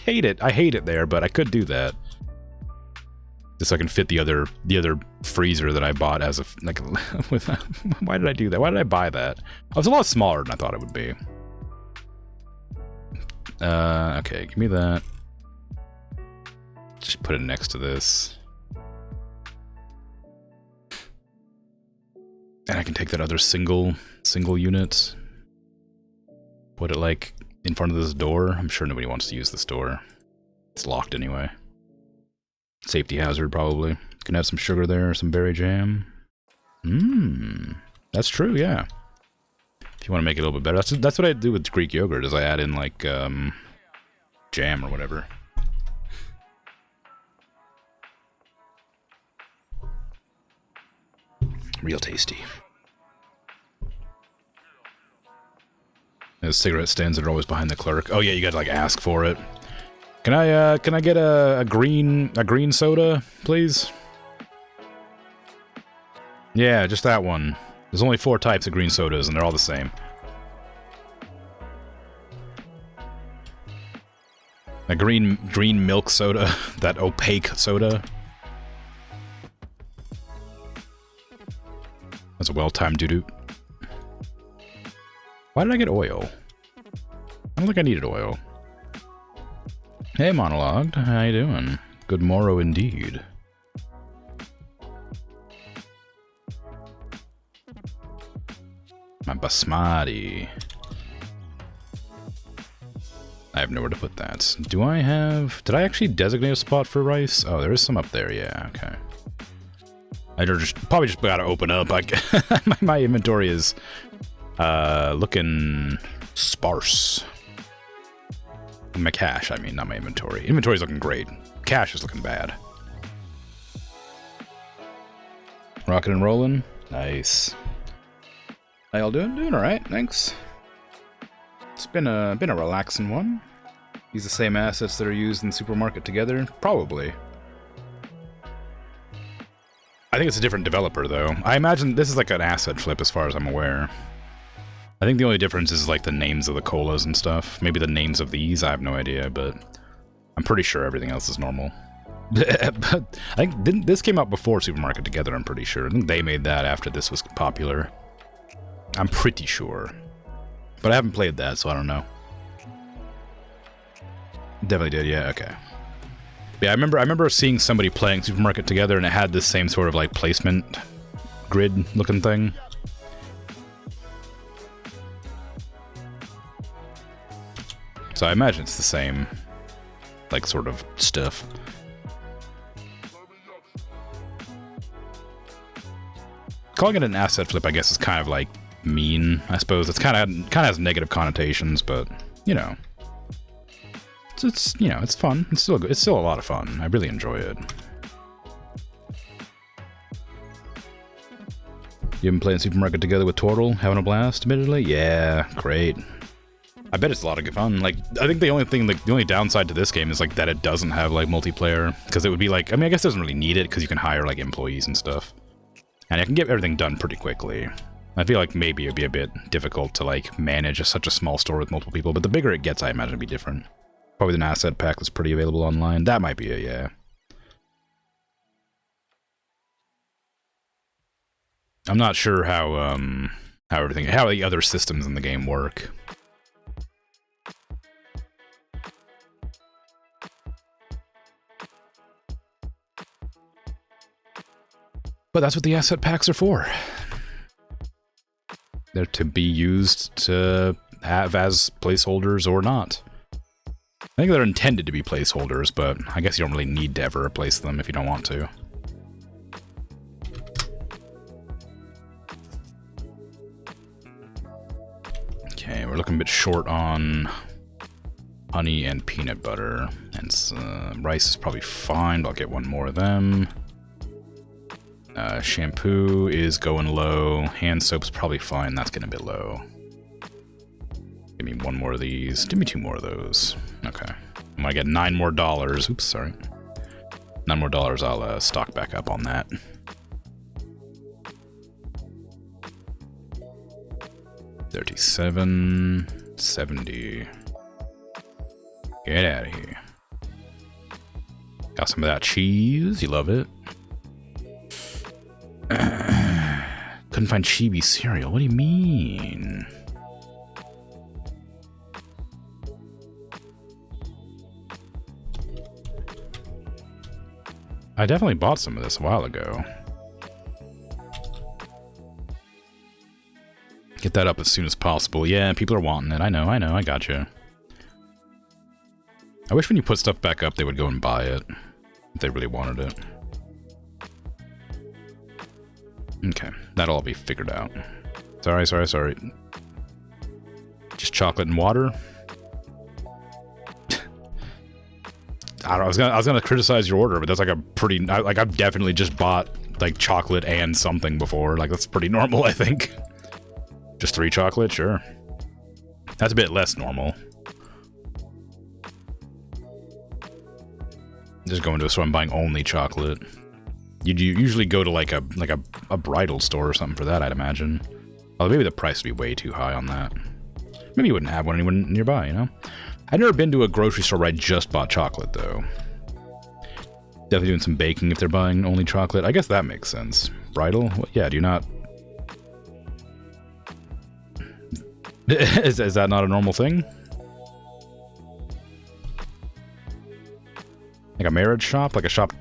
Speaker 1: hate it. I hate it there, but I could do that. Just so I can fit the other freezer that I bought as a like. With why did I do that? Why did I buy that? Oh, it's a lot smaller than I thought it would be. Okay, give me that. Just put it next to this. And I can take that other single unit. Put it like in front of this door. I'm sure nobody wants to use this door. It's locked anyway. Safety hazard, probably. Can have some sugar there, some berry jam. That's true, yeah. If you want to make it a little bit better. That's what I do with Greek yogurt, is I add in, like, jam or whatever. Real tasty. Those cigarette stands that are always behind the clerk. Oh yeah, you gotta, like, ask for it. Can I get a green soda, please? Yeah, just that one. There's only 4 types of green sodas, and they're all the same. A green milk soda, that opaque soda. That's a well-timed doo-doo. Why did I get oil? I don't think I needed oil. Hey, Monologued. How you doing? Good morrow indeed. My basmati. I have nowhere to put that. Do I have... Did I actually designate a spot for rice? Oh, there is some up there. Yeah, okay. I probably just gotta open up. My inventory is looking sparse. My cash, I mean, not my inventory. Inventory's looking great. Cash is looking bad. Rockin' and rolling. Nice. How y'all doing? Doing alright, thanks. It's been a relaxing one. Use the same assets that are used in Supermarket Together? Probably. I think it's a different developer, though. I imagine this is like an asset flip as far as I'm aware. I think the only difference is like the names of the colas and stuff. Maybe the names of these, I have no idea, but I'm pretty sure everything else is normal. But I think this came out before Supermarket Together, I'm pretty sure. I think they made that after this was popular. I'm pretty sure. But I haven't played that, so I don't know. Definitely did, yeah, okay. Yeah, I remember seeing somebody playing Supermarket Together, and it had this same sort of like placement grid looking thing. So I imagine it's the same, like, sort of stuff. Calling it an asset flip, I guess, is kind of like mean. I suppose it's kind of has negative connotations, but you know, it's you know, it's fun. It's still a lot of fun. I really enjoy it. You been playing Supermarket Together with Tortle, having a blast, admittedly? Yeah, great. I bet it's a lot of good fun. Like, I think the only downside to this game is like that it doesn't have like multiplayer, because it would be like, I mean, I guess it doesn't really need it because you can hire like employees and stuff, and I can get everything done pretty quickly. I feel like maybe it'd be a bit difficult to like manage such a small store with multiple people, but the bigger it gets, I imagine it'd be different. Probably an asset pack that's pretty available online. That might be it, yeah. I'm not sure how the other systems in the game work. But that's what the asset packs are for. They're to be used to have as placeholders or not. I think they're intended to be placeholders, but I guess you don't really need to ever replace them if you don't want to. Okay, we're looking a bit short on honey and peanut butter. And rice is probably fine, but I'll get one more of them. Shampoo is going low. Hand soap's probably fine. That's getting a bit low. Give me one more of these. Give me 2 more of those. Okay. I might get $9 more. Oops, sorry. $9 more. I'll stock back up on that. $37.70. Get out of here. Got some of that cheese. You love it. Couldn't find chibi cereal. What do you mean? I definitely bought some of this a while ago. Get that up as soon as possible. Yeah, people are wanting it. I know, I gotcha. I wish when you put stuff back up, they would go and buy it. If they really wanted it. Okay, that'll all be figured out. Sorry. Just chocolate and water? I don't know, I was gonna criticize your order, but that's like a pretty... Like, I've definitely just bought, like, chocolate and something before. Like, that's pretty normal, I think. Just 3 chocolate? Sure. That's a bit less normal. Just going to a store and buying only chocolate. You usually go to like a bridal store or something for that, I'd imagine. Although maybe the price would be way too high on that. Maybe you wouldn't have one anyone nearby, you know? I've never been to a grocery store where I just bought chocolate, though. Definitely doing some baking if they're buying only chocolate. I guess that makes sense. Bridal? What? Yeah, do you not... is that not a normal thing? Like a marriage shop? Like a shop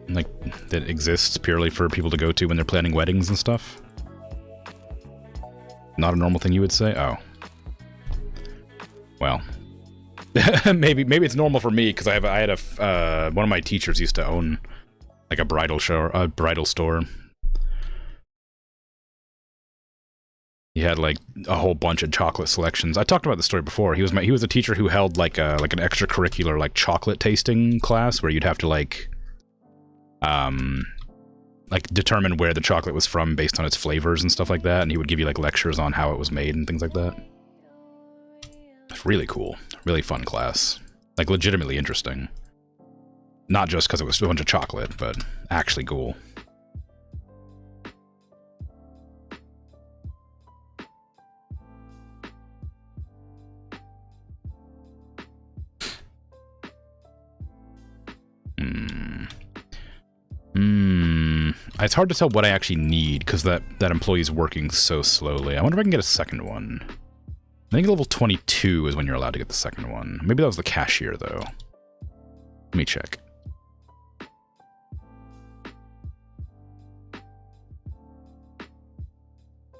Speaker 1: like that exists purely for people to go to when they're planning weddings and stuff? Not a normal thing you would say? Oh. Well. maybe it's normal for me, because I had a one of my teachers used to own like a bridal store. He had like a whole bunch of chocolate selections. I talked about the story before. He was a teacher who held like an extracurricular like chocolate tasting class where you'd have to like determine where the chocolate was from based on its flavors and stuff like that, and he would give you like lectures on how it was made and things like that. It's really cool. Really fun class. Like legitimately interesting. Not just because it was a bunch of chocolate, but actually cool. It's hard to tell what I actually need, because that employee's working so slowly. I wonder if I can get a second one. I think level 22 is when you're allowed to get the second one. Maybe that was the cashier, though. Let me check.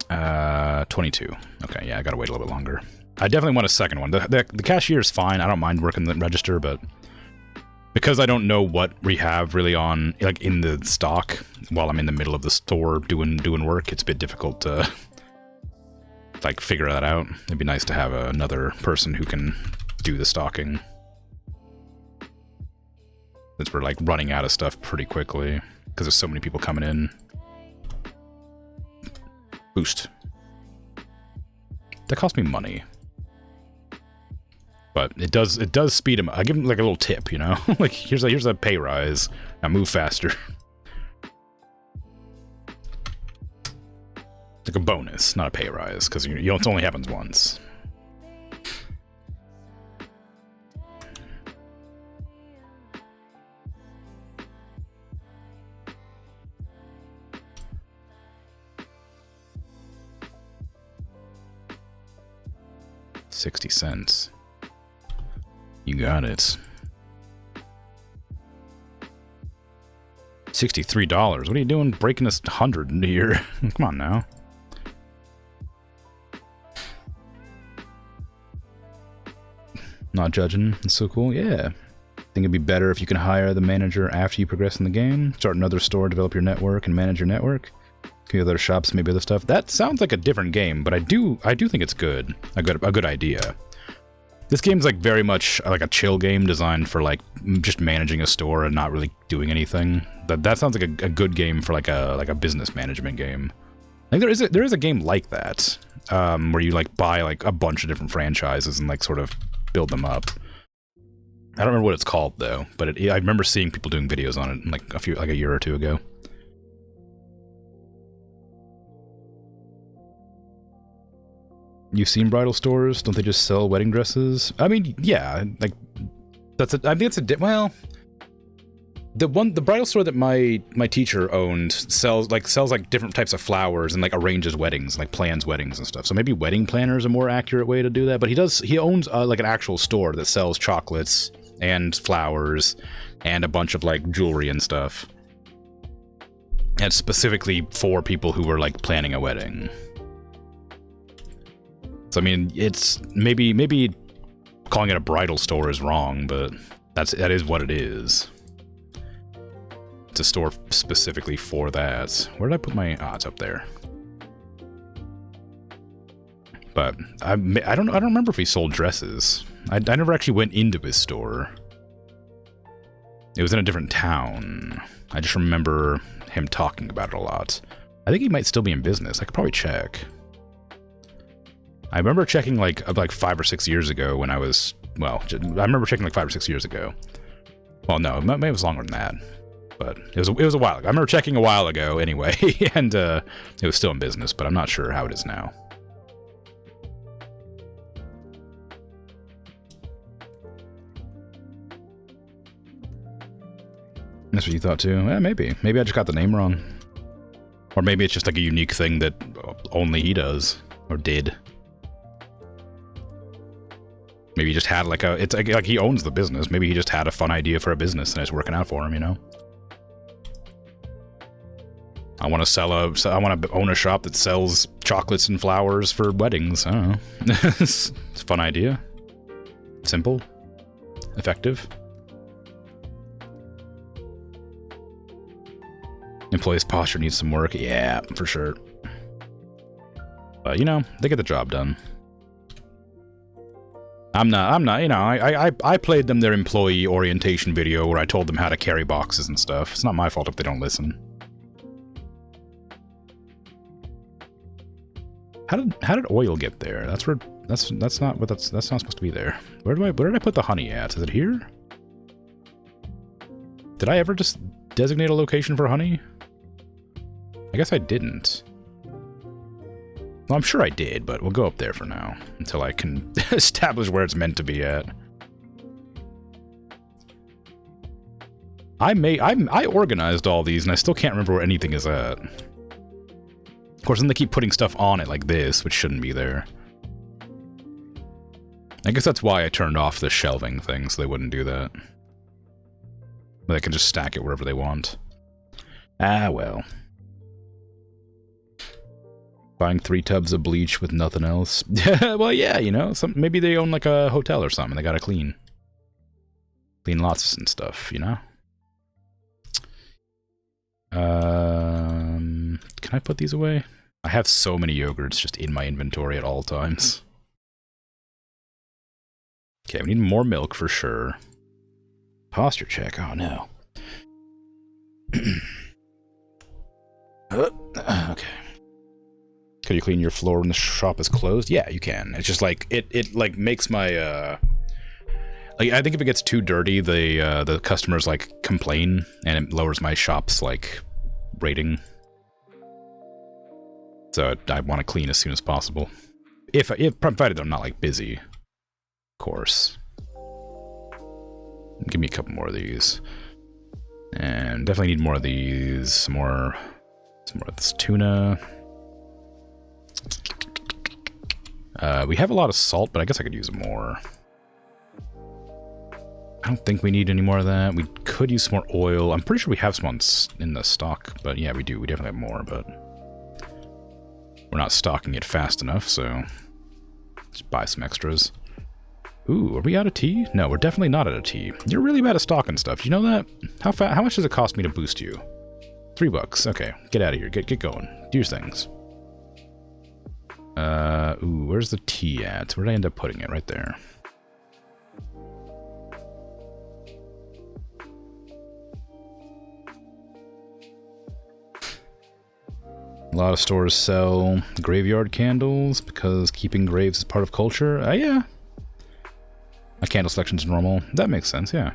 Speaker 1: Uh, 22. Okay, yeah, I gotta wait a little bit longer. I definitely want a second one. The cashier is fine. I don't mind working the register, but because I don't know what we have really on, like, in the stock while I'm in the middle of the store doing work, it's a bit difficult to, like, figure that out. It'd be nice to have another person who can do the stocking. Since we're, like, running out of stuff pretty quickly, because there's so many people coming in. Boost. That cost me money. But it does speed him. I give him like a little tip, you know? Like here's a pay rise. Now move faster. Like a bonus, not a pay rise, because it only happens once. $0.60. You got it. $63. What are you doing breaking us 100 into here? Come on now. Not judging. It's so cool. Yeah. Think it'd be better if you can hire the manager after you progress in the game. Start another store, develop your network, and manage your network. Maybe other shops, maybe other stuff. That sounds like a different game, but I do think it's good. A good idea. This game's like very much like a chill game designed for like just managing a store and not really doing anything. That sounds like a good game for like a business management game. I think there is a game like that where you like buy like a bunch of different franchises and like sort of build them up. I don't remember what it's called though, but I remember seeing people doing videos on it like a year or two ago. You've seen bridal stores? Don't they just sell wedding dresses? I mean, yeah, like, I think it's well, the bridal store that my teacher owned sells like different types of flowers and like arranges weddings, like plans weddings and stuff. So maybe wedding planner is a more accurate way to do that. But he owns like an actual store that sells chocolates and flowers and a bunch of like jewelry and stuff. And specifically for people who were like planning a wedding. So I mean, it's maybe calling it a bridal store is wrong, but that is what it is. It's a store specifically for that. Where did I put my... Ah, it's up there. But I don't remember if he sold dresses. I never actually went into his store. It was in a different town. I just remember him talking about it a lot. I think he might still be in business. I could probably check. I remember checking like 5 or 6 years ago when I was... Well, I remember checking like 5 or 6 years ago. Well, no, maybe it was longer than that. But it was a while ago. I remember checking a while ago anyway, and it was still in business, but I'm not sure how it is now. That's what you thought too? Yeah, maybe. Maybe I just got the name wrong. Or maybe it's just like a unique thing that only he does. Or did. Maybe he just had like it's like he owns the business. Maybe he just had a fun idea for a business and it's working out for him, you know? I want to own a shop that sells chocolates and flowers for weddings. I don't know. It's a fun idea. Simple. Effective. Employees' posture needs some work. Yeah, for sure. But, you know, they get the job done. I'm not, you know, I played them their employee orientation video where I told them how to carry boxes and stuff. It's not my fault if they don't listen. How did oil get there? That's not supposed to be there. Where did I put the honey at? Is it here? Did I ever just designate a location for honey? I guess I didn't. Well, I'm sure I did, but we'll go up there for now until I can establish where it's meant to be at. I organized all these and I still can't remember where anything is at. Of course, then they keep putting stuff on it like this, which shouldn't be there. I guess that's why I turned off the shelving thing, so they wouldn't do that. But they can just stack it wherever they want. Ah, well. Buying 3 tubs of bleach with nothing else. Well, yeah, you know, maybe they own like a hotel or something. They gotta clean lots and stuff, you know? Can I put these away? I have so many yogurts just in my inventory at all times. Okay, we need more milk for sure. Posture check. Oh no. Okay. Could you clean your floor when the shop is closed? Yeah, you can. It's just like it like makes my like I think if it gets too dirty, the customers like complain and it lowers my shop's like rating. So I want to clean as soon as possible. If provided they're not like busy, of course. Give me a couple more of these. And definitely need more of these. Some more of this tuna. We have a lot of salt, but I guess I could use more. I don't think we need any more of that. We could use some more oil. I'm pretty sure we have some in the stock, but yeah, we do. We definitely have more, but we're not stocking it fast enough, so just buy some extras. Ooh, are we out of tea? No, we're definitely not out of tea. You're really bad at stocking stuff. You know that? How much does it cost me to boost you? $3. Okay, get out of here. Get going. Do your things. Ooh, where's the tea at? Where did I end up putting it? Right there. A lot of stores sell graveyard candles because keeping graves is part of culture. Yeah. My candle selection's normal. That makes sense, yeah.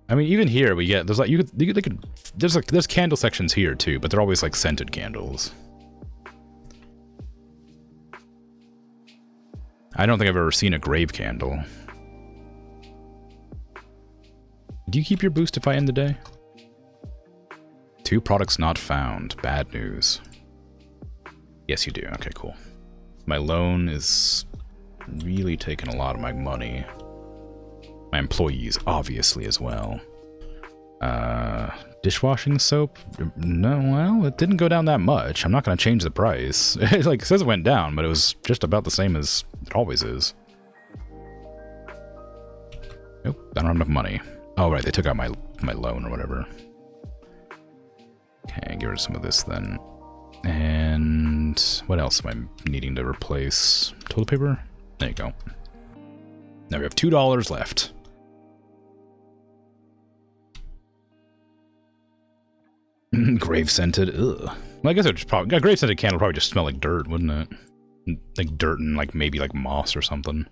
Speaker 1: I mean, even here we get there's like there's candle sections here too, but they're always like scented candles. I don't think I've ever seen a grave candle. Do you keep your boost if I end the day? 2 products not found. Bad news. Yes, you do. Okay, cool. My loan is really taking a lot of my money. My employees, obviously, as well. Dishwashing soap? No, well, it didn't go down that much. I'm not going to change the price. It like, says it went down, but it was just about the same as it always is. Nope, I don't have enough money. Oh, right, they took out my loan or whatever. Okay, get rid of some of this then. And what else am I needing to replace? Toilet paper? There you go. Now we have $2 left. Grave scented. Ugh. Well, I guess it would just probably, a grave scented candle would probably just smell like dirt, wouldn't it? Like dirt and like maybe like moss or something.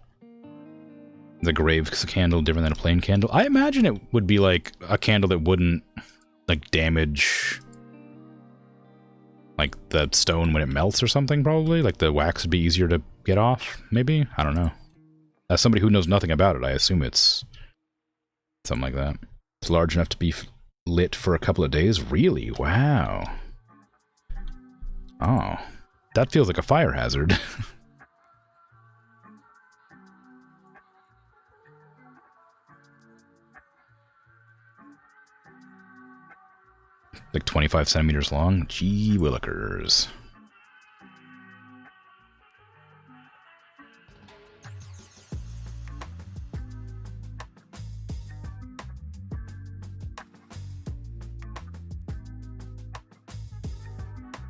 Speaker 1: Is a grave candle different than a plain candle? I imagine it would be like a candle that wouldn't like damage like the stone when it melts or something, probably. Like the wax would be easier to get off, maybe? I don't know. As somebody who knows nothing about it, I assume it's something like that. It's large enough to be lit for a couple of days? Really? Wow. Oh. That feels like a fire hazard. Like 25 centimeters long? Gee willikers.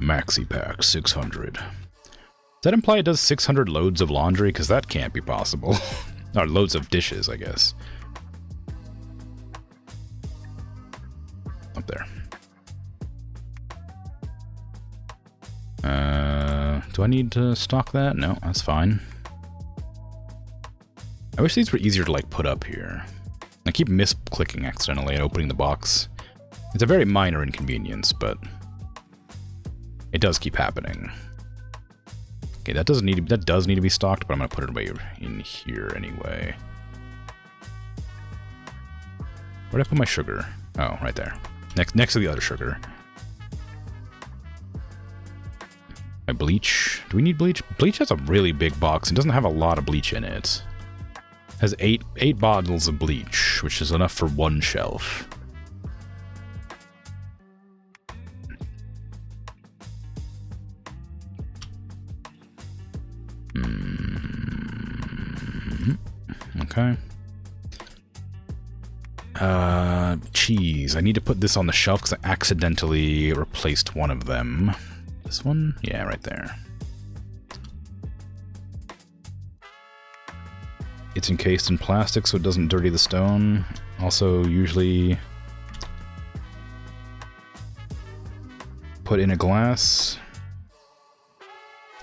Speaker 1: Maxi pack 600. Does that imply it does 600 loads of laundry? Because that can't be possible. Or loads of dishes, I guess. Up there. Do I need to stock that? No, that's fine. I wish these were easier to like put up here. I keep misclicking accidentally and opening the box. It's a very minor inconvenience, but it does keep happening. Okay, that does need to be stocked, but I'm gonna put it away in here anyway. Where'd I put my sugar? Oh, right there. Next to the other sugar. My bleach. Do we need bleach? Bleach has a really big box and doesn't have a lot of bleach in it. It has eight bottles of bleach, which is enough for 1 shelf. Okay. Cheese. I need to put this on the shelf because I accidentally replaced one of them. This one? Yeah, right there. It's encased in plastic so it doesn't dirty the stone. Also, usually put in a glass.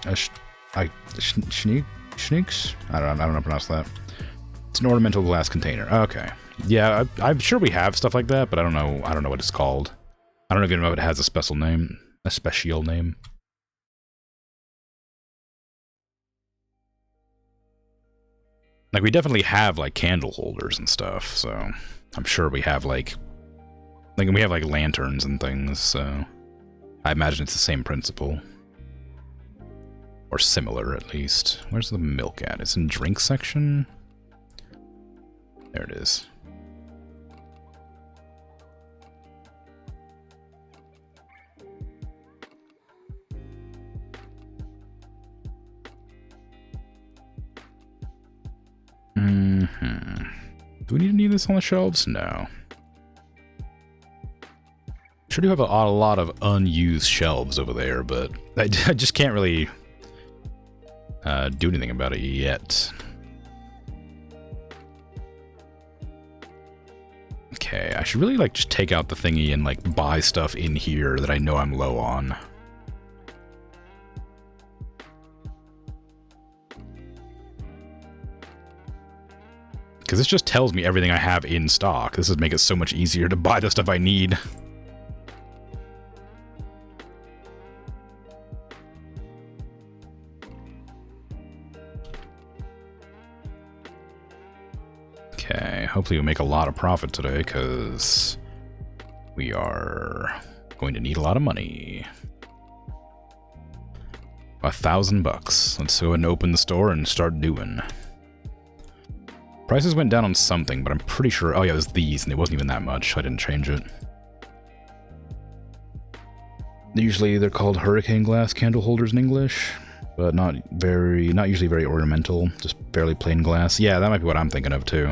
Speaker 1: Schneeks? I don't know how to pronounce that. It's an ornamental glass container. Okay. Yeah, I'm sure we have stuff like that, but I don't know what it's called. I don't even know if it has a special name. A special name. Like, we definitely have, like, candle holders and stuff, so I'm sure we have, like we have, like, lanterns and things, so I imagine it's the same principle. Or similar, at least. Where's the milk at? It's in drink section? There it is. Do we need any of this on the shelves? No. Sure do have a lot of unused shelves over there, but I just can't really do anything about it yet. Okay, I should really like just take out the thingy and like buy stuff in here that I know I'm low on. Because this just tells me everything I have in stock. This would make it so much easier to buy the stuff I need. Okay, hopefully we make a lot of profit today, because we are going to need a lot of money. $1,000. Let's go ahead and open the store and start doing. Prices went down on something, but I'm pretty sure... Oh yeah, it was these, and it wasn't even that much. I didn't change it. Usually they're called hurricane glass candle holders in English, but not usually very ornamental, just fairly plain glass. Yeah, that might be what I'm thinking of too.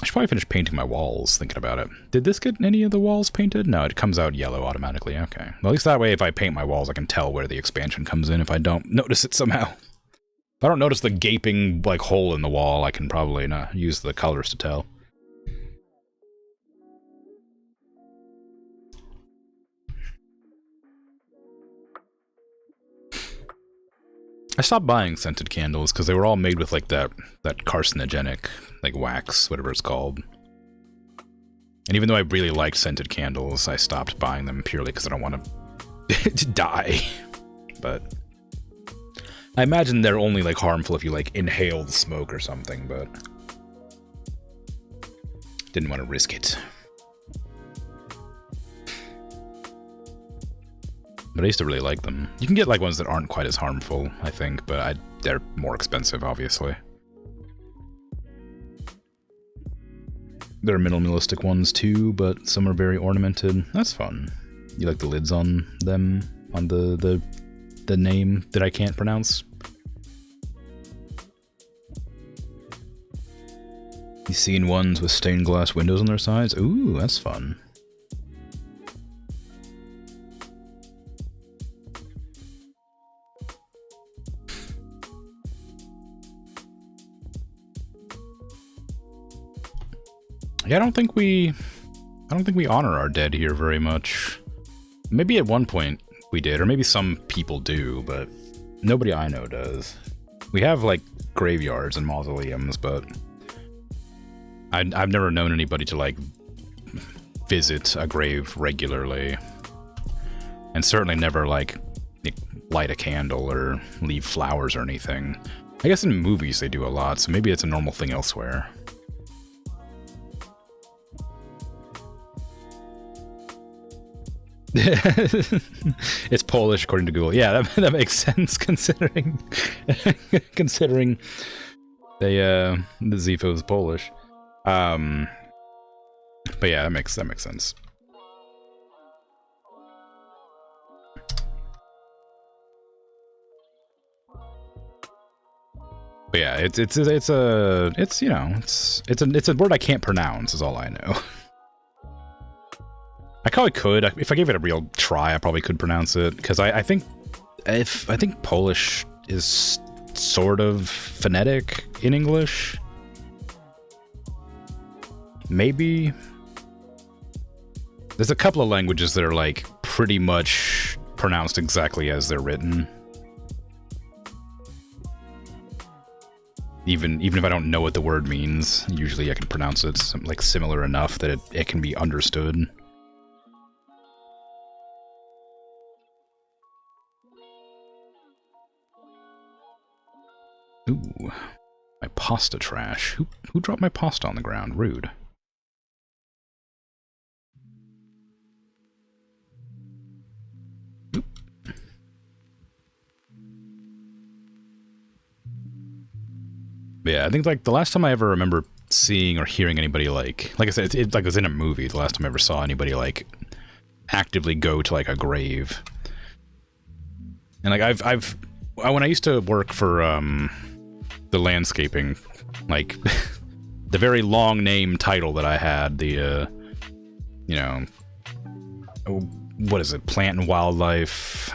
Speaker 1: I should probably finish painting my walls, thinking about it. Did this get any of the walls painted? No, it comes out yellow automatically. Okay. Well, at least that way, if I paint my walls, I can tell where the expansion comes in if I don't notice it somehow. If I don't notice the gaping, like, hole in the wall, I can probably not use the colors to tell. I stopped buying scented candles because they were all made with like that carcinogenic like wax, whatever it's called. And even though I really liked scented candles, I stopped buying them purely because I don't want to die. But I imagine they're only like harmful if you like inhale the smoke or something, but didn't want to risk it. But I used to really like them. You can get like ones that aren't quite as harmful, I think, but they're more expensive, obviously. There are minimalistic ones too, but some are very ornamented. That's fun. You like the lids on them, on the name that I can't pronounce? You seen ones with stained glass windows on their sides? Ooh, that's fun. Yeah, I don't think we honor our dead here very much. Maybe at one point we did, or maybe some people do, but nobody I know does. We have like graveyards and mausoleums, but I've never known anybody to like visit a grave regularly, and certainly never like light a candle or leave flowers or anything. I guess in movies they do a lot, so maybe it's a normal thing elsewhere. It's Polish according to Google. Yeah, that makes sense considering considering the Zifo is Polish. But yeah, that makes sense. But yeah, it's you know, it's a word I can't pronounce is all I know. I probably could. If I gave it a real try, I probably could pronounce it, because I think Polish is sort of phonetic in English. Maybe. There's a couple of languages that are like pretty much pronounced exactly as they're written. Even if I don't know what the word means, usually I can pronounce it like similar enough that it can be understood. Ooh, my pasta trash. Who dropped my pasta on the ground? Rude. Oop. Yeah, I think like the last time I ever remember seeing or hearing anybody like I said, it's like it was in a movie. The last time I ever saw anybody like actively go to like a grave. And like when I used to work for the landscaping, like the very long name title that I had, the you know, what is it, plant and wildlife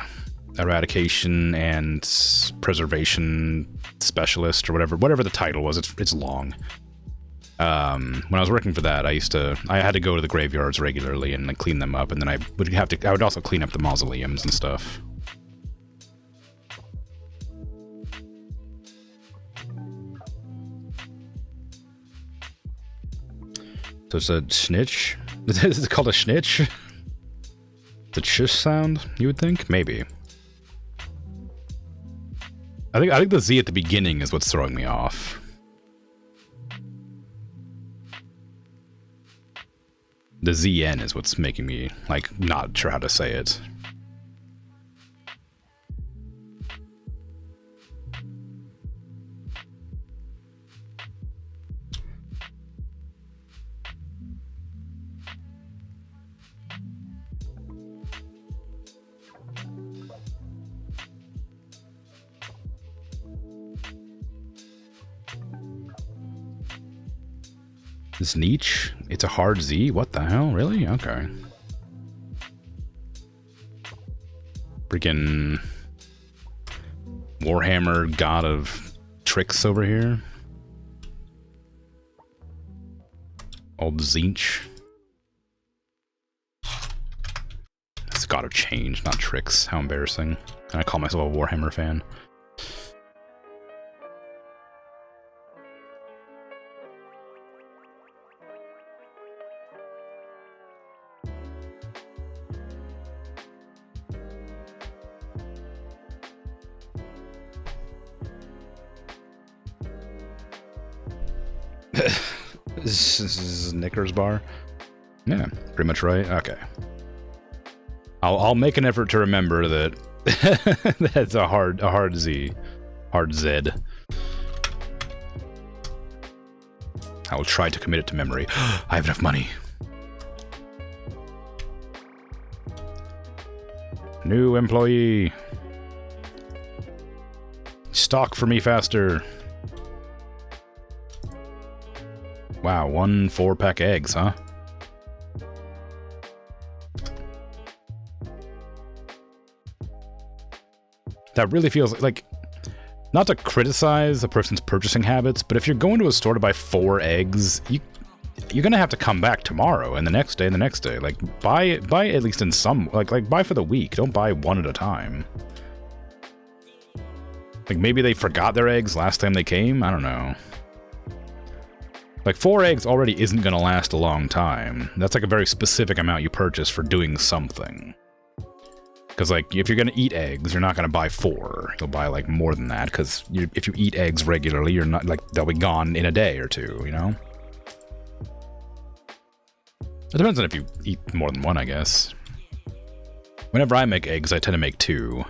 Speaker 1: eradication and preservation specialist or whatever the title was. It's long. When I was working for that, I had to go to the graveyards regularly and like clean them up, and then I would also clean up the mausoleums and stuff. So it's a snitch? Is it called a snitch? The ch sound, you would think? Maybe. I think the Z at the beginning is what's throwing me off. The ZN is what's making me, like, not sure how to say it. This niche? It's a hard Z? What the hell? Really? Okay. Freaking Warhammer god of tricks over here. Old Zinch. It's god of change, not tricks. How embarrassing. And I call myself a Warhammer fan. This is Knickers bar. Yeah, pretty much right. Okay. I'll make an effort to remember that that's a hard Z. Hard Z. I will try to commit it to memory. I have enough money. New employee. Stock for me faster. Wow, 1 4-pack eggs, huh? That really feels like, not to criticize a person's purchasing habits, but if you're going to a store to buy 4 eggs, you're gonna have to come back tomorrow and the next day and the next day. Like, buy at least in some, like buy for the week. Don't buy one at a time. Like, maybe they forgot their eggs last time they came? I don't know. Like, 4 eggs already isn't gonna last a long time. That's like a very specific amount you purchase for doing something. Because, like, if you're gonna eat eggs, you're not gonna buy 4. You'll buy, like, more than that, because if you eat eggs regularly, you're not, like, they'll be gone in a day or two, you know? It depends on if you eat more than one, I guess. Whenever I make eggs, I tend to make 2.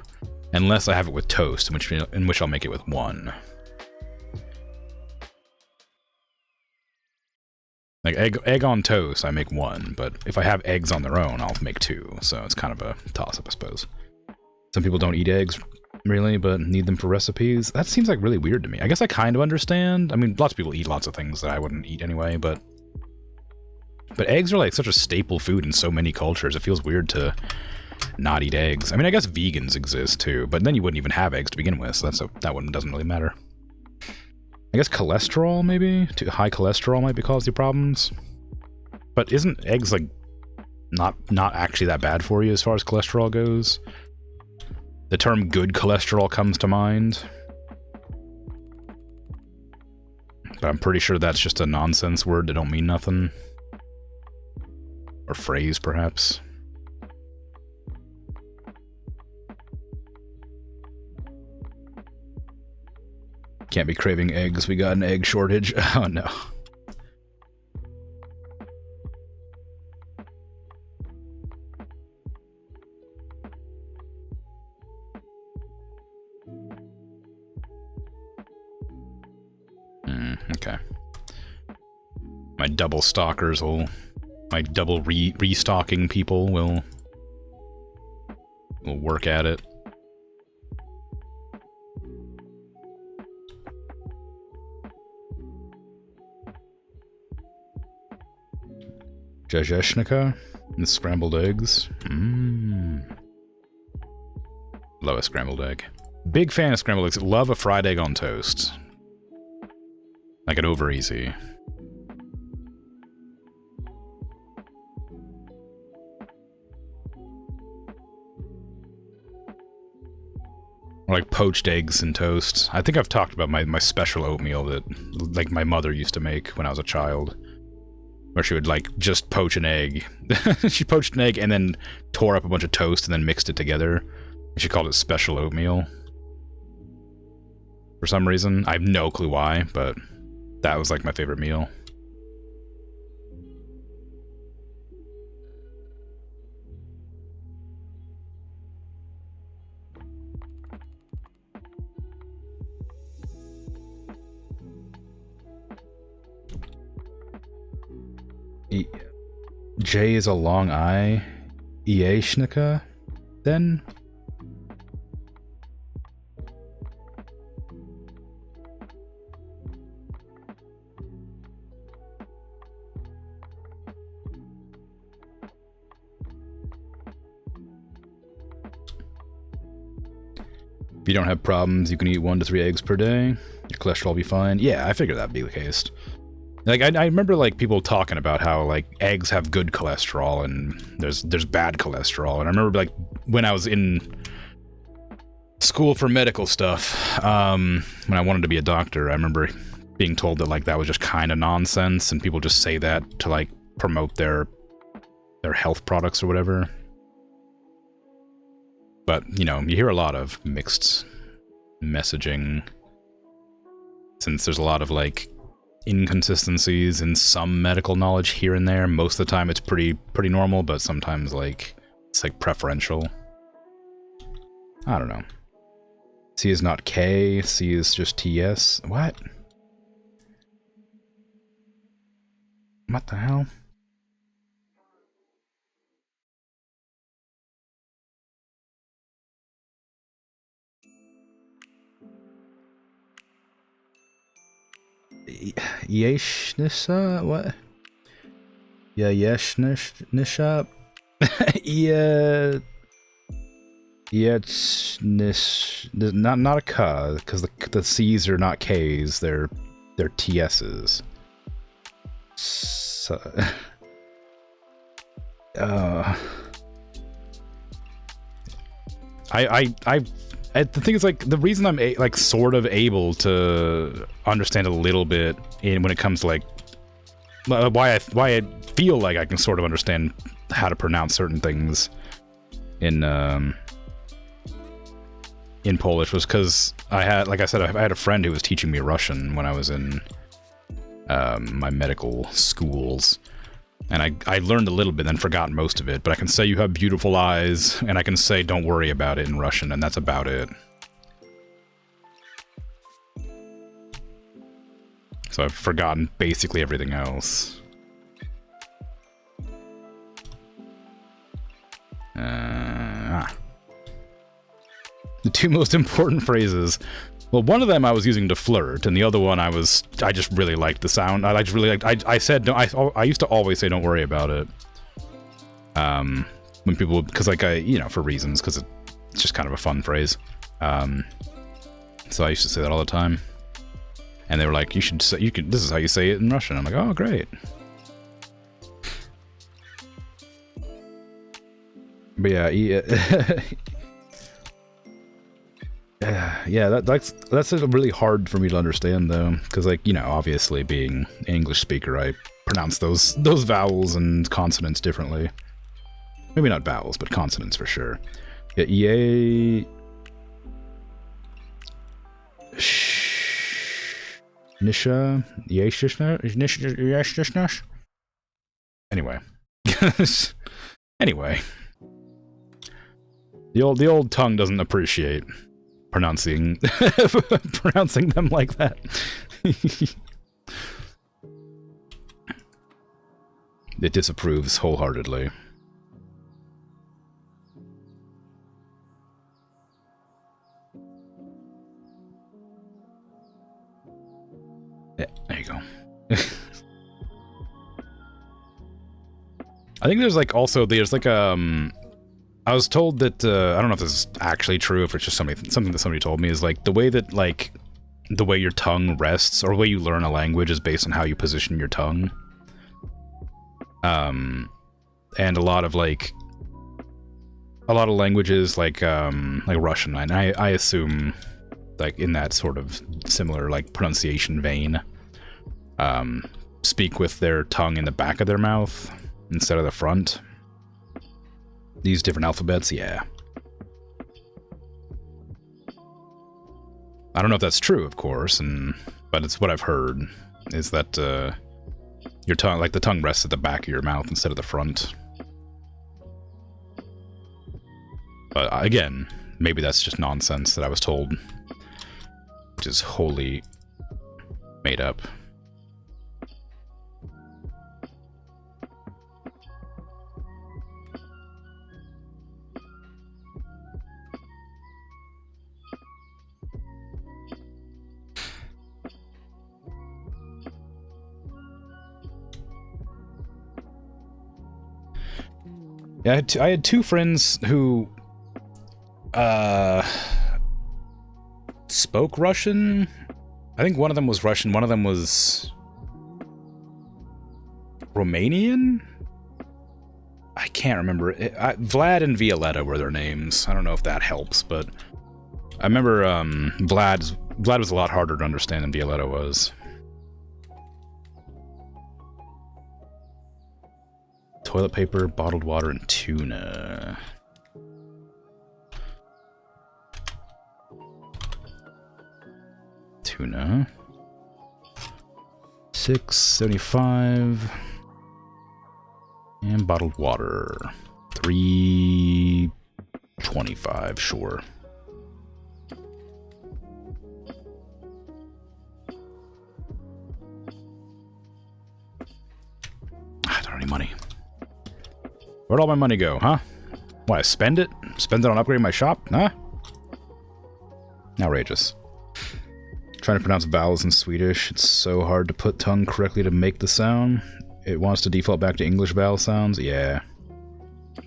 Speaker 1: Unless I have it with toast, in which I'll make it with 1. Like, egg on toast, I make 1, but if I have eggs on their own, I'll make 2, so it's kind of a toss-up, I suppose. Some people don't eat eggs, really, but need them for recipes. That seems, like, really weird to me. I guess I kind of understand. I mean, lots of people eat lots of things that I wouldn't eat anyway, but eggs are, like, such a staple food in so many cultures. It feels weird to not eat eggs. I mean, I guess vegans exist, too, but then you wouldn't even have eggs to begin with, so that one doesn't really matter. I guess cholesterol, maybe? Too high cholesterol might be causing you problems. But isn't eggs, like, not actually that bad for you as far as cholesterol goes? The term good cholesterol comes to mind. But I'm pretty sure that's just a nonsense word that don't mean nothing. Or phrase, perhaps. Can't be craving eggs, we got an egg shortage. Oh no. Okay. My double stalkers will... My double restocking people will work at it. Jajeshnika and scrambled eggs. Love a scrambled egg. Big fan of scrambled eggs. Love a fried egg on toast. Like an over easy. Or like poached eggs and toast. I think I've talked about my special oatmeal that like my mother used to make when I was a child. Where she would, like, just poach an egg. She poached an egg and then tore up a bunch of toast and then mixed it together. She called it special oatmeal. for some reason. I have no clue why, but that was like my favorite meal. J is a long I. Ieshnika, then? If you don't have problems, you can eat 1 to 3 eggs per day. Your cholesterol will be fine. Yeah, I figured that'd be the case. Like, I remember, like, people talking about how, like, eggs have good cholesterol and there's bad cholesterol. And I remember, like, when I was in school for medical stuff, when I wanted to be a doctor, I remember being told that, like, that was just kind of nonsense and people just say that to, like, promote their health products or whatever. But, you know, you hear a lot of mixed messaging since there's a lot of, like, inconsistencies in some medical knowledge here and there. Most of the time it's pretty normal, but sometimes, like, it's, like, preferential. I don't know. C is not K, C is just TS. What? What the hell? Yeshnisha? What? Yeah, Yeshnisha? Yeah. Not a K, because the C's are not K's, they're TS's. So, the thing is, like, the reason I'm like sort of able to understand a little bit when it comes to, like, why I feel like I can sort of understand how to pronounce certain things in Polish was because I had a friend who was teaching me Russian when I was in my medical schools. And I learned a little bit, then forgot most of it. But I can say you have beautiful eyes, and I can say don't worry about it in Russian, and that's about it. So I've forgotten basically everything else. The 2 most important phrases. Well, one of them I was using to flirt, and the other one I just really liked the sound. I said, I used to always say don't worry about it. When people, because, like, you know, for reasons, because it's just kind of a fun phrase. So I used to say that all the time. And they were like, this is how you say it in Russian. I'm like, oh, great. But yeah, yeah, that's really hard for me to understand, though, because, like, you know, obviously being an English speaker, I pronounce those vowels and consonants differently. Maybe not vowels, but consonants for sure. Yeah, EA... Nisha? Anyway. Anyway. The old tongue doesn't appreciate pronouncing them like that. It disapproves wholeheartedly. Yeah, there you go. I think there's like I was told that I don't know if this is actually true, if it's just something that somebody told me, is like the way that, like, the way your tongue rests, or the way you learn a language, is based on how you position your tongue. And a lot of languages, like Russian, and I assume, like, in that sort of similar, like, pronunciation vein, speak with their tongue in the back of their mouth instead of the front. These different alphabets, yeah. I don't know if that's true, of course, but it's what I've heard, is that your tongue, like the tongue rests at the back of your mouth instead of the front. But again, maybe that's just nonsense that I was told, which is wholly made up. Yeah, I had two friends who spoke Russian. I think one of them was Russian, one of them was Romanian? I can't remember. Vlad and Violetta were their names. I don't know if that helps, but I remember Vlad was a lot harder to understand than Violetta was. Toilet paper, bottled water, and tuna. Tuna. $6.75. And bottled water. $3.25, sure. I don't have any money. Where'd all my money go, huh? Why, spend it? Spend it on upgrading my shop? Huh? Outrageous. Trying to pronounce vowels in Swedish. It's so hard to put tongue correctly to make the sound. It wants to default back to English vowel sounds. Yeah.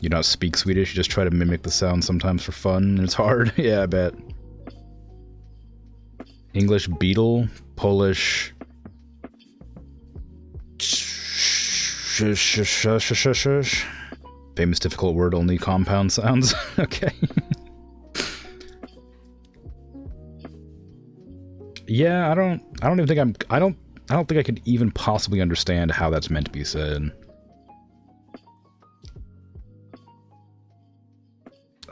Speaker 1: You don't speak Swedish, you just try to mimic the sound sometimes for fun, and it's hard. Yeah, I bet. English beetle, Polish... Famous difficult word, only compound sounds. Okay. Yeah, I don't even think I don't think I could even possibly understand how that's meant to be said.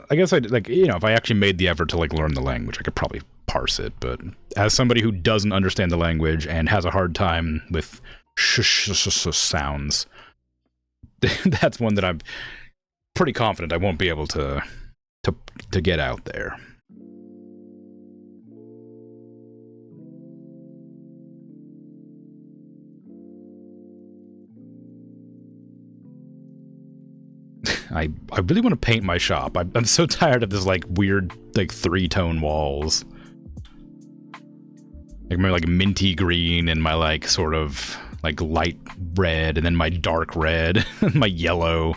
Speaker 1: I guess I'd, like, you know, if I actually made the effort to, like, learn the language, I could probably parse it, but as somebody who doesn't understand the language and has a hard time with sounds, that's one that I'm pretty confident I won't be able to get out there. I really want to paint my shop. I'm so tired of this, like, weird, like, three-tone walls. Like, my, like, minty green and my, like, sort of, like, light red, and then my dark red, and my yellow.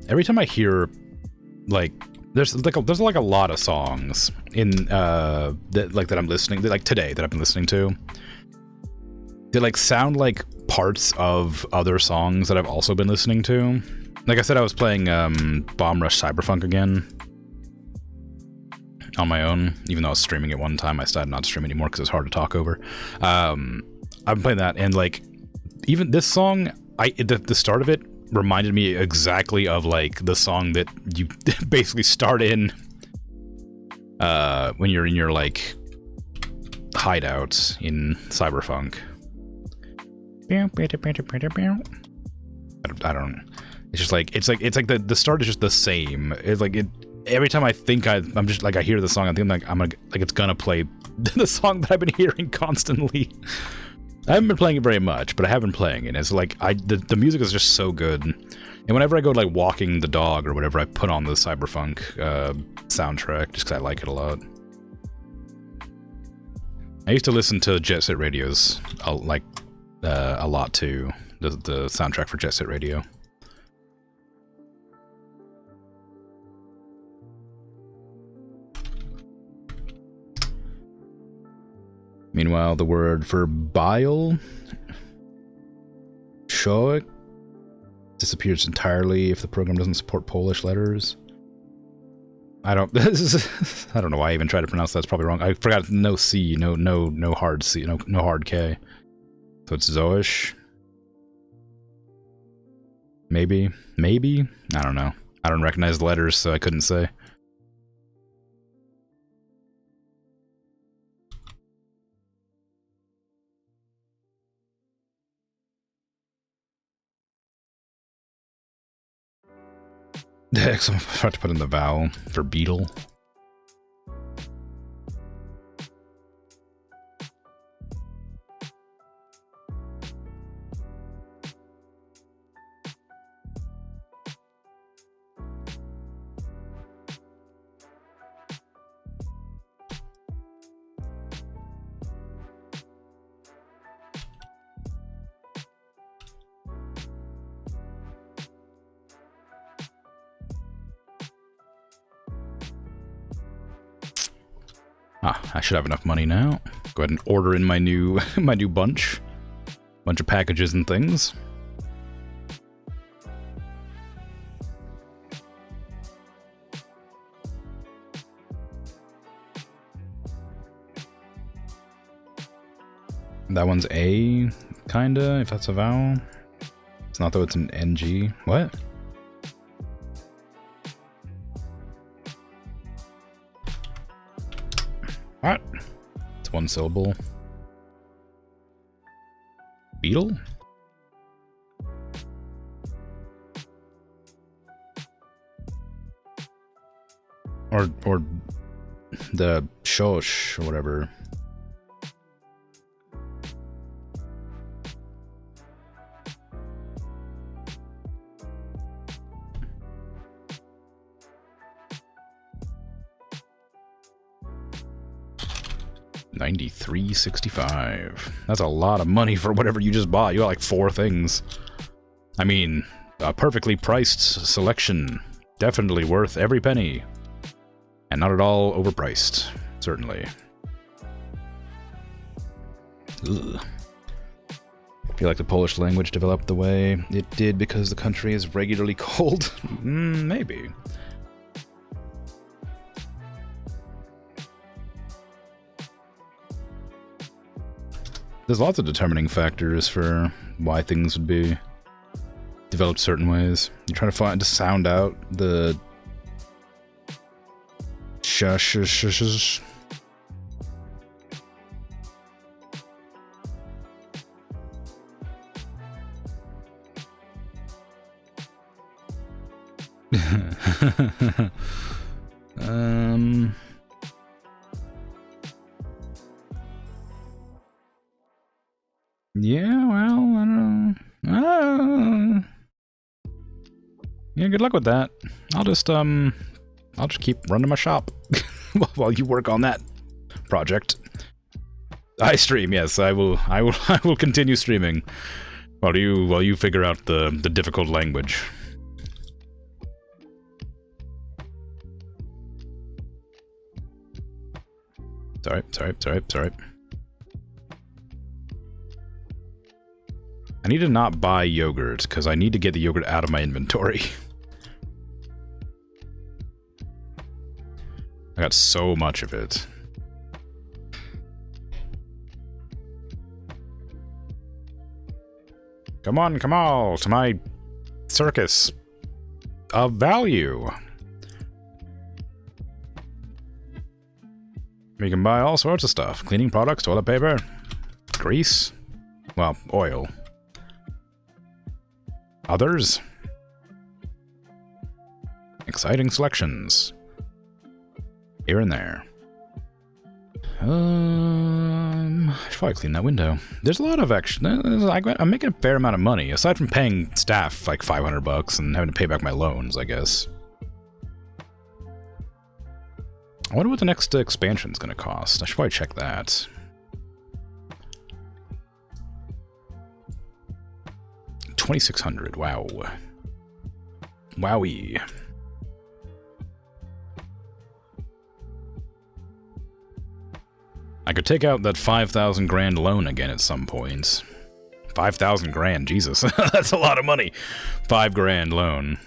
Speaker 1: Every time I hear, like, there's like a lot of songs in that I'm listening, like today, that I've been listening to. They like sound like parts of other songs that I've also been listening to. Like I said, I was playing Bomb Rush Cyberpunk again on my own, even though I was streaming it one time. I decided not to stream anymore because it was hard to talk over. I've been playing that, and like even this song, the start of it reminded me exactly of like the song that you basically start in when you're in your like hideout in Cyberpunk. I don't. It's just like it's like the start is just the same. It's like every time I think I'm just like I hear the song, I think it's gonna play the song that I've been hearing constantly. I haven't been playing it very much, but I have been playing it. It's like the music is just so good, and whenever I go like walking the dog or whatever, I put on the Cyberpunk soundtrack just because I like it a lot. I used to listen to Jet Set Radio's a lot too. The soundtrack for Jet Set Radio. Meanwhile, the word for bile, shoik, disappears entirely if the program doesn't support Polish letters. I don't. I don't know why I even tried to pronounce that. It's probably wrong. I forgot no C, no hard C, no hard K. So it's Zoish. Maybe. I don't know. I don't recognize the letters, so I couldn't say. X, I'm about to put in the vowel for beetle. I should have enough money now. Go ahead and order in my new bunch of packages and things. That one's A, kinda, if that's a vowel. It's not though, it's an NG. What? What? It's one syllable. Beetle? Or the shosh or whatever. $93.65. That's a lot of money for whatever you just bought. You got like 4 things. I mean, a perfectly priced selection. Definitely worth every penny. And not at all overpriced. Certainly. Ugh. I feel like the Polish language developed the way it did because the country is regularly cold. Maybe. There's lots of determining factors for why things would be developed certain ways. You try to sound out the shushes. Yeah, well, I don't know. Yeah, good luck with that. I'll just keep running my shop while you work on that project. I stream, yes, I will continue streaming while you figure out the difficult language. Sorry. I need to not buy yogurt, because I need to get the yogurt out of my inventory. I got so much of it. Come on to my circus of value. You can buy all sorts of stuff. Cleaning products, toilet paper, grease, well, oil. Others. Exciting selections. Here and there. I should probably clean that window. There's a lot of action. I'm making a fair amount of money, aside from paying staff like $500 and having to pay back my loans, I guess. I wonder what the next expansion's gonna cost. I should probably check that. $2,600. Wow. Wowie. I could take out that 5,000 grand loan again at some point. 5,000 grand, Jesus. That's a lot of money. 5 grand loan.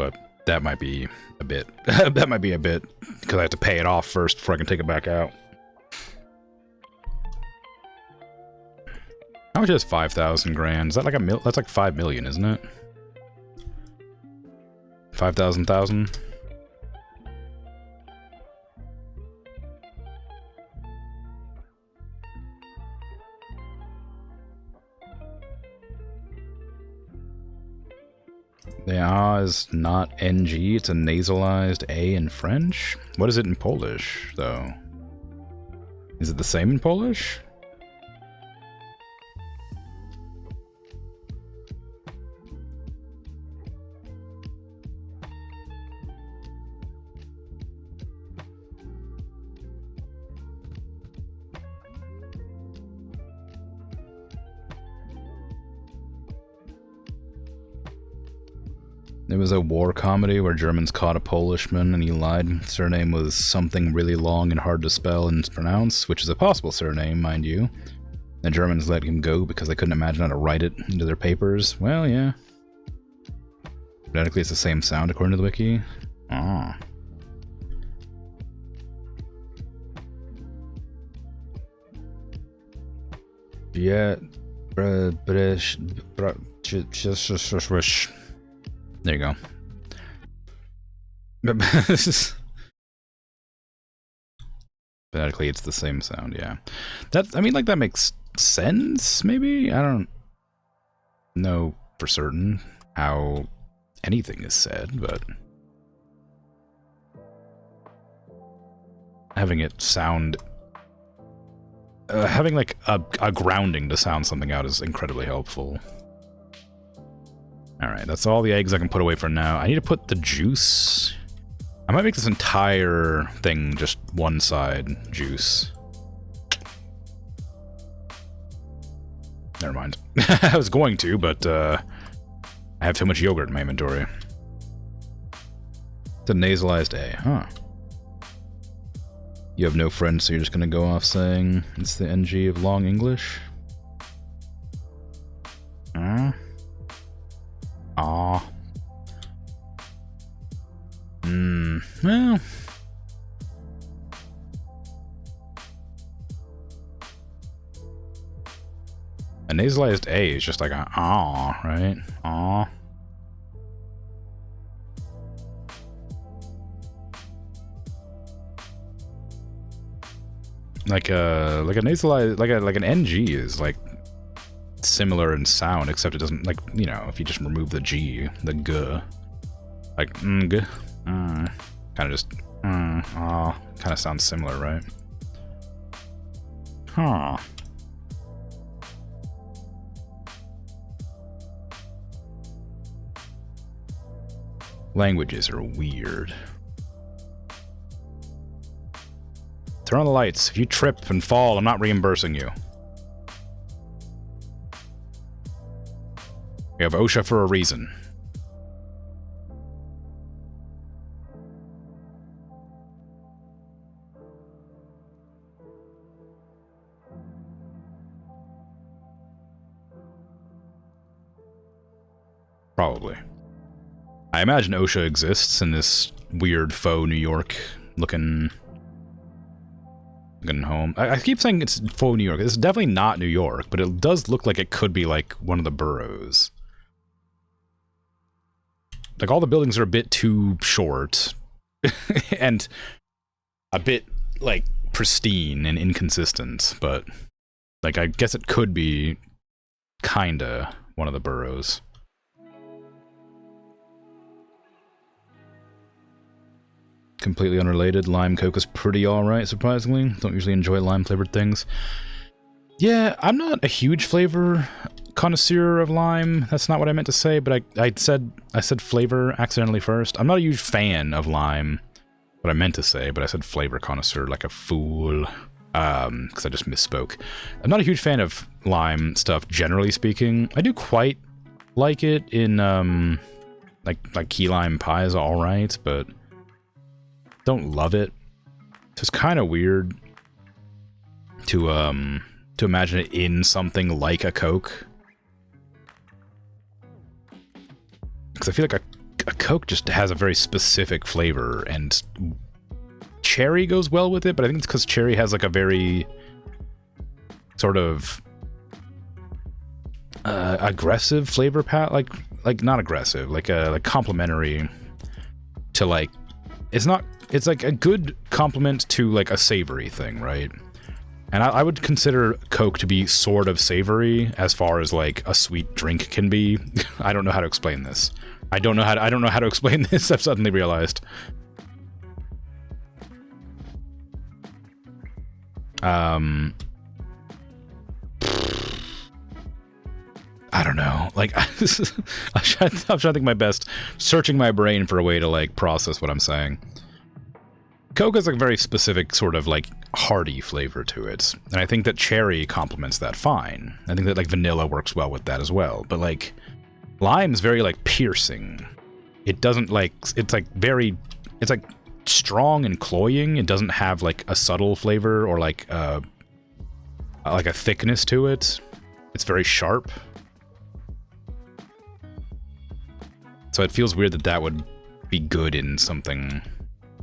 Speaker 1: but that might be a bit. That might be a bit, because I have to pay it off first before I can take it back out. How much is 5,000 grand? Is that like that's like 5 million, isn't it? 5,000,000? The A is not NG, it's a nasalized A in French? What is it in Polish, though? Is it the same in Polish? It was a war comedy where Germans caught a Polishman and he lied. His surname was something really long and hard to spell and pronounce, which is a possible surname, mind you. The Germans let him go because they couldn't imagine how to write it into their papers. Well, yeah. Phonetically, it's the same sound according to the wiki. Ah. Yeah. British. There you go. Phonetically, it's the same sound, yeah. I mean, like, that makes sense, maybe? I don't know for certain how anything is said, but having it sound... having, like, a grounding to sound something out is incredibly helpful. Alright, that's all the eggs I can put away for now. I need to put the juice... I might make this entire thing just one side juice. Never mind. I was going to, but I have too much yogurt in my inventory. It's a nasalized A, huh? You have no friends, so you're just gonna go off saying it's the NG of long English? Huh? Aw. Well. A nasalized A is just like a aw, right? Aw. Like a nasalized, like an NG is like similar in sound, except it doesn't, like, you know, if you just remove the G, the G, like ng, kind of just kind of sounds similar, right? Huh. Languages are weird. Turn on the lights. If you trip and fall, I'm not reimbursing you. We have OSHA for a reason. Probably. I imagine OSHA exists in this weird faux New York looking home. I keep saying it's faux New York. It's definitely not New York, but it does look like it could be like one of the boroughs. Like, all the buildings are a bit too short and a bit, like, pristine and inconsistent, but, like, I guess it could be kinda one of the boroughs. Completely unrelated, lime coke is pretty alright, surprisingly. Don't usually enjoy lime-flavored things. Yeah, I'm not a huge flavor connoisseur of lime. That's not what I meant to say, but I said flavor accidentally first. I'm not a huge fan of lime, what I meant to say, but I said flavor connoisseur like a fool, because I just misspoke. I'm not a huge fan of lime stuff, generally speaking. I do quite like it in, like key lime pie is alright, but don't love it. So it's kind of weird to imagine it in something like a Coke. Because I feel like a Coke just has a very specific flavor, and cherry goes well with it, but I think it's because cherry has like a very sort of aggressive flavor like not aggressive, like complementary to like, it's like a good complement to like a savory thing, right? And I would consider Coke to be sort of savory as far as like a sweet drink can be. I don't know how to explain this. I don't know how to explain this. I've suddenly realized. I don't know. Like, I'm trying to think my best, searching my brain for a way to like process what I'm saying. Coke has like a very specific sort of like hearty flavor to it, and I think that cherry complements that fine. I think that like vanilla works well with that as well, but like lime's very like piercing. It doesn't like, it's like strong and cloying. It doesn't have like a subtle flavor or like a thickness to it. It's very sharp. So it feels weird that that would be good in something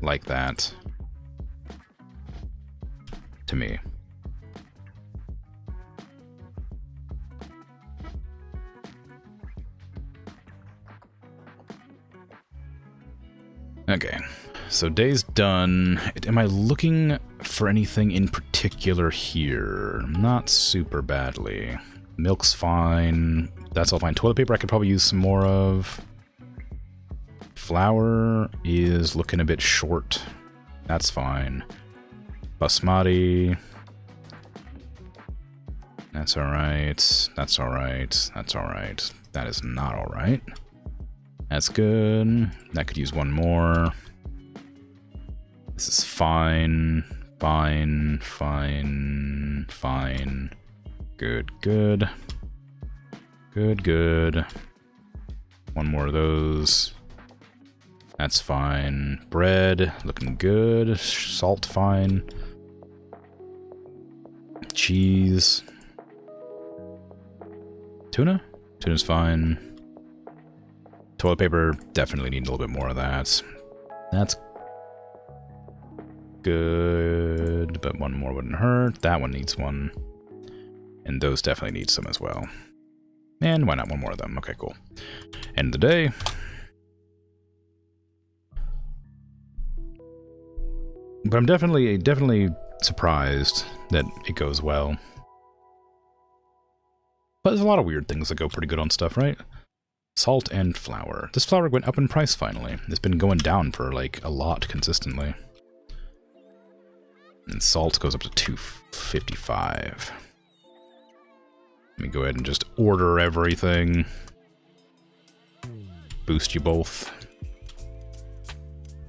Speaker 1: like that, to me. Okay, so day's done. Am I looking for anything in particular here? Not super badly. Milk's fine. That's all fine. Toilet paper I could probably use some more of. Flour is looking a bit short. That's fine. Basmati. That's alright. That's alright. That's alright. That is not alright. That's good. That could use one more. This is fine. Fine. Fine. Fine. Good, good. Good, good. One more of those. That's fine. Bread, looking good. Salt, fine. Cheese. Tuna? Tuna's fine. Toilet paper, definitely need a little bit more of that. That's good, but one more wouldn't hurt. That one needs one. And those definitely need some as well. And why not one more of them? Okay, cool. End of the day. But I'm definitely surprised that it goes well. But there's a lot of weird things that go pretty good on stuff, right? Salt and flour. This flour went up in price finally. It's been going down for like a lot consistently. And salt goes up to $2.55. Let me go ahead and just order everything. Boost you both.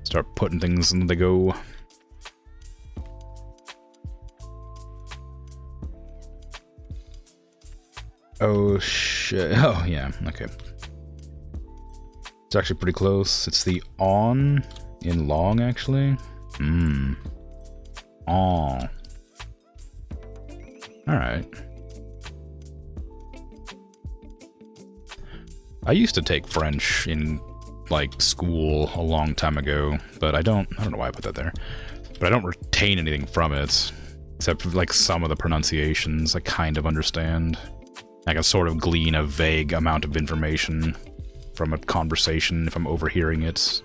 Speaker 1: Start putting things in the go. Oh shit. Oh yeah, okay. It's actually pretty close. It's the on in long, actually. Oh. Alright. I used to take French in, like, school a long time ago, but I don't know why I put that there. But I don't retain anything from it, except for, like, some of the pronunciations I kind of understand. I can sort of glean a vague amount of information from a conversation if I'm overhearing it.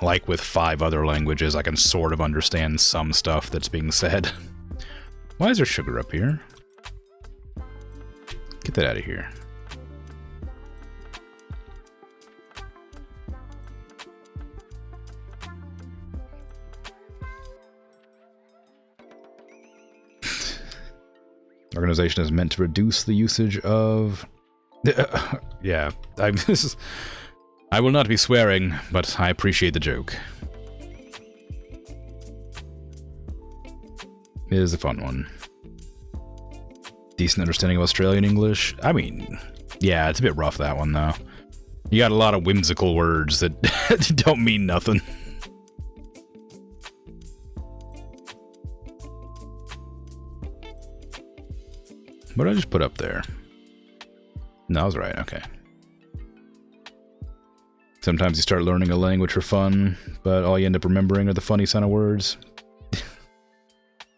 Speaker 1: Like with 5 other languages, I can sort of understand some stuff that's being said. Why is there sugar up here? Get that out of here. Organization is meant to reduce the usage of... yeah, I will not be swearing, but I appreciate the joke. It is a fun one. Decent understanding of Australian English. I mean, yeah, it's a bit rough, that one, though. You got a lot of whimsical words that don't mean nothing. What did I just put up there? No, I was right, okay. Sometimes you start learning a language for fun, but all you end up remembering are the funny sound of words.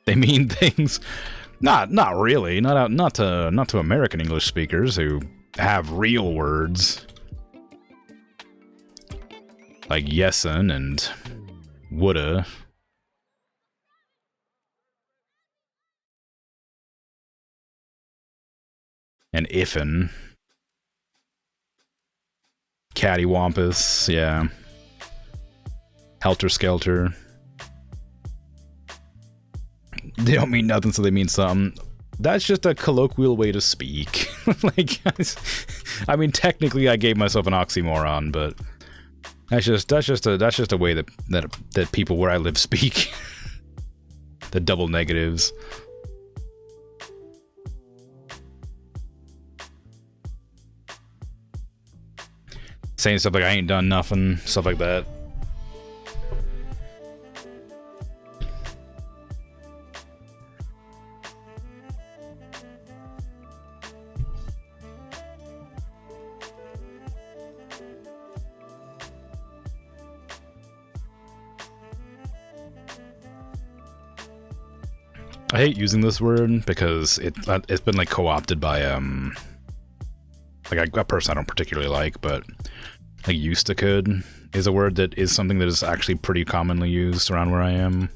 Speaker 1: They mean things. Not really. Not to American English speakers who have real words like yesin and woulda. And ifin. Cattywampus, yeah. Helter Skelter. They don't mean nothing, so they mean something. That's just a colloquial way to speak. Like, I mean, technically, I gave myself an oxymoron, but that's just a way that people where I live speak. The double negatives. Saying stuff like I ain't done nothing, stuff like that. I hate using this word because it's been like co-opted by like a person I don't particularly like, but like used to could is a word that is something that is actually pretty commonly used around where I am.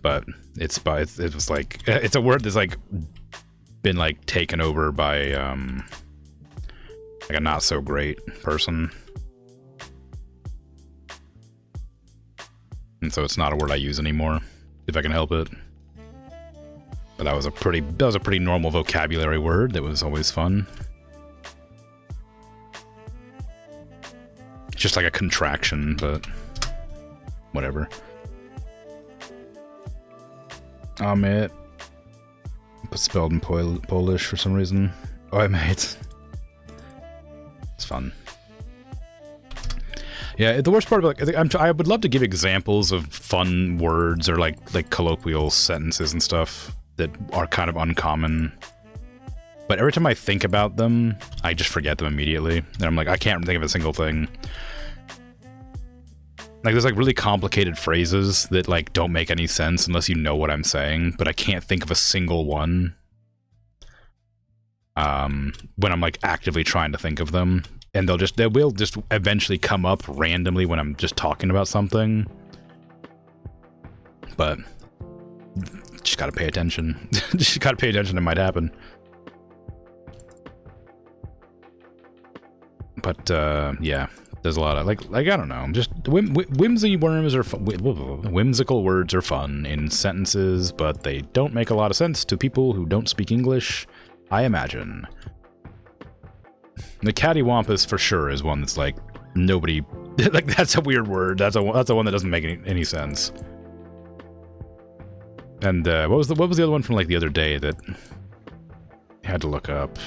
Speaker 1: But it's a word that's like been like taken over by like a not so great person. And so it's not a word I use anymore, if I can help it. But that was a pretty normal vocabulary word that was always fun. Just like a contraction, but whatever. Mate. But spelled in Polish for some reason. Oh, mate. It's fun. Yeah, the worst part about I would love to give examples of fun words or like colloquial sentences and stuff that are kind of uncommon. But every time I think about them, I just forget them immediately. And I'm like, I can't think of a single thing. Like, there's like really complicated phrases that like don't make any sense unless you know what I'm saying, but I can't think of a single one when I'm like actively trying to think of them. And they will just eventually come up randomly when I'm just talking about something. But just gotta pay attention. Just gotta pay attention, it might happen. But yeah, there's a lot of like I don't know, just whimsical words are fun in sentences, but they don't make a lot of sense to people who don't speak English, I imagine. The cattywampus for sure is one that's like nobody like that's a weird word. That's a one that doesn't make any sense. And what was the other one from like the other day that I had to look up?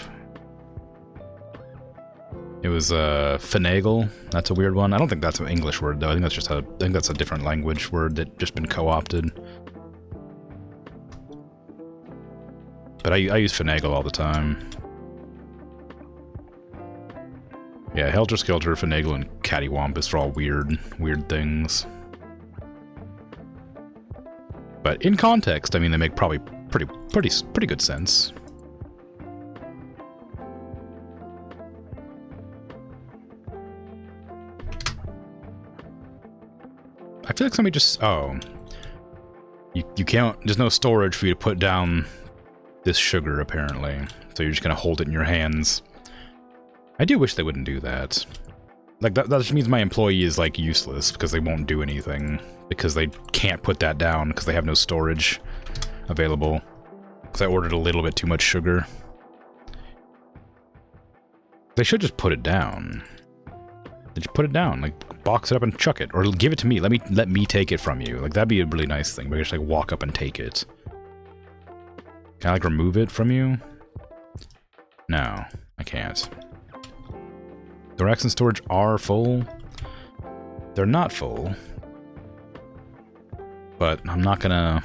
Speaker 1: It was finagle. That's a weird one. I don't think that's an English word though. I think that's a different language word that just been co-opted. But I use finagle all the time. Yeah, Helter Skelter, Finagle, and Cattywampus are all weird things. But in context, I mean, they make probably pretty good sense. I feel like somebody just... Oh. You can't... There's no storage for you to put down this sugar, apparently. So you're just gonna hold it in your hands. I do wish they wouldn't do that. Like, that just means my employee is, like, useless because they won't do anything. Because they can't put that down because they have no storage available. Because I ordered a little bit too much sugar. They should just put it down. They just put it down. Like, box it up and chuck it. Or give it to me. Let me take it from you. Like, that'd be a really nice thing. But I just, like, walk up and take it. Can I, like, remove it from you? No, I can't. The racks in storage are full. They're not full. But I'm not gonna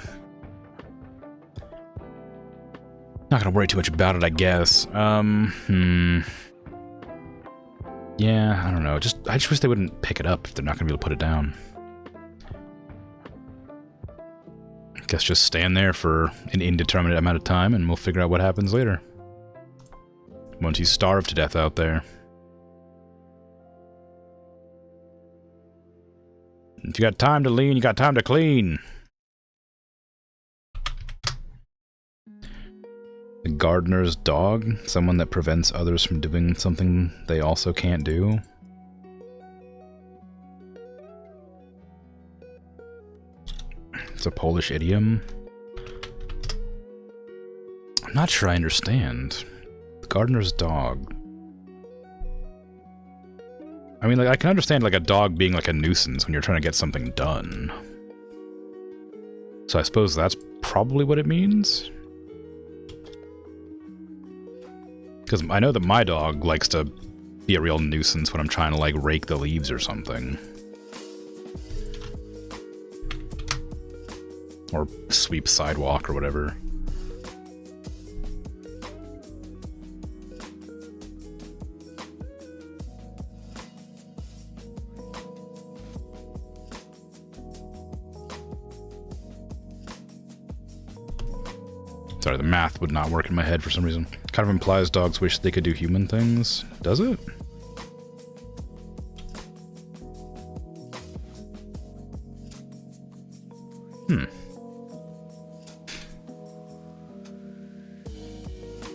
Speaker 1: worry too much about it, I guess. Yeah, I don't know. I just wish they wouldn't pick it up if they're not going to be able to put it down. I guess just stand there for an indeterminate amount of time and we'll figure out what happens later. Once you starve to death out there. If you got time to lean, you got time to clean. The gardener's dog? Someone that prevents others from doing something they also can't do? It's a Polish idiom. I'm not sure I understand. The gardener's dog. I mean, like, I can understand, like, a dog being, like, a nuisance when you're trying to get something done. So I suppose that's probably what it means? Because I know that my dog likes to be a real nuisance when I'm trying to, like, rake the leaves or something. Or sweep sidewalk or whatever. Sorry, the math would not work in my head for some reason. Kind of implies dogs wish they could do human things. Does it?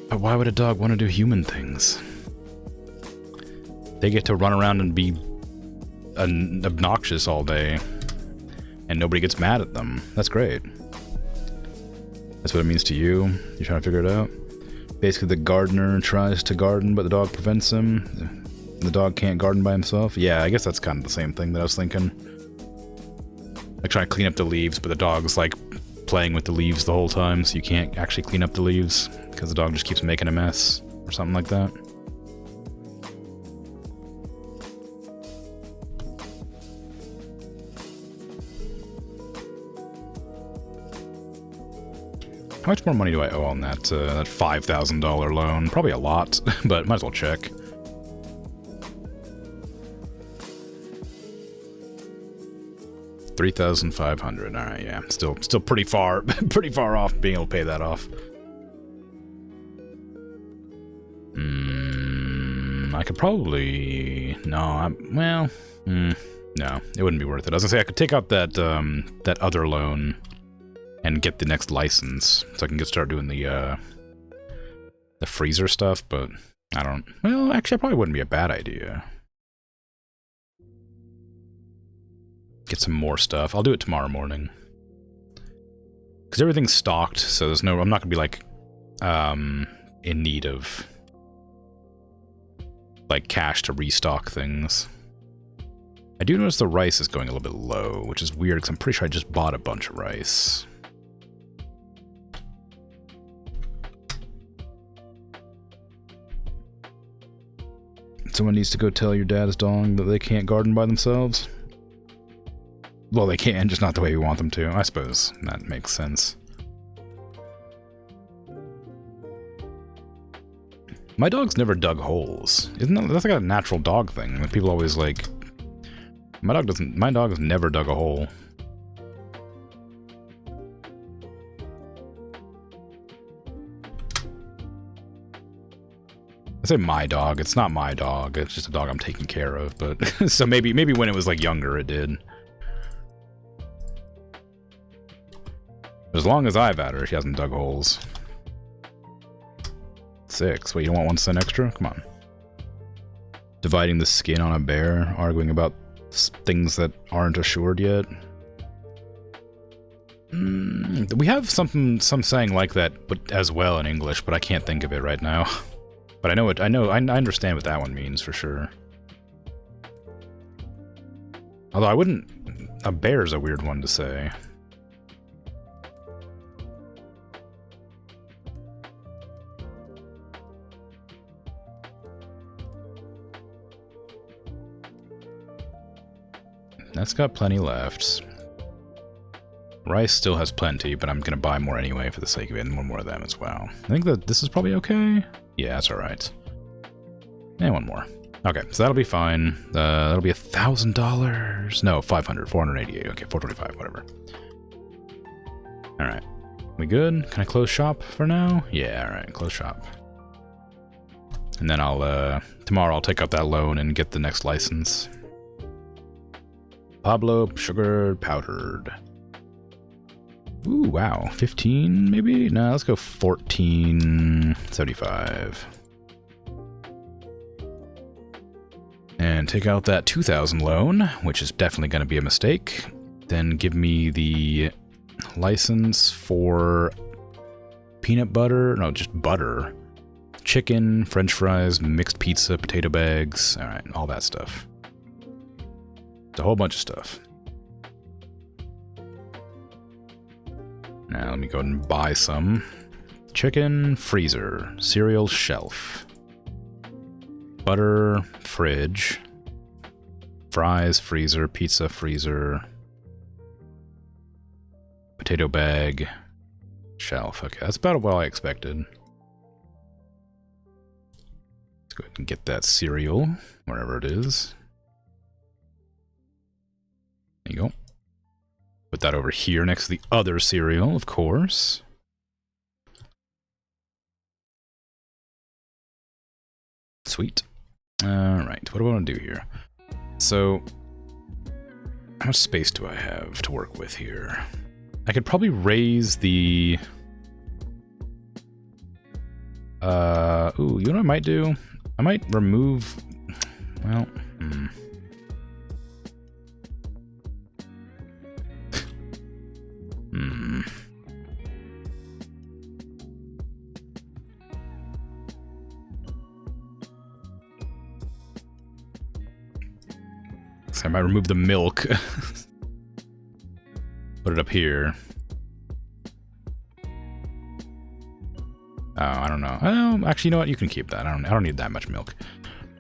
Speaker 1: But why would a dog want to do human things? They get to run around and be obnoxious all day, and nobody gets mad at them. That's great. That's what it means to you. You're trying to figure it out. Basically, the gardener tries to garden, but the dog prevents him. The dog can't garden by himself. Yeah, I guess that's kind of the same thing that I was thinking. Like trying to clean up the leaves, but the dog's like playing with the leaves the whole time, so you can't actually clean up the leaves because the dog just keeps making a mess or something like that. How much more money do I owe on that that $5,000 loan? Probably a lot, but might as well check. $3,500. All right, yeah, still pretty far, pretty far off being able to pay that off. I could probably no. No, it wouldn't be worth it. I was gonna say I could take out that that other loan and get the next license, so I can start doing the freezer stuff, but I don't... Well, actually, it probably wouldn't be a bad idea. Get some more stuff. I'll do it tomorrow morning. Because everything's stocked, so there's no... I'm not going to be, like, in need of, like, cash to restock things. I do notice the rice is going a little bit low, which is weird, because I'm pretty sure I just bought a bunch of rice. Someone needs to go tell your dad's dog that they can't garden by themselves. Well, they can, just not the way we want them to. I suppose that makes sense. My dog's never dug holes. Isn't that, that's like a natural dog thing? Like people always like... My dog has never dug a hole. I say my dog. It's not my dog. It's just a dog I'm taking care of. But so maybe when it was like younger, it did. But as long as I've had her, she hasn't dug holes. 6. Wait, you don't want 1 cent extra? Come on. Dividing the skin on a bear, arguing about things that aren't assured yet. We have some saying like that, but as well in English, but I can't think of it right now. But I understand what that one means for sure. Although I wouldn't... A bear's a weird one to say. That's got plenty left. Rice still has plenty, but I'm gonna buy more anyway for the sake of it, and 1 more of them as well. I think that this is probably okay. Yeah, that's alright. And 1 more. Okay, so that'll be fine. That'll be $1,000. No, 500, 488. Okay, 425, whatever. All right, we good? Can I close shop for now? Yeah, all right, close shop. And then tomorrow I'll take out that loan and get the next license. Pablo, sugar, powdered. Ooh, wow, 15 maybe? No, let's go 1475. And take out that 2,000 loan, which is definitely going to be a mistake. Then give me the license for peanut butter, no, just butter, chicken, french fries, mixed pizza, potato bags, all right, all that stuff. It's a whole bunch of stuff. Now let me go ahead and buy some. Chicken, freezer, cereal, shelf. Butter, fridge. Fries, freezer, pizza, freezer. Potato bag, shelf. Okay, that's about what I expected. Let's go ahead and get that cereal, wherever it is. There you go. Put that over here next to the other cereal, of course. Sweet. Alright, what do I want to do here? So, how much space do I have to work with here? I could probably raise the... ooh, you know what I might do? I might remove... Well, So I might remove the milk. Put it up here. Oh, I don't know. Oh, actually, you know what? You can keep that. I don't need that much milk.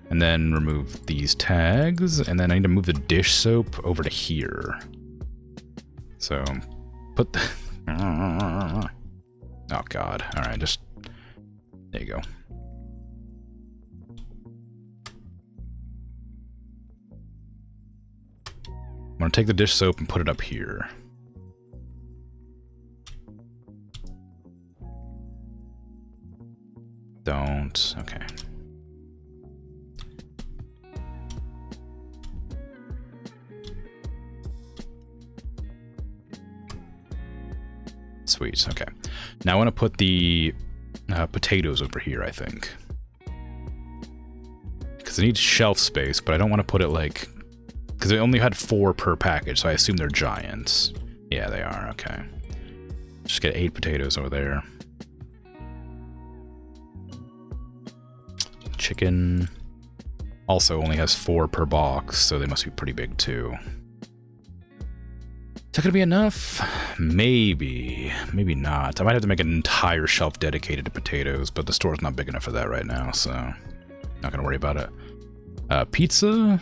Speaker 1: And then remove these tags, and then I need to move the dish soap over to here. So, put the... Oh, God. Alright, just... There you go. I'm gonna take the dish soap and put it up here. Don't... Okay. Sweet, okay. Now I want to put the potatoes over here, I think. Because I need shelf space, but I don't want to put it like... Because they only had 4 per package, so I assume they're giants. Yeah, they are, okay. Just get 8 potatoes over there. Chicken... Also only has 4 per box, so they must be pretty big too. Is that gonna be enough? Maybe. Maybe not. I might have to make an entire shelf dedicated to potatoes, but the store's not big enough for that right now, so... Not gonna worry about it. Pizza?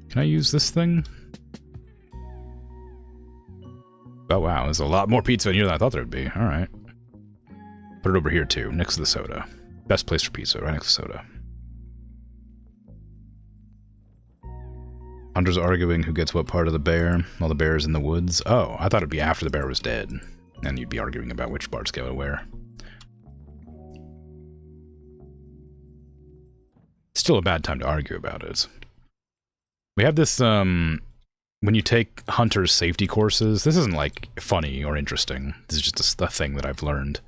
Speaker 1: Can I use this thing? Oh wow, there's a lot more pizza in here than I thought there would be. Alright. Put it over here too, next to the soda. Best place for pizza, right next to soda. Hunters arguing who gets what part of the bear while the bear is in the woods. Oh, I thought it'd be after the bear was dead. And you'd be arguing about which parts go where. Still a bad time to argue about it. We have this, when you take hunters' safety courses, this isn't, like, funny or interesting. This is just a thing that I've learned.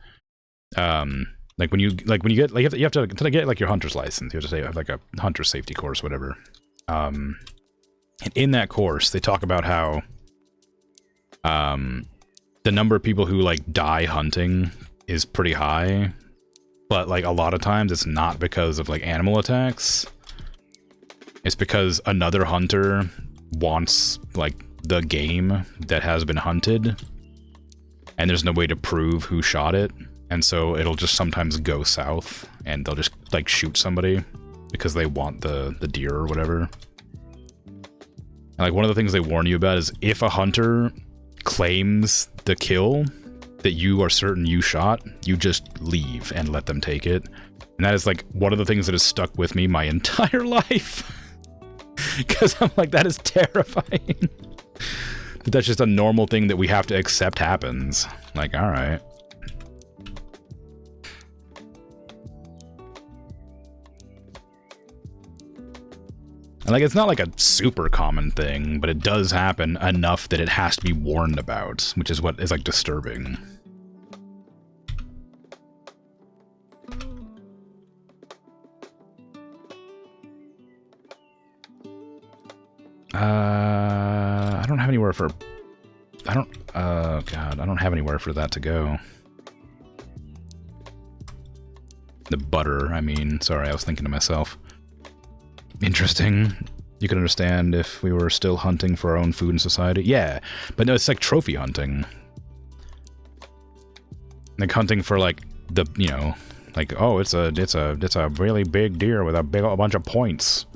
Speaker 1: Like, when you get, like, you have to get, like, your hunter's license. You have to have, like, a hunter safety course, whatever. And in that course, they talk about how, the number of people who, like, die hunting is pretty high. But, like, a lot of times it's not because of, like, animal attacks. It's because another hunter wants, like, the game that has been hunted, and there's no way to prove who shot it, and so it'll just sometimes go south, and they'll just, like, shoot somebody because they want the deer or whatever. And, like, one of the things they warn you about is if a hunter claims the kill, that you are certain you shot, you just leave and let them take it. And that is like one of the things that has stuck with me my entire life. Because I'm like, that is terrifying. But that's just a normal thing that we have to accept happens. Like, alright. And like, it's not like a super common thing, but it does happen enough that it has to be warned about, which is what is like disturbing. I don't have anywhere for... God, I don't have anywhere for that to go. The butter, I mean. Sorry, I was thinking to myself. Interesting. You can understand if we were still hunting for our own food in society. Yeah, but no, it's like trophy hunting. Like hunting for like the, you know, like, oh, it's a really big deer with a bunch of points.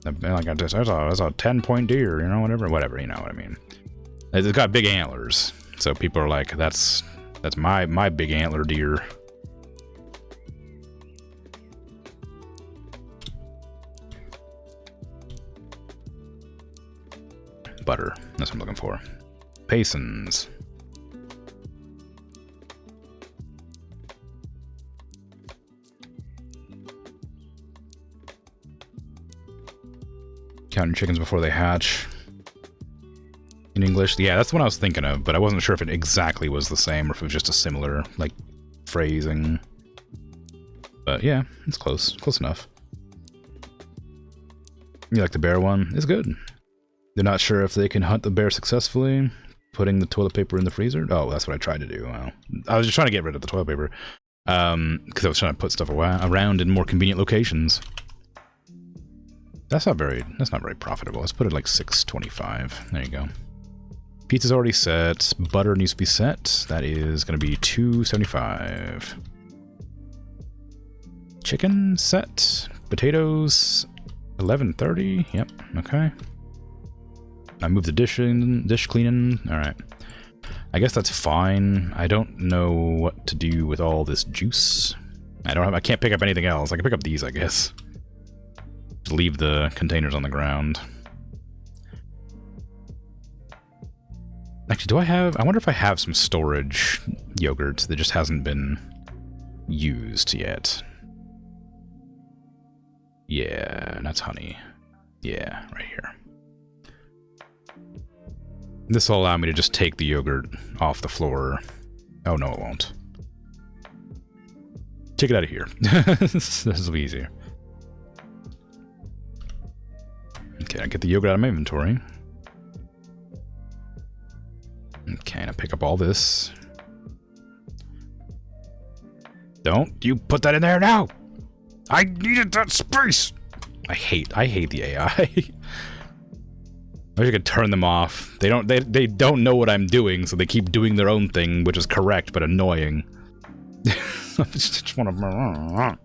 Speaker 1: Like that's a 10-point deer, you know, whatever, you know what I mean. It's got big antlers, so people are like, that's my big antler deer. Butter, that's what I'm looking for. Paysons. Counting chickens before they hatch. In English? Yeah, that's the one I was thinking of, but I wasn't sure if it exactly was the same or if it was just a similar, like, phrasing. But yeah, it's close. Close enough. You like the bear one? It's good. They're not sure if they can hunt the bear successfully. Putting the toilet paper in the freezer? Oh, that's what I tried to do. Well, I was just trying to get rid of the toilet paper. Because I was trying to put stuff around in more convenient locations. That's not very profitable. Let's put it like $6.25. There you go. Pizza's already set. Butter needs to be set. That is going to be $2.75. Chicken set. Potatoes $11.30. Yep. Okay. I moved the dish cleaning. All right. I guess that's fine. I don't know what to do with all this juice. I can't pick up anything else. I can pick up these, I guess. Leave the containers on the ground. Actually, I wonder if I have some storage yogurt that just hasn't been used yet. Yeah, that's honey. Yeah, right here. This will allow me to just take the yogurt off the floor. Oh, no, it won't. Take it out of here. This will be easier. Okay, I get the yogurt out of my inventory. Okay, and I pick up all this. Don't you put that in there now! I needed that space! I hate the AI. I wish I could turn them off. They don't know what I'm doing, so they keep doing their own thing, which is correct but annoying. I just want to...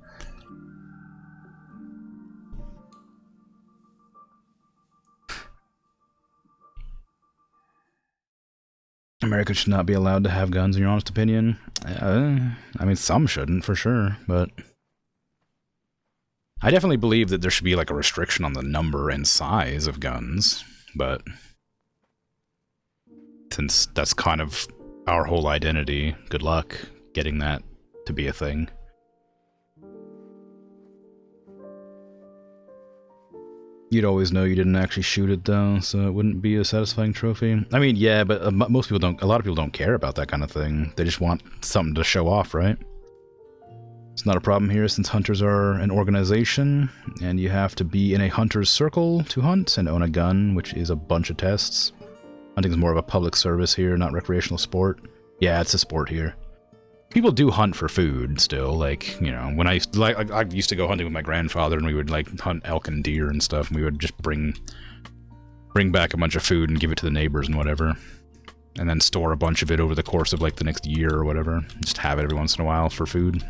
Speaker 1: America should not be allowed to have guns, in your honest opinion. I mean, some shouldn't, for sure, but... I definitely believe that there should be, like, a restriction on the number and size of guns, but... since that's kind of our whole identity, good luck getting that to be a thing. You'd always know you didn't actually shoot it, though, so it wouldn't be a satisfying trophy. I mean, yeah, but most people don't... a lot of people don't care about that kind of thing. They just want something to show off, right? It's not a problem here, since hunters are an organization, and you have to be in a hunter's circle to hunt and own a gun, which is a bunch of tests. Hunting is more of a public service here, not recreational sport. Yeah, it's a sport here. People do hunt for food still, like, you know, when I used to go hunting with my grandfather, and we would, like, hunt elk and deer and stuff, and we would just bring back a bunch of food and give it to the neighbors and whatever. And then store a bunch of it over the course of, like, the next year or whatever. Just have it every once in a while for food.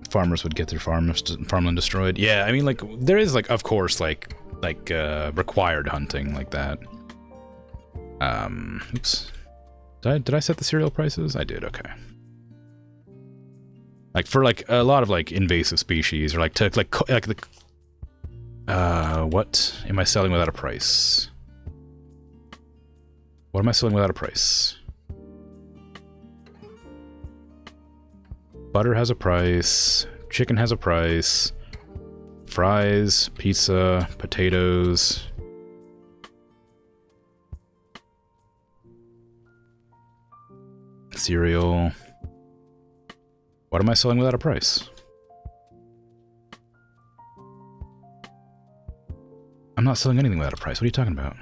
Speaker 1: Farmers would get their farmland destroyed. Yeah, I mean, like, there is, like, of course, like, like required hunting like that. Oops. Did I set the cereal prices? I did. Okay. Like for like a lot of like invasive species, or like to like the what am I selling without a price? What am I selling without a price? Butter has a price. Chicken has a price. Fries, pizza, potatoes. Cereal. What am I selling without a price? I'm not selling anything without a price. What are you talking about?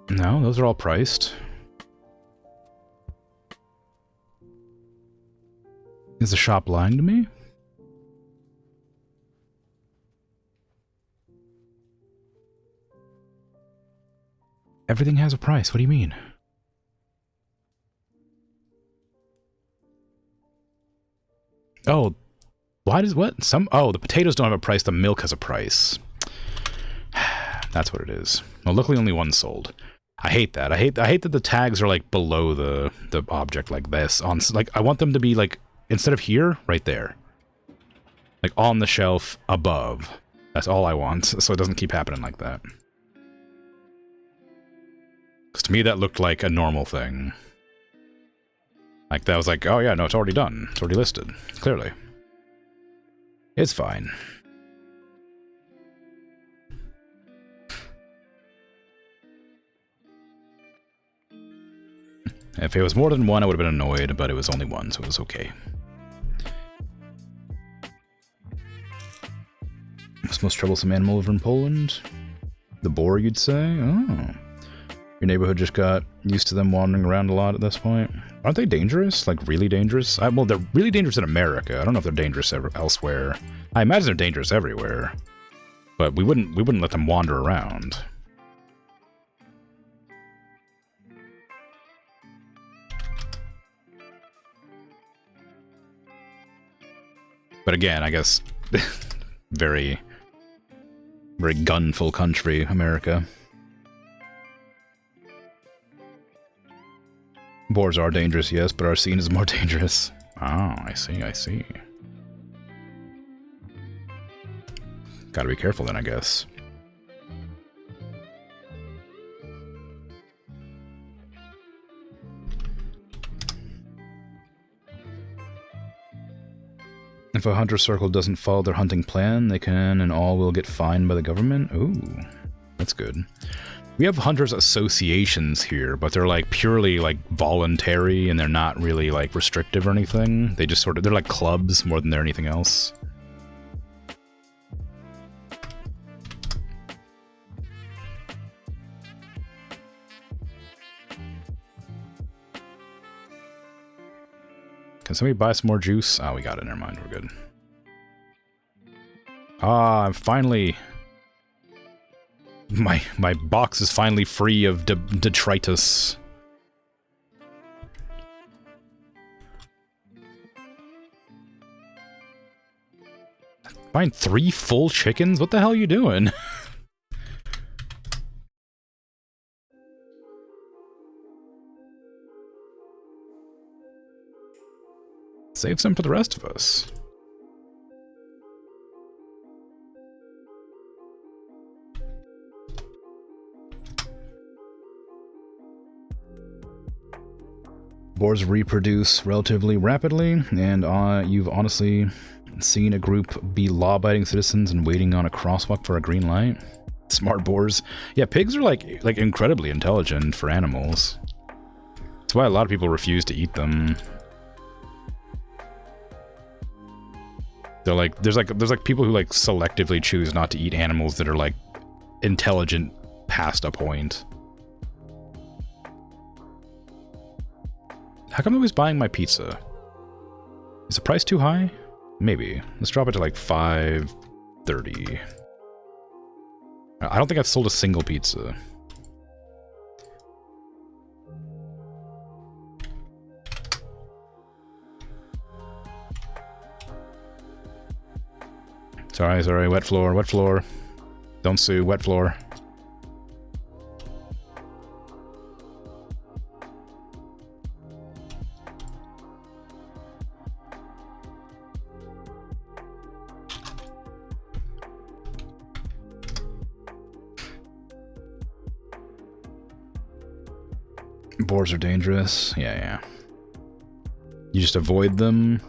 Speaker 1: No, those are all priced. Is the shop lying to me? Everything has a price. What do you mean? Oh, why does what? Oh, the potatoes don't have a price. The milk has a price. That's what it is. Well, luckily only one sold. I hate that. I hate that the tags are like below the object like this. Like I want them to be like instead of here, right there. Like on the shelf above. That's all I want. So it doesn't keep happening like that. Because to me that looked like a normal thing. Like that was like, oh yeah, no, it's already done. It's already listed. Clearly. It's fine. If it was more than one, I would have been annoyed, but it was only one, so it was okay. What's the most troublesome animal over in Poland? The boar, you'd say? Oh. Your neighborhood just got used to them wandering around a lot at this point. Aren't they dangerous? Like, really dangerous? Well, they're really dangerous in America. I don't know if they're dangerous elsewhere. I imagine they're dangerous everywhere. But we wouldn't let them wander around. But again, I guess very gunful country, America. Boars are dangerous, yes, but our scene is more dangerous. Oh, I see, I see. Gotta be careful then, I guess. If a hunter circle doesn't follow their hunting plan, they can and all will get fined by the government. Ooh, that's good. We have hunters associations here, but they're like purely like voluntary and they're not really like restrictive or anything. They just they're like clubs more than they're anything else. Can somebody buy some more juice? Oh, we got it. Never mind. We're good. Ah, I'm finally... My box is finally free of detritus. Find 3 full chickens? What the hell are you doing? Save some for the rest of us. Boars reproduce relatively rapidly, and you've honestly seen a group be law-abiding citizens and waiting on a crosswalk for a green light. Smart boars. Yeah, pigs are like incredibly intelligent for animals. That's why a lot of people refuse to eat them. They're like there's like people who like selectively choose not to eat animals that are like intelligent past a point. How come nobody's buying my pizza? Is the price too high? Maybe. Let's drop it to like $5.30. I don't think I've sold a single pizza. Sorry, sorry, wet floor, wet floor. Don't sue, wet floor. Boars are dangerous. Yeah, yeah. You just avoid them.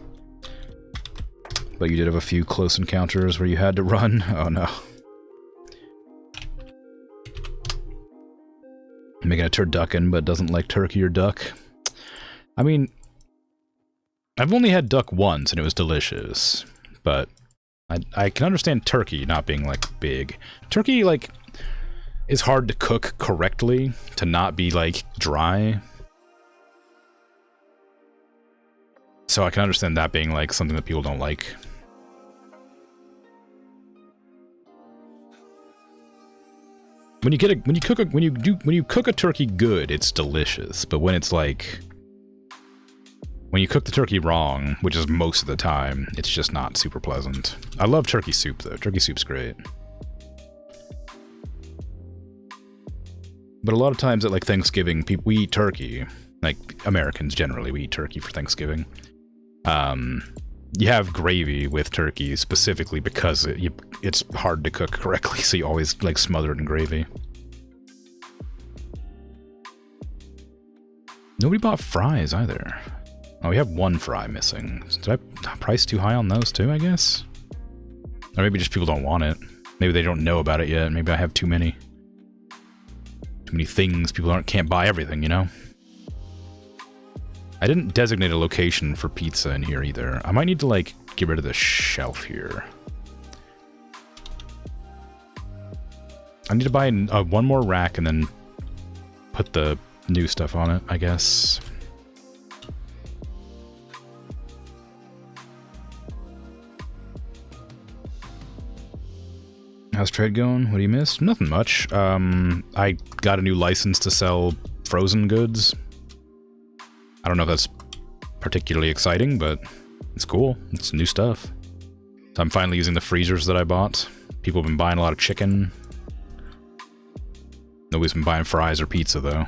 Speaker 1: But you did have a few close encounters where you had to run. Oh no. Making a turducken, but doesn't like turkey or duck. I mean, I've only had duck once and it was delicious. But I can understand turkey not being, like, big. Turkey, like, is hard to cook correctly to not be, like, dry. So I can understand that being, like, something that people don't like. When you cook a turkey good, it's delicious. But when it's like, when you cook the turkey wrong, which is most of the time, it's just not super pleasant. I love turkey soup though. Turkey soup's great. But a lot of times at like Thanksgiving, we eat turkey. Like Americans generally, we eat turkey for Thanksgiving. You have gravy with turkey specifically because it's hard to cook correctly, so you always like smother it in gravy. Nobody bought fries either. Oh, we have one fry missing. Did I price too high on those too, I guess? Or maybe just people don't want it. Maybe they don't know about it yet. Maybe I have too many. Too many things. People can't buy everything, you know? I didn't designate a location for pizza in here either. I might need to, like, get rid of the shelf here. I need to buy one more rack and then put the new stuff on it, I guess. How's trade going? What do you miss? Nothing much. I got a new license to sell frozen goods. I don't know if that's particularly exciting, but it's cool. It's new stuff. So I'm finally using the freezers that I bought. People have been buying a lot of chicken. Nobody's been buying fries or pizza, though.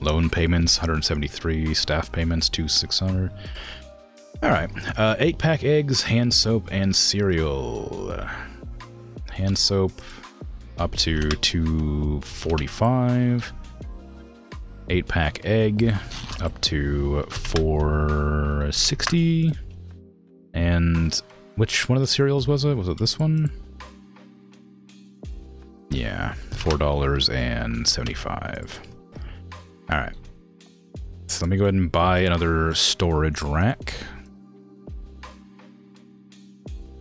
Speaker 1: Loan payments, 173. Staff payments, 2,600. Alright. 8-pack eggs, hand soap, and cereal. Hand soap up to 245. 8-pack egg up to 460. And which one of the cereals was it? Was it this one? Yeah, $4.75. Alright. So let me go ahead and buy another storage rack.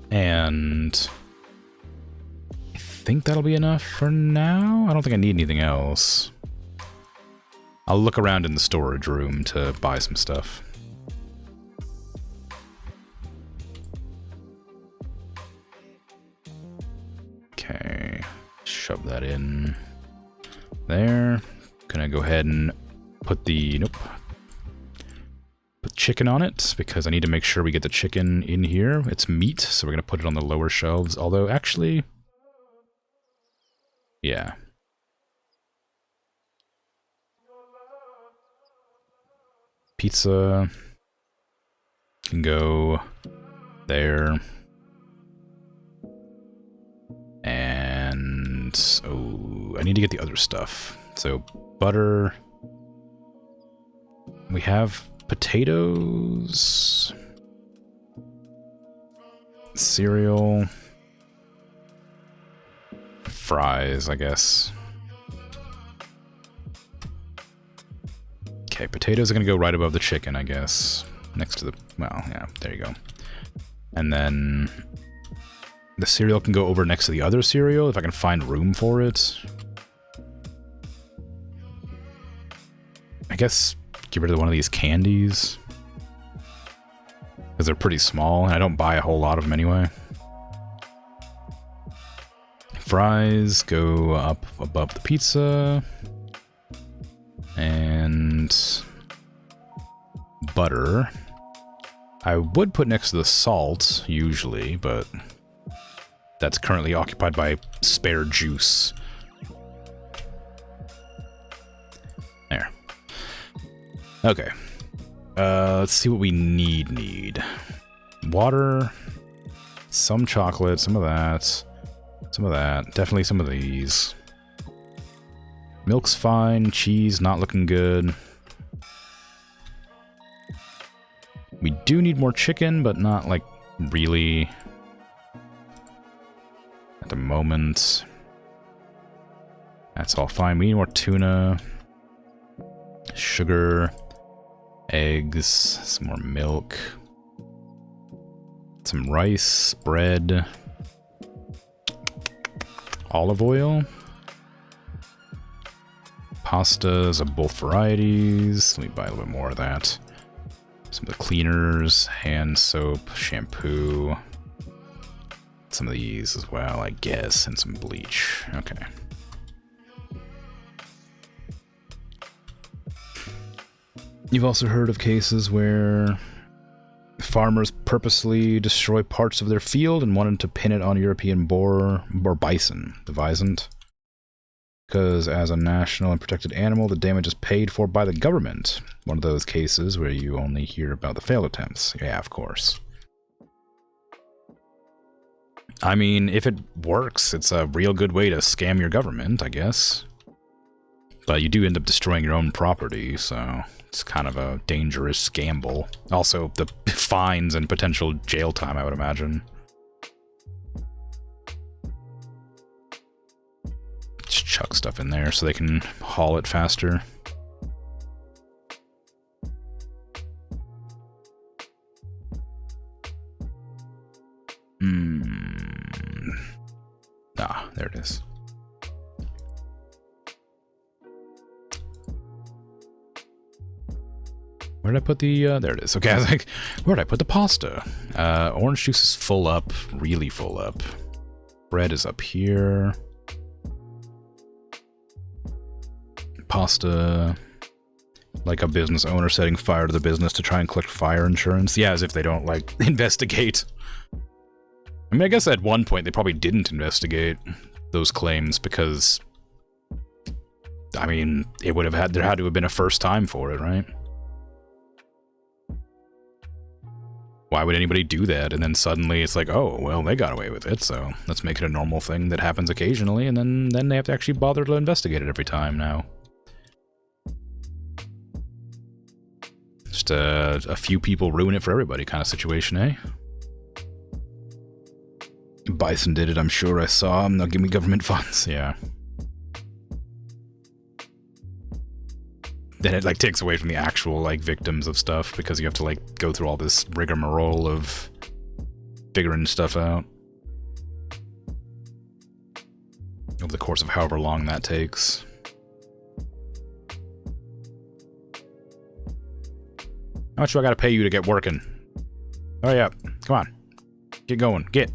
Speaker 1: And I think that'll be enough for now. I don't think I need anything else. I'll look around in the storage room to buy some stuff. Okay, shove that in there. Gonna go ahead and put the, put chicken on it, because I need to make sure we get the chicken in here. It's meat, so we're gonna put it on the lower shelves, although actually, yeah. Pizza can go there. And, oh, I need to get the other stuff. So, butter. We have potatoes. Cereal. Fries, I guess. Okay, potatoes are going to go right above the chicken, I guess. Next to the, well, yeah, there you go. And then the cereal can go over next to the other cereal, if I can find room for it. I guess get rid of one of these candies, because they're pretty small, and I don't buy a whole lot of them anyway. Fries go up above the pizza. And butter. I would put next to the salt, usually, but that's currently occupied by spare juice. There. Okay. Let's see what we need. Water, some chocolate, some of that, definitely some of these. Milk's fine, cheese not looking good. We do need more chicken, but not, like, really at the moment. That's all fine. We need more tuna, sugar, eggs, some more milk, some rice, bread, olive oil, pastas of both varieties. Let me buy a little bit more of that. Some of the cleaners, hand soap, shampoo, some of these as well, I guess, and some bleach. Okay. You've also heard of cases where farmers purposely destroy parts of their field and wanted to pin it on European boar or bison, the visant. Because as a national and protected animal, the damage is paid for by the government. One of those cases where you only hear about the failed attempts. Yeah, of course. I mean, if it works, it's a real good way to scam your government, I guess. But you do end up destroying your own property, so it's kind of a dangerous gamble. Also, the fines and potential jail time, I would imagine. Just chuck stuff in there so they can haul it faster. Ah, there it is. Where did I put the, there it is. Okay, I was like, where did I put the pasta? Orange juice is full up, really full up. Bread is up here. Pasta, like a business owner setting fire to the business to try and collect fire insurance. Yeah, as if they don't, like, investigate. I mean, I guess at one point they probably didn't investigate those claims because, I mean, it would have had, there had to have been a first time for it, right? Why would anybody do that? And then suddenly it's like, oh, well, they got away with it, so let's make it a normal thing that happens occasionally, and then they have to actually bother to investigate it every time now. Just a few people ruin it for everybody kind of situation, eh? Bison did it, I'm sure. I saw him. They'll give me government funds. Yeah. Then it, like, takes away from the actual, like, victims of stuff because you have to, like, go through all this rigmarole of figuring stuff out over the course of however long that takes. How much do I gotta pay you to get working? Hurry up. Come on. Get going. Get.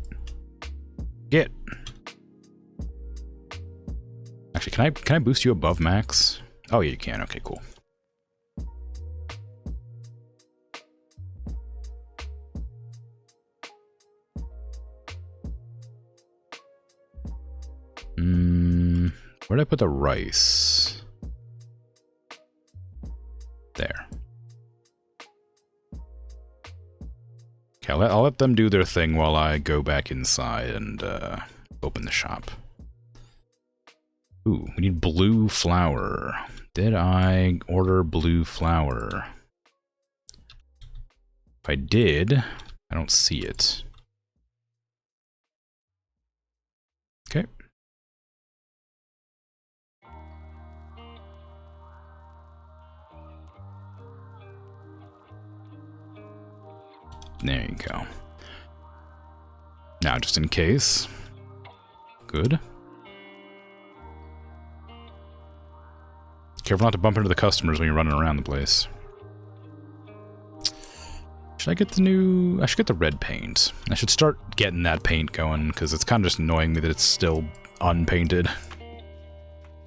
Speaker 1: Actually, can I boost you above max? Oh, yeah, you can. Okay, cool. Where did I put the rice? There. Okay, I'll let them do their thing while I go back inside and open the shop. Ooh, we need blue flour. Did I order blue flour? If I did, I don't see it. Okay. There you go. Now, just in case. Good. Careful not to bump into the customers when you're running around the place. Should I get the new... I should get the red paint. I should start getting that paint going, because it's kind of just annoying me that it's still unpainted.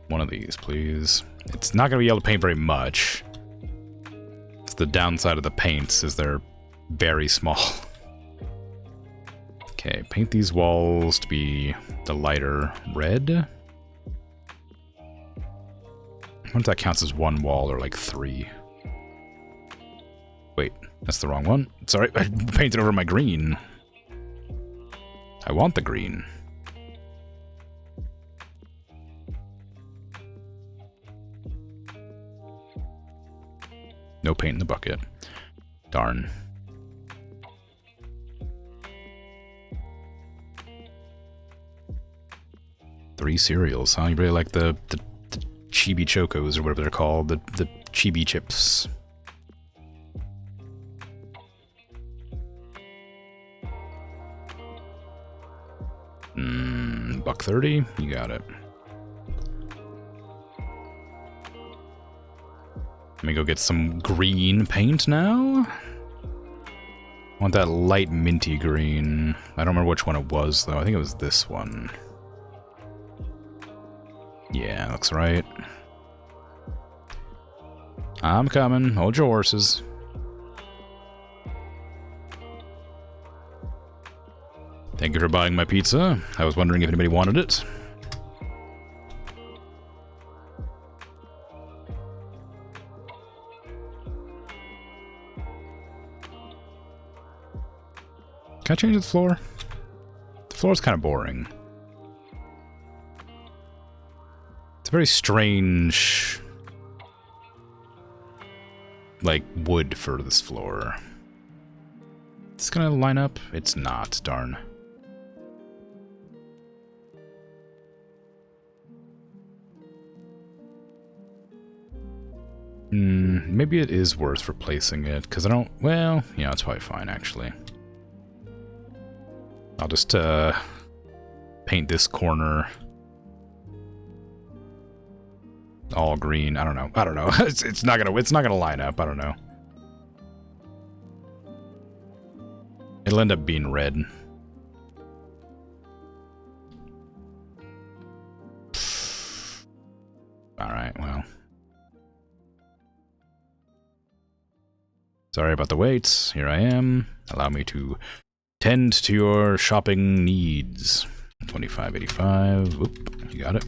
Speaker 1: One of these, please. It's not going to be able to paint very much. The downside of the paints is they're very small. Okay, paint these walls to be the lighter red. I wonder if that counts as one wall or like 3. Wait, that's the wrong one. Sorry, I painted over my green. I want the green. No paint in the bucket. Darn. Three cereals, huh? You really like the chibi chocos or whatever they're called, the chibi chips. $1.30? You got it. Let me go get some green paint now. I want that light minty green. I don't remember which one it was, though. I think it was this one. Yeah, looks right. I'm coming. Hold your horses. Thank you for buying my pizza. I was wondering if anybody wanted it. Can I change the floor? The floor's kind of boring. It's a very strange, like, wood for this floor. It's gonna line up? It's not, darn. Maybe it is worth replacing it, because I don't... Well, yeah, it's probably fine, actually. I'll just, paint this corner all green. I don't know. It's not gonna line up. I don't know. It'll end up being red. Alright, well. Sorry about the wait. Here I am. Allow me to tend to your shopping needs. $25.85. Whoop, you got it.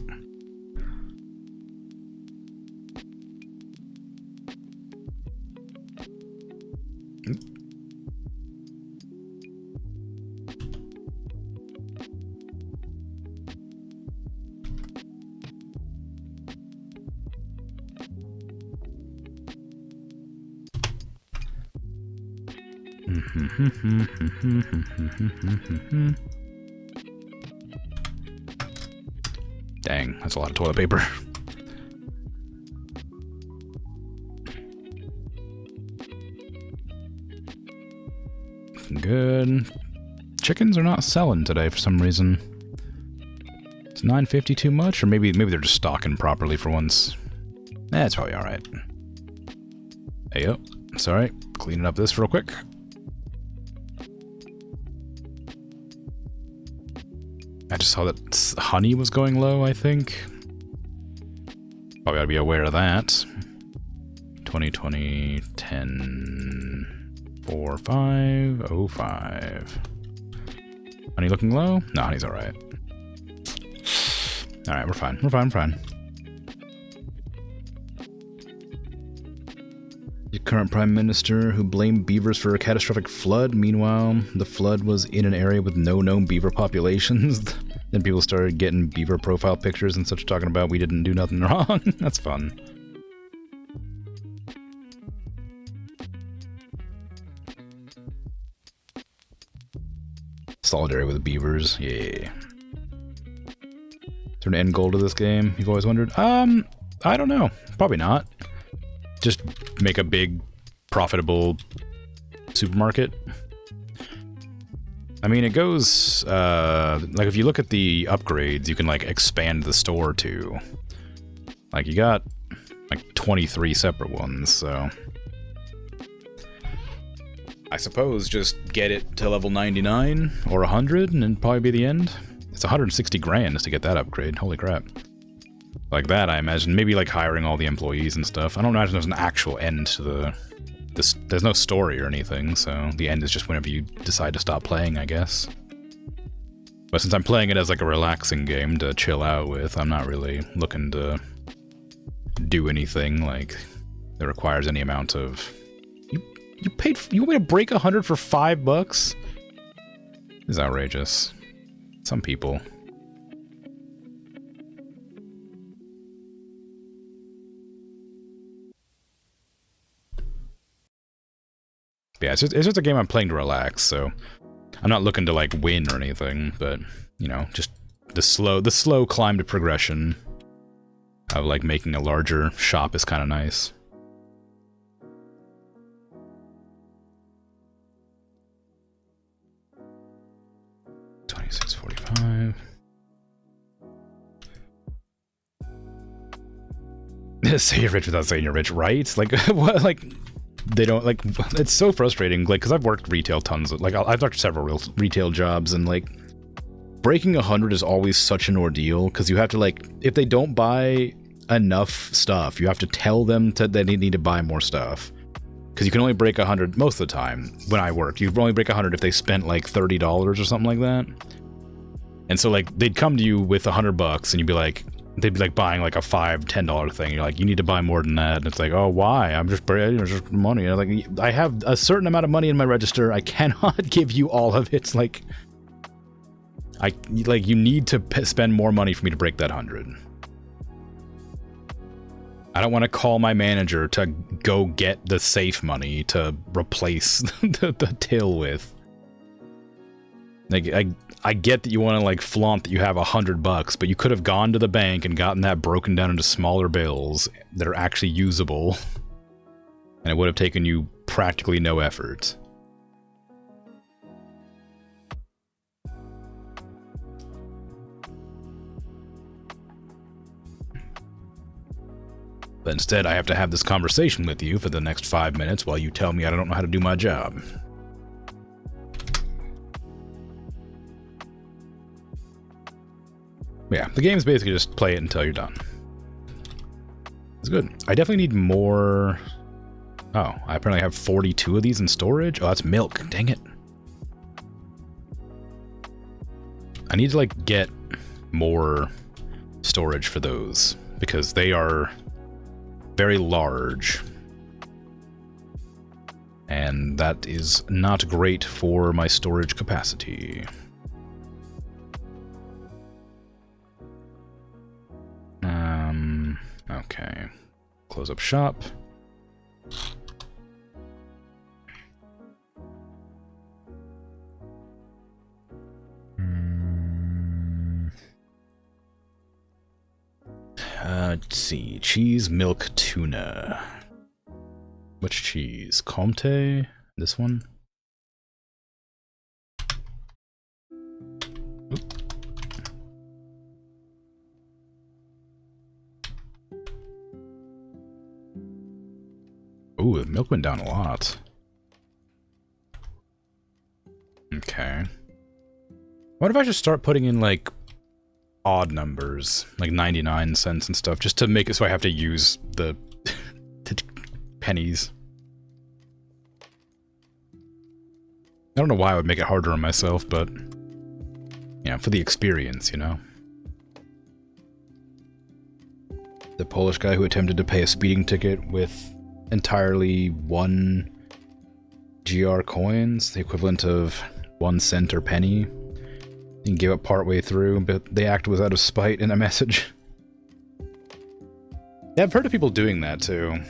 Speaker 1: Dang, that's a lot of toilet paper. Good. Chickens are not selling today for some reason. Is $9.50 too much? Or maybe they're just stocking properly for once. That's probably alright. Hey yo. Sorry. Cleaning up this real quick. I just saw that honey was going low, I think. Probably ought to be aware of that. 2020, 10, 4, 5, 0, 5. Honey looking low? No, honey's alright. Alright, we're fine. We're fine. The current Prime Minister who blamed beavers for a catastrophic flood. Meanwhile, the flood was in an area with no known beaver populations. Then people started getting beaver profile pictures and such talking about we didn't do nothing wrong. That's fun. Solidarity with the beavers, yeah. Is there an end goal to this game, you've always wondered? I don't know. Probably not. Just make a big, profitable supermarket. I mean, it goes, like, if you look at the upgrades, you can, like, expand the store to. Like, you got, like, 23 separate ones, so... I suppose just get it to level 99 or 100 and it'd probably be the end. It's 160 grand just to get that upgrade, holy crap. Like that, I imagine. Maybe, like, hiring all the employees and stuff. I don't imagine there's an actual end to the there's no story or anything, so the end is just whenever you decide to stop playing, I guess. But since I'm playing it as like a relaxing game to chill out with, I'm not really looking to do anything like that requires any amount of... You want me to break 100 for $5? This is outrageous. Some people. Yeah, it's just a game I'm playing to relax, so I'm not looking to like win or anything, but you know, just the slow climb to progression of like making a larger shop is kind of nice. $26.45. Say you're rich without saying you're rich, right? Like what? Like they don't like. It's so frustrating. Like because I've worked retail tons. Like I've worked several retail jobs, and like breaking 100 is always such an ordeal because you have to like if they don't buy enough stuff, you have to tell them that they need to buy more stuff. Because you can only break 100 most of the time when I work. You only break 100 if they spent like $30 or something like that. And so like they'd come to you with $100 and you'd be like, they'd be like buying like a $5, $10 thing. You're like, you need to buy more than that. And it's like, oh, why? I'm just just money. And like, I have a certain amount of money in my register. I cannot give you all of it. It's like, you need to spend more money for me to break that 100. I don't want to call my manager to go get the safe money to replace the till with. Like, I get that you want to like flaunt that you have $100, but you could have gone to the bank and gotten that broken down into smaller bills that are actually usable, and it would have taken you practically no effort. But instead, I have to have this conversation with you for the next 5 minutes while you tell me I don't know how to do my job. Yeah, the game's basically just play it until you're done. It's good. I definitely need more... Oh, I apparently have 42 of these in storage? Oh, that's milk. Dang it. I need to, like, get more storage for those, because they are very large. And that is not great for my storage capacity. Okay. Close up shop. Let's see. Cheese, milk, tuna. Which cheese? Comté? This one? Oop. Ooh, the milk went down a lot. Okay. What if I just start putting in, like, odd numbers, like 99 cents and stuff, just to make it so I have to use the pennies? I don't know why I would make it harder on myself, but, you know, for the experience, you know? The Polish guy who attempted to pay a speeding ticket with entirely 1 GR coins, the equivalent of 1 cent or penny. He gave up partway through, but the act was out of spite in a message. Yeah, I've heard of people doing that too.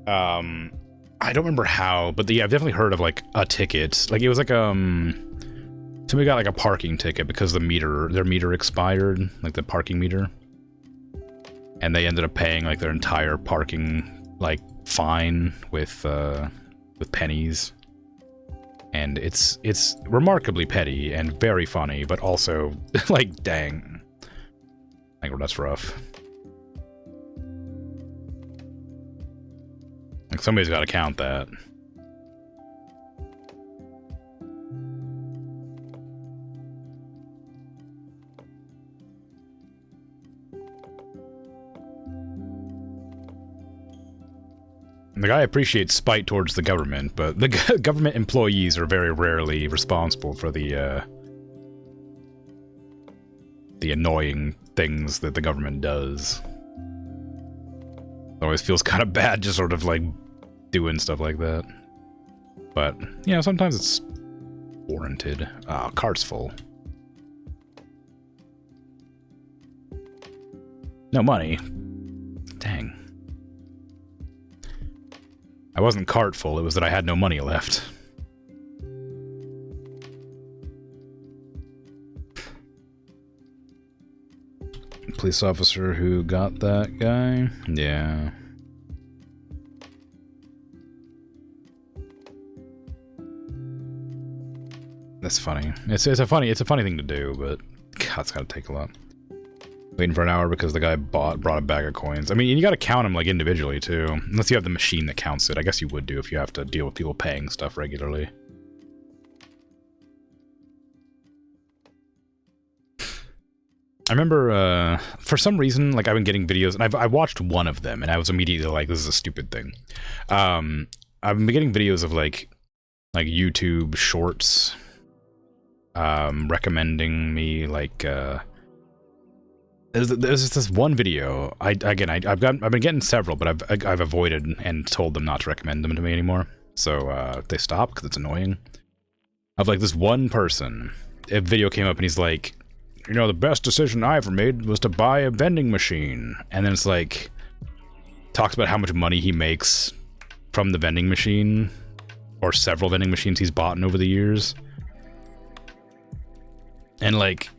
Speaker 1: I don't remember how, but yeah, I've definitely heard of like a ticket. Like it was like somebody got like a parking ticket because their meter expired, like the parking meter, and they ended up paying like their entire parking like fine with pennies. And it's remarkably petty and very funny, but also like dang, like that's rough. Like somebody's got to count that. Like, I appreciate spite towards the government, but the government employees are very rarely responsible for the annoying things that the government does. It always feels kind of bad just sort of, like, doing stuff like that. But, you know, sometimes it's warranted. Ah, cart's full. No money. Dang. I wasn't cart full, it was that I had no money left. Police officer who got that guy? Yeah. That's funny. It's a funny thing to do, but God, it's gotta take a lot. Waiting for an hour because the guy brought a bag of coins. I mean, you gotta count them like individually too. Unless you have the machine that counts it. I guess you would do if you have to deal with people paying stuff regularly. I remember, for some reason, like, I've been getting videos, and I watched one of them, and I was immediately like, this is a stupid thing. I've been getting videos of, like YouTube shorts, recommending me, like, there's this one video, I've been getting several, but I've avoided and told them not to recommend them to me anymore, so, they stopped, because it's annoying. Of, like, this one person, a video came up, and he's like, you know, the best decision I ever made was to buy a vending machine. And then it's like, talks about how much money he makes from the vending machine, or several vending machines he's bought over the years. And like,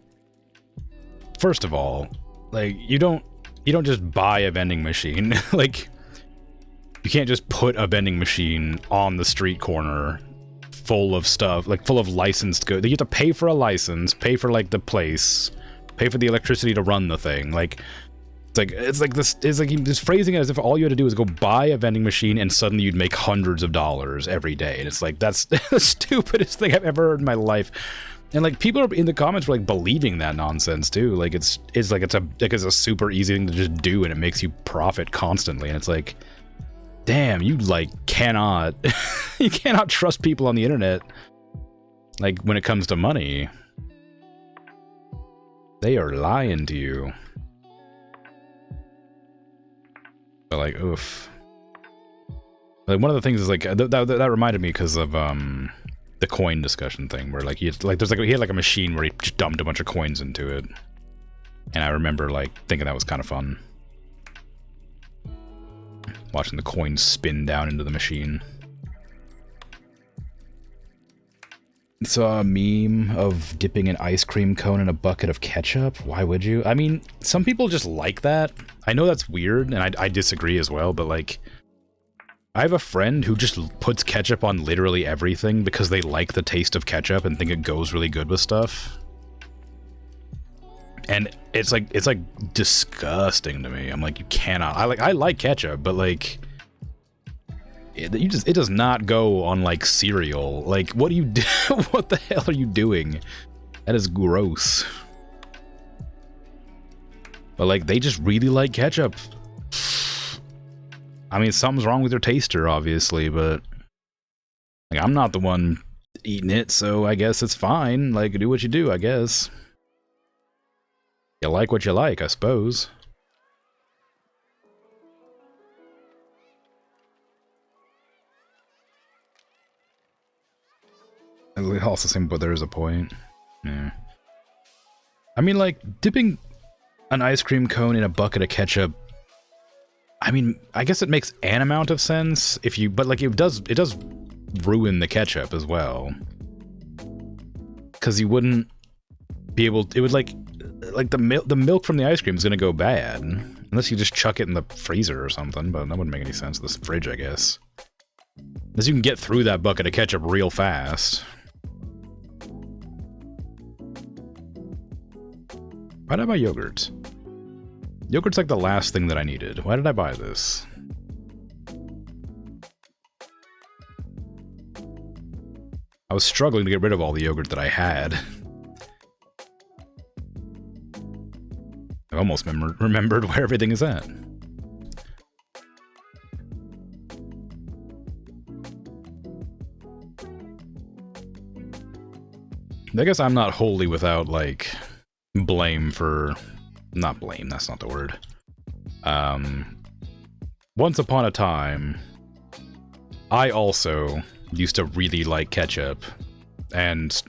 Speaker 1: first of all, like, you don't just buy a vending machine. Like, you can't just put a vending machine on the street corner full of stuff, like full of licensed goods. You have to pay for a license, pay for like the place, pay for the electricity to run the thing. Like, it's like he's just phrasing it as if all you had to do is go buy a vending machine and suddenly you'd make hundreds of dollars every day. And it's like, that's the stupidest thing I've ever heard in my life. And like, people are in the comments were like believing that nonsense too. Like, it's a super easy thing to just do, and it makes you profit constantly. And it's like, damn, you like cannot you cannot trust people on the internet, like, when it comes to money. They are lying to you. But like, oof. Like, one of the things is like that reminded me because of the coin discussion thing, where like he had like a machine where he just dumped a bunch of coins into it, and I remember like thinking that was kind of fun. Watching the coins spin down into the machine. Saw a meme of dipping an ice cream cone in a bucket of ketchup. Why would you? I mean, some people just like that. I know that's weird, and I disagree as well, but like, I have a friend who just puts ketchup on literally everything because they like the taste of ketchup and think it goes really good with stuff. And it's like disgusting to me. I'm like, you cannot. I like ketchup, but like, it does not go on like cereal. Like, what do you do? What the hell are you doing? That is gross. But like, they just really like ketchup. I mean, something's wrong with your taster, obviously, but like, I'm not the one eating it, so I guess it's fine. Like, do what you do, I guess. You like what you like, I suppose. It also seems, but there is a point. Yeah. I mean, like, dipping an ice cream cone in a bucket of ketchup, I mean, I guess it makes an amount of sense if you, but like, it does ruin the ketchup as well. Because you wouldn't be able, it would like the milk from the ice cream is gonna go bad unless you just chuck it in the freezer or something. But that wouldn't make any sense. This fridge, I guess. Unless you can get through that bucket of ketchup real fast. Why did I buy yogurt? Yogurt's like the last thing that I needed. Why did I buy this? I was struggling to get rid of all the yogurt that I had. I almost remembered where everything is at. I guess I'm not wholly without, like, blame for... Not blame, that's not the word. Once upon a time, I also used to really like ketchup. And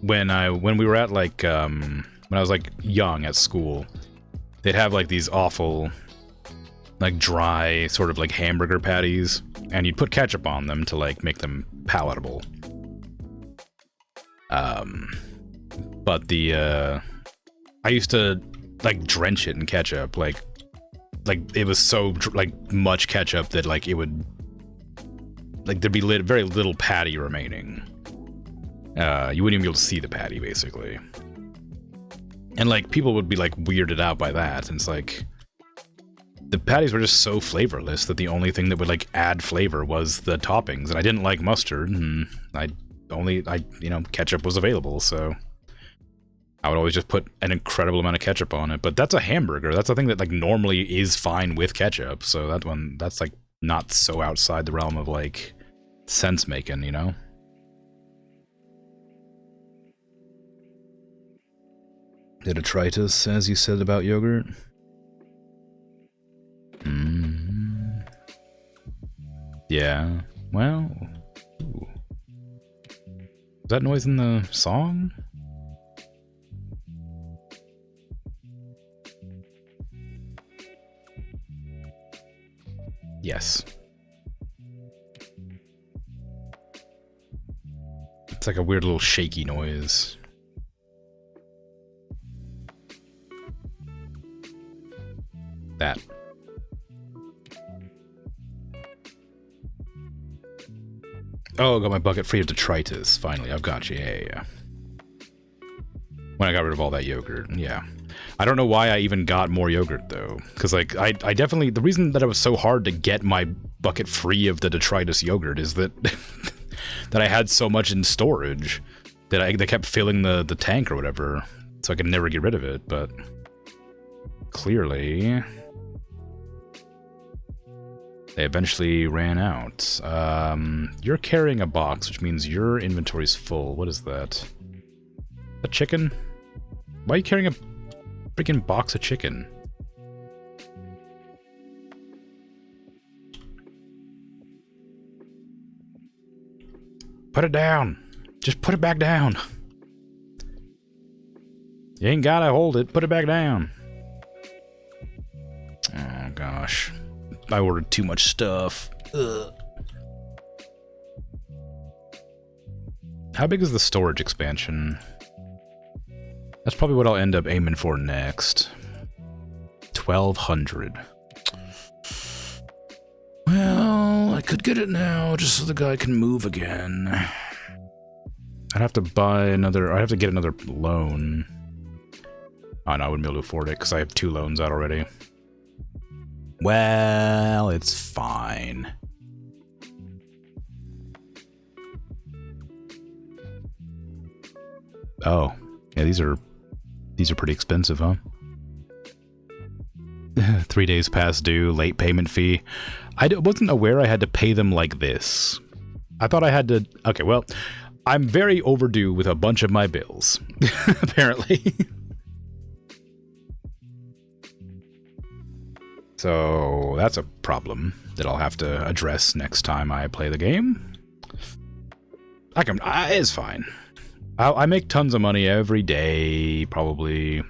Speaker 1: when we were at, like, when I was, like, young at school, they'd have, like, these awful, like, dry, sort of, like, hamburger patties, and you'd put ketchup on them to, like, make them palatable. But I used to, like, drench it in ketchup, like, it was so, like, much ketchup that, like, it would, like, there'd be very little patty remaining. You wouldn't even be able to see the patty, basically. And, like, people would be, like, weirded out by that, and it's like... The patties were just so flavorless that the only thing that would, like, add flavor was the toppings, and I didn't like mustard, and you know, ketchup was available, so... I would always just put an incredible amount of ketchup on it, but that's a hamburger. That's a thing that, like, normally is fine with ketchup, so that's, like, not so outside the realm of, like, sense-making, you know? Detritus, as you said about yogurt? Yeah, well... Ooh. Is that noise in the song? Yes. It's like a weird little shaky noise. That. Oh, I got my bucket free of detritus. Finally, I've got you. Yeah. When I got rid of all that yogurt, yeah. I don't know why I even got more yogurt, though. Because, like, I definitely... The reason that it was so hard to get my bucket free of the detritus yogurt is that... that I had so much in storage that they kept filling the tank or whatever. So I could never get rid of it, but... Clearly... They eventually ran out. You're carrying a box, which means your inventory's full. What is that? A chicken? Why are you carrying a freaking box of chicken? Put it down. Just put it back down. You ain't gotta hold it. Put it back down. Oh, gosh. I ordered too much stuff. Ugh. How big is the storage expansion? That's probably what I'll end up aiming for next. 1,200. Well, I could get it now, just so the guy can move again. I'd have to buy another... I'd have to get another loan. Oh, no, I wouldn't be able to afford it, because I have 2 loans out already. Well, it's fine. Oh, yeah, these are pretty expensive, huh? 3 days past due, late payment fee. I wasn't aware I had to pay them like this. I thought I had to... Okay, well, I'm very overdue with a bunch of my bills, apparently. So that's a problem that I'll have to address next time I play the game. It's fine. I make tons of money every day, probably.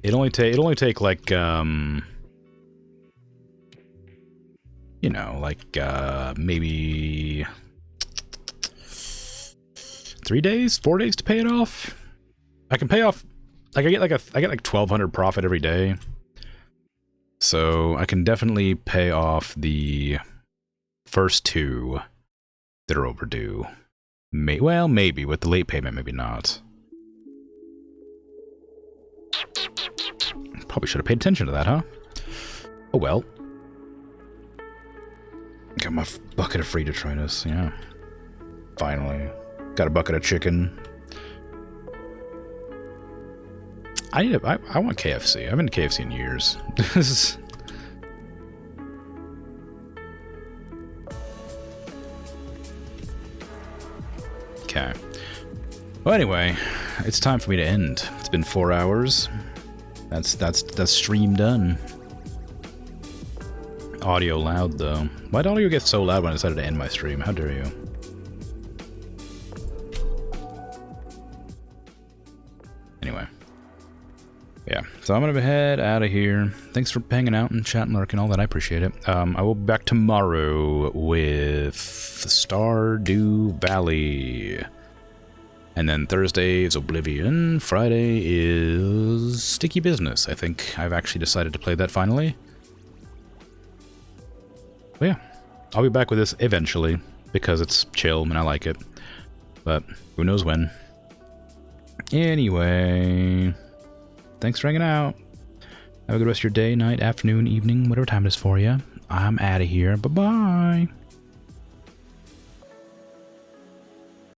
Speaker 1: It'll only take like you know, like maybe 3 days, 4 days to pay it off. I can pay off. Like I get like 1,200 profit every day. So I can definitely pay off the first 2 that are overdue. Well, maybe. With the late payment, maybe not. Probably should have paid attention to that, huh? Oh well. Got my bucket of free detritus, yeah. Finally. Got a bucket of chicken. I want KFC. I haven't been to KFC in years. Okay. Well, anyway, it's time for me to end. It's been 4 hours. That's stream done. Audio loud, though. Why'd audio get so loud when I decided to end my stream? How dare you? Anyway. Yeah, so I'm gonna head out of here. Thanks for hanging out and chatting, lurking, all that. I appreciate it. I will be back tomorrow with Stardew Valley. And then Thursday is Oblivion. Friday is Sticky Business. I think I've actually decided to play that finally. But yeah, I'll be back with this eventually because it's chill and I like it. But who knows when. Anyway, thanks for hanging out. Have a good rest of your day, night, afternoon, evening, whatever time it is for you. I'm out of here. Bye-bye.